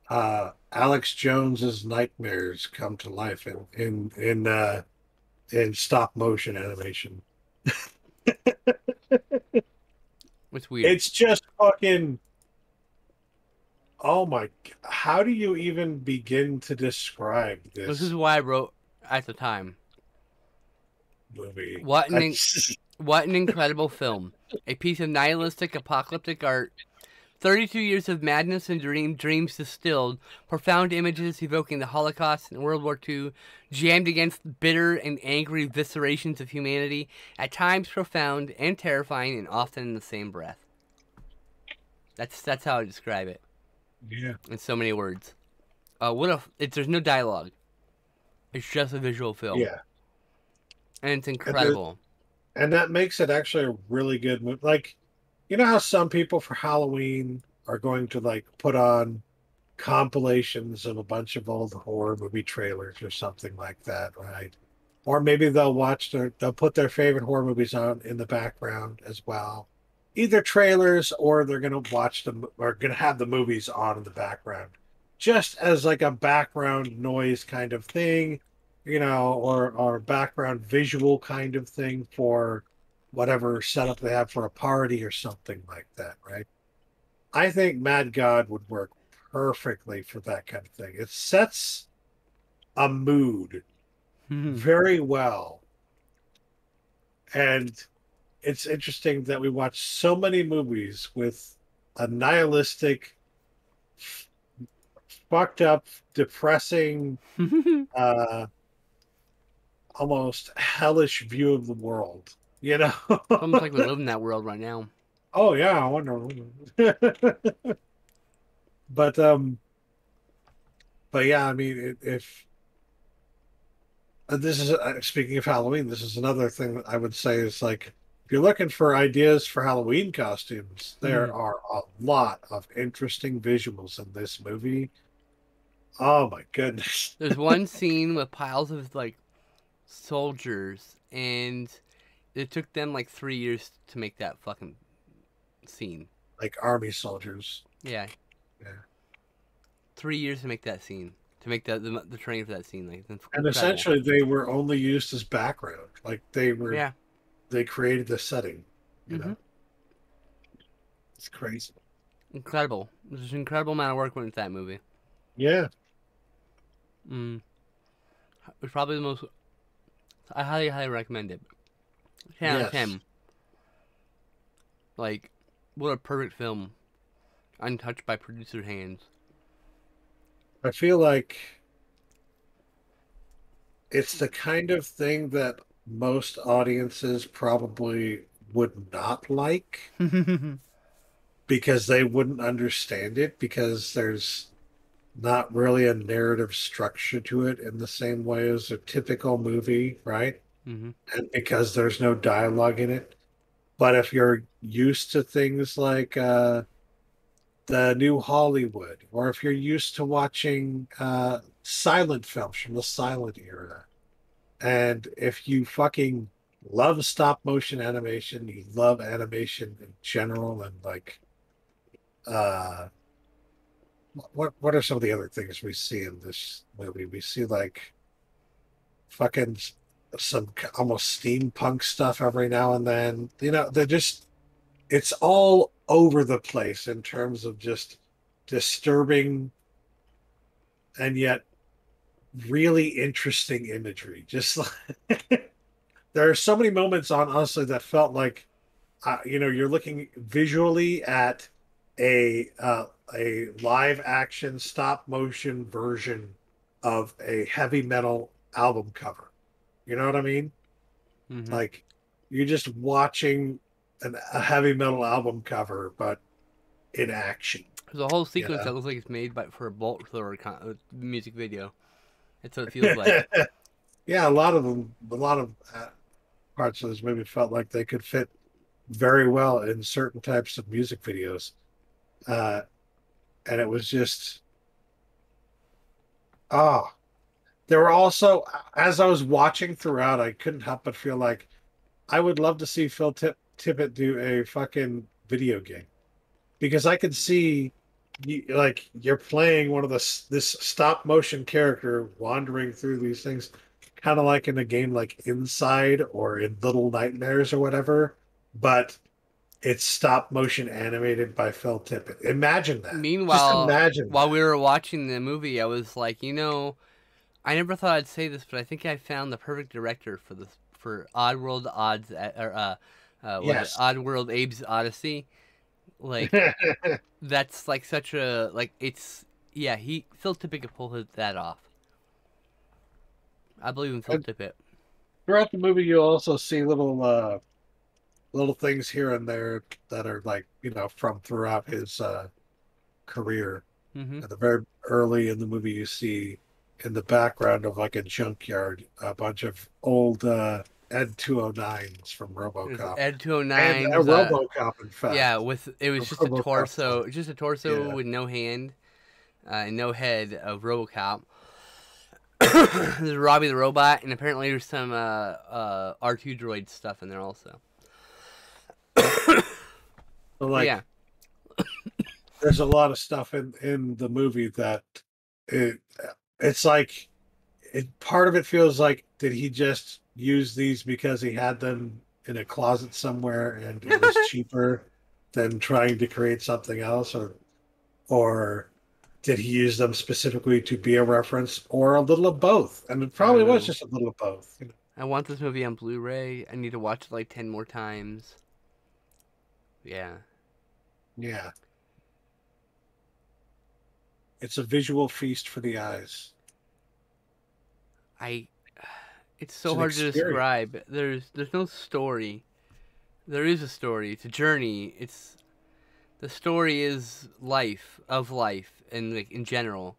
Alex Jones's nightmares come to life in stop motion animation. It's weird. It's just fucking. Oh my! How do you even begin to describe This this is why I wrote at the time. movie? What an incredible film. A piece of nihilistic apocalyptic art. 32 years of madness and dreams distilled. Profound images evoking the Holocaust and World War II. Jammed against bitter and angry viscerations of humanity. At times profound and terrifying, and often in the same breath. That's how I describe it. Yeah. In so many words. There's no dialogue. It's just a visual film. Yeah. And it's incredible. And that makes it actually a really good movie. Like, you know how some people for Halloween are going to like put on compilations of a bunch of old horror movie trailers or something like that, right? Or maybe they'll put their favorite horror movies on in the background as well. Either trailers or they're going to watch them or going to have the movies on in the background just as like a background noise kind of thing, or background visual kind of thing for whatever setup they have for a party or something like that, right? I think Mad God would work perfectly for that kind of thing. It sets a mood very well. And it's interesting that we watch so many movies with a nihilistic, fucked up, depressing, almost hellish view of the world. Almost like we live in that world right now. Oh yeah, I wonder. But yeah, I mean, if this is speaking of Halloween, this is another thing that I would say is like if you're looking for ideas for Halloween costumes, there Mhm. are a lot of interesting visuals in this movie. Oh my goodness. There's one scene with piles of like soldiers, and it took them like 3 years to make that fucking scene. Like army soldiers. Yeah, Yeah. 3 years to make that scene, to make the training for that scene. Like that's And incredible. essentially they were only used as background. Like Yeah. they created the setting, you Mm-hmm. know. It's crazy. Incredible. There's an incredible amount of work went into that movie. Yeah. Mm. It's probably the most. I highly, highly recommend it. 10 out of Yes. 10. Like, what a perfect film. Untouched by producer hands. I feel like it's the kind of thing that most audiences probably would not like because they wouldn't understand it because there's not really a narrative structure to it in the same way as a typical movie, right? Mm-hmm. And because there's no dialogue in it. But if you're used to things like the new Hollywood, or if you're used to watching silent films from the silent era, and if you fucking love stop motion animation, you love animation in general, and like, uh, what are some of the other things we see in this movie? We see like fucking some almost steampunk stuff every now and then. You know, they're just it's all over the place in terms of just disturbing and yet really interesting imagery. Just like there are so many moments on honestly that felt like you're looking visually at a live action stop motion version of a heavy metal album cover. You know what I mean? Mm-hmm. Like you're just watching a heavy metal album cover, but in action. There's a whole You sequence know? that looks like it's made for a bolt thrower music video. That's what it feels like. Yeah, a lot of parts of this movie felt like they could fit very well in certain types of music videos. Uh, and it was just, oh, there were also, as I was watching throughout, I couldn't help but feel like I would love to see Tippett do a fucking video game because I could see like you're playing one of this stop motion character wandering through these things, kind of like in a game like Inside or in Little Nightmares or whatever, but it's stop motion animated by Phil Tippett. Imagine that. Just Meanwhile, imagine while that. we were watching the movie, I was like, I never thought I'd say this, but I think I found the perfect director for Oddworld Odds was it Yes. Oddworld Abe's Odyssey? Like that's like such a like it's yeah Phil Tippett could pull that off. I believe in Phil And Tippett. throughout the movie, you also see little things here and there that are like from throughout his career. Mm-hmm. At the very early in the movie, you see in the background of like a junkyard a bunch of old Ed 209s from There's RoboCop Ed and a 209's. RoboCop, in Yeah, fact, it a was just a RoboCop torso, just a torso Yeah, with no hand, and no head of RoboCop. There's Robbie the robot, and apparently there's some R2 droid stuff in there also. so But like yeah, there's a lot of stuff in the movie that it it's like part of it feels like did he just use these because he had them in a closet somewhere and it was cheaper than trying to create something else, or did he use them specifically to be a reference, or a little of both? And it I probably don't was know. just a little of both. I want this movie on Blu-ray. I need to watch it like 10 more times. Yeah. Yeah, it's a visual feast for the eyes. It's so It's an hard to experience. describe. There's no story. There is a story. It's a journey. The story is life, and like in general,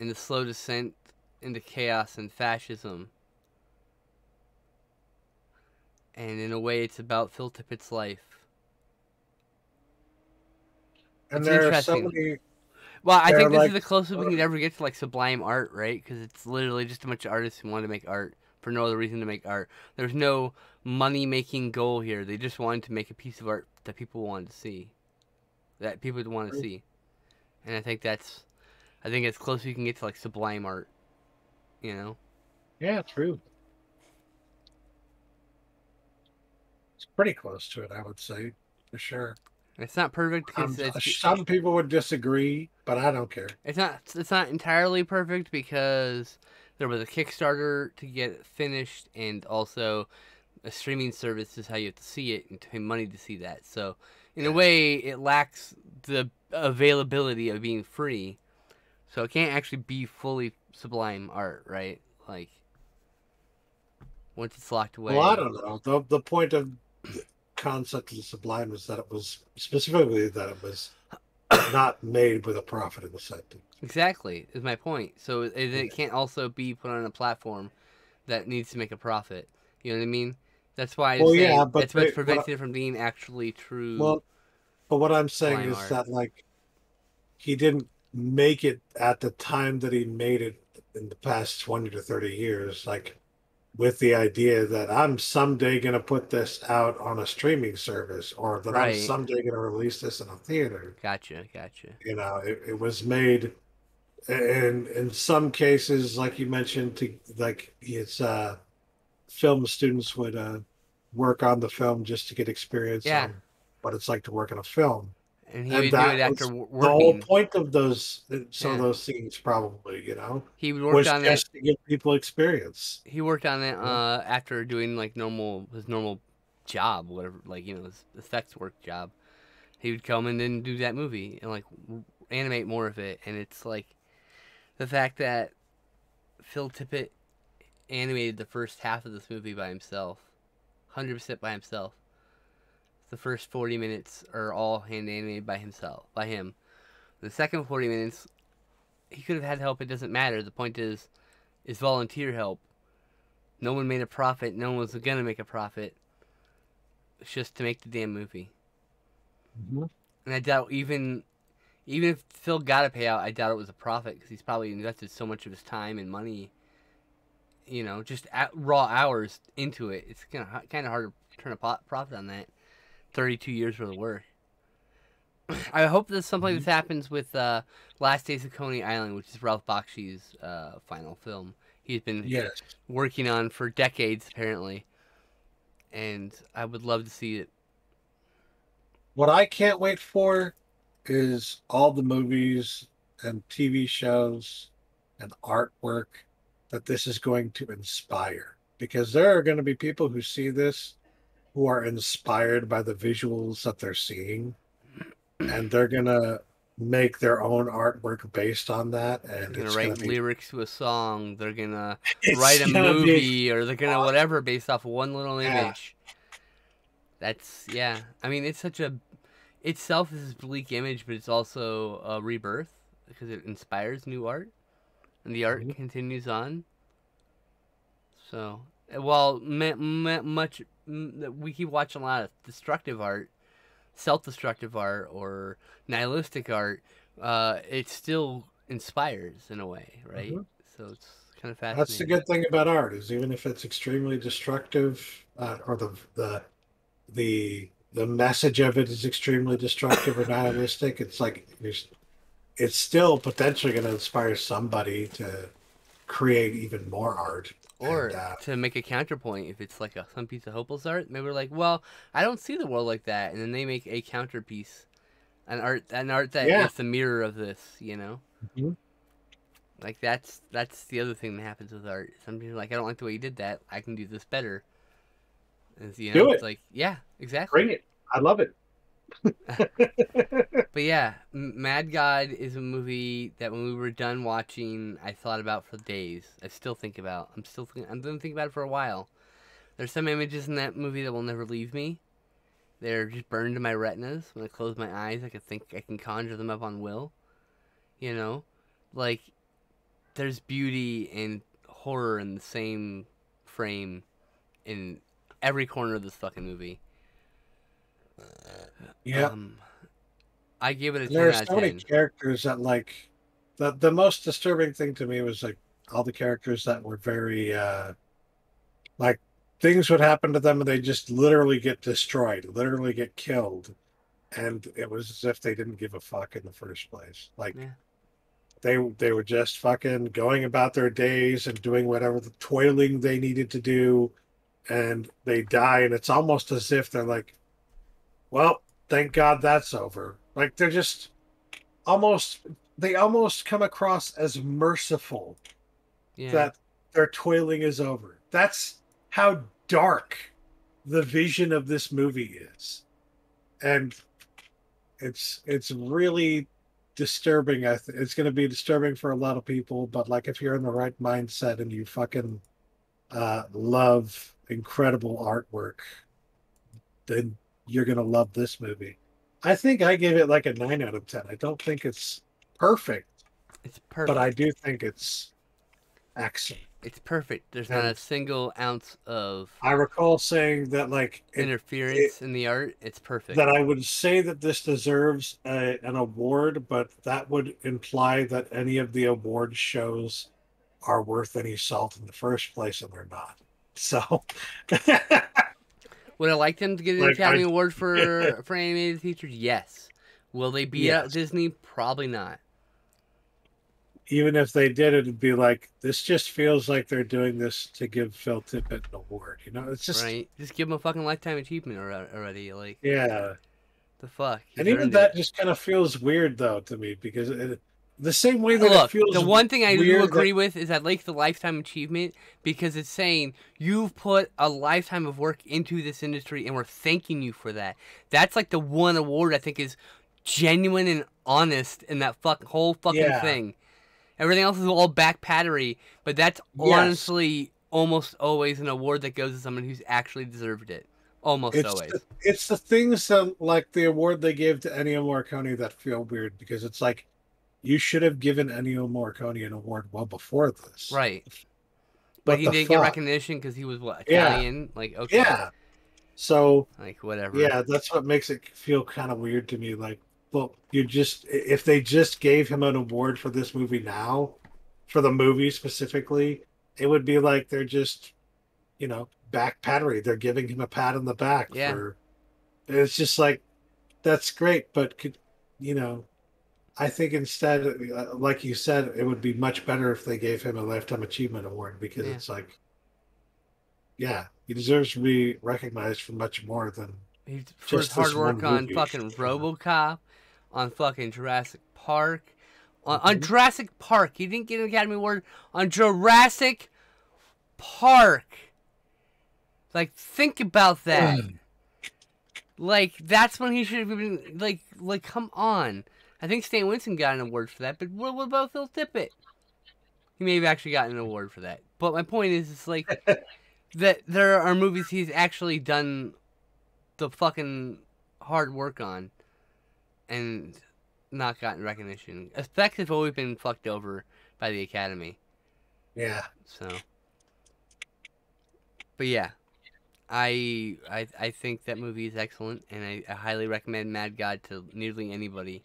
and the slow descent into chaos and fascism. and in a way, it's about Phil Tippett's life. And It's there are so interesting. many. Well, I They're think this like, is the closest we can ever get to like sublime art, right? Because it's literally just a bunch of artists who want to make art for no other reason to make art. There's no money-making goal here. They just wanted to make a piece of art that people wanted to see, that people would want to see, and I think it's close we can get to like sublime art, you know? yeah, true. It's pretty close to it, I would say, for sure. It's not perfect because Some people would disagree, but I don't care. it's not entirely perfect because there was a Kickstarter to get it finished, and also a streaming service is how you have to see it and to pay money to see that. So in a way, it lacks the availability of being free, so it can't actually be fully sublime art, right? Like once it's locked away. Well, I don't know. The point of the concept of the sublime is that it was specifically that it was not made with a profit in the sentence. Exactly, is my point. So it can't also be put on a platform that needs to make a profit. You know what I mean? That's why I'm saying Yeah, but that's what prevents it from being actually true. well, but what I'm saying sublime is art. that like he didn't make it at the time that he made it in the past 20 to 30 years, like with the idea that I'm someday going to put this out on a streaming service or that I'm Right. someday going to release this in a theater. Gotcha. You know, it was made in some cases, like you mentioned, to like it's film students would work on the film just to get experience Yeah. on what it's like to work on a film. And he And would do that it after was the whole working. point of those some of Yeah. those scenes, probably, He would work was on that. just to give people experience. He worked on it after doing like his normal job, whatever, like his effects work job. He would come and then do that movie and like animate more of it. And it's like the fact that Phil Tippett animated the first half of this movie by himself, 100% by himself. The first 40 minutes are all hand animated by him. The second 40 minutes, he could have had help. It doesn't matter. The point is volunteer help. No one made a profit. No one was gonna make a profit. It's just to make the damn movie. Mm-hmm. And I doubt even if Phil got a payout, I doubt it was a profit because he's probably invested so much of his time and money. Just raw hours into it. It's kind of hard to turn a profit on that. 32 years worth of work. I hope that something like this happens with Last Days of Coney Island, which is Ralph Bakshi's final film. He's been working on for decades, apparently. And I would love to see it. What I can't wait for is all the movies and TV shows and artwork that this is going to inspire. Because there are going to be people who see this who are inspired by the visuals that they're seeing, and they're going to make their own artwork based on that. And They're it's gonna going write to be lyrics to a song. They're gonna It's write a gonna be movie, or they're gonna whatever based off of one little Yeah. image. That's I mean, it's such a itself is this bleak image, but it's also a rebirth because it inspires new art, and the art continues on. So while we keep watching a lot of destructive art, self-destructive art, or nihilistic art, it still inspires in a way, right? So it's kind of fascinating. That's the good thing about art, is even if it's extremely destructive, or the message of it is extremely destructive or nihilistic, it's like it's still potentially going to inspire somebody to create even more art. Or to make a counterpoint, if it's like some piece of hopeless art, maybe we're like, well, I don't see the world like that, and then they make a counterpiece, an art that is the mirror of this, Like that's the other thing that happens with art. Some people are like, I don't like the way you did that. I can do this better. And, Do it. It's like, yeah, exactly. Bring it. I love it. But yeah, Mad God is a movie that when we were done watching, I thought about for days. I'm going to think about it for a while. There's some images in that movie that will never leave me. They're just burned in my retinas. When I close my eyes, I can conjure them up on will. Like there's beauty and horror in the same frame in every corner of this fucking movie. Yeah. I give it a 10 There are out of so many 10. characters that like the most disturbing thing to me was like all the characters that were very like things would happen to them and they just literally get destroyed, literally get killed. And it was as if they didn't give a fuck in the first place. Like Yeah. they were just fucking going about their days and doing whatever the toiling they needed to do, and they die, and it's almost as if they're like, well, thank God that's over. Like they're just almost they almost come across as merciful Yeah. that their toiling is over. That's how dark the vision of this movie is. And it's really disturbing. It's going to be disturbing for a lot of people, but like if you're in the right mindset and you fucking love incredible artwork, then you're going to love this movie. I think I give it like a 9 out of 10. I don't think it's perfect, It's perfect. but I do think it's excellent. It's perfect. There's not a single ounce of I recall saying that like interference in the art. It's perfect. that I would say that this deserves an award, but that would imply that any of the award shows are worth any salt in the first place, and they're not. So, Would I like them to get an Like, Academy I- Award for animated features? Yes. Will they beat out Yes. Disney? Probably not. even if they did, it'd be like this. Just feels like they're doing this to give Phil Tippett an award. You know, it's just Right? Just give them a fucking lifetime achievement already. Like, yeah. the fuck? And He's even earned that it. just kind of feels weird though to me because the same way that it Look, feels. the one thing I do weird agree that- with is I like the lifetime achievement because it's saying you've put a lifetime of work into this industry and we're thanking you for that. That's like the one award I think is genuine and honest in that whole fucking Yeah. thing. Everything else is all back pattery, but that's Yes. honestly almost always an award that goes to someone who's actually deserved it. Almost always. It's the things that, like the award they gave to Ennio Morricone, that feel weird because it's like you should have given Ennio Morricone an award well before this, Right. But But he the didn't get fuck? recognition because he was what, Yeah. Italian? Like, okay. Yeah. So Like, whatever. yeah, that's what makes it feel kind of weird to me. Like, well, if they just gave him an award for this movie now, for the movie specifically, it would be like they're just, back pattery. They're giving him a pat on the back Yeah. for. It's just like, that's great, but I think instead, like you said, it would be much better if they gave him a lifetime achievement award because Yeah. it's like, yeah, he deserves to be recognized for much more than. He's for his Just hard this work one on movie. fucking RoboCop, on fucking Jurassic Park, on Mm-hmm. Jurassic Park. He didn't get an Academy Award on Jurassic Park. Like, think about that. Like, that's when he should have been like, come on. I think Stan Winston got an award for that, but what about Phil Tippett? He may have actually gotten an award for that. But my point is, it's like that there are movies he's actually done the fucking hard work on and not gotten recognition. Effects have always been fucked over by the Academy. Yeah. So, but yeah, I think that movie is excellent, and I highly recommend Mad God to nearly anybody.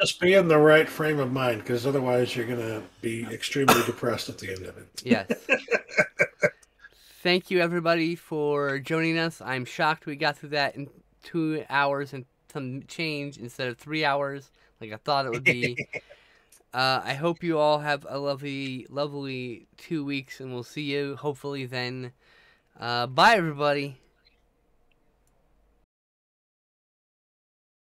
Just be in the right frame of mind, because otherwise you're going to be extremely depressed at the end of it. Yes. Thank you, everybody, for joining us. I'm shocked we got through that in 2 hours and some change instead of 3 hours, like I thought it would be. I hope you all have a lovely 2 weeks, and we'll see you hopefully then. Bye, everybody.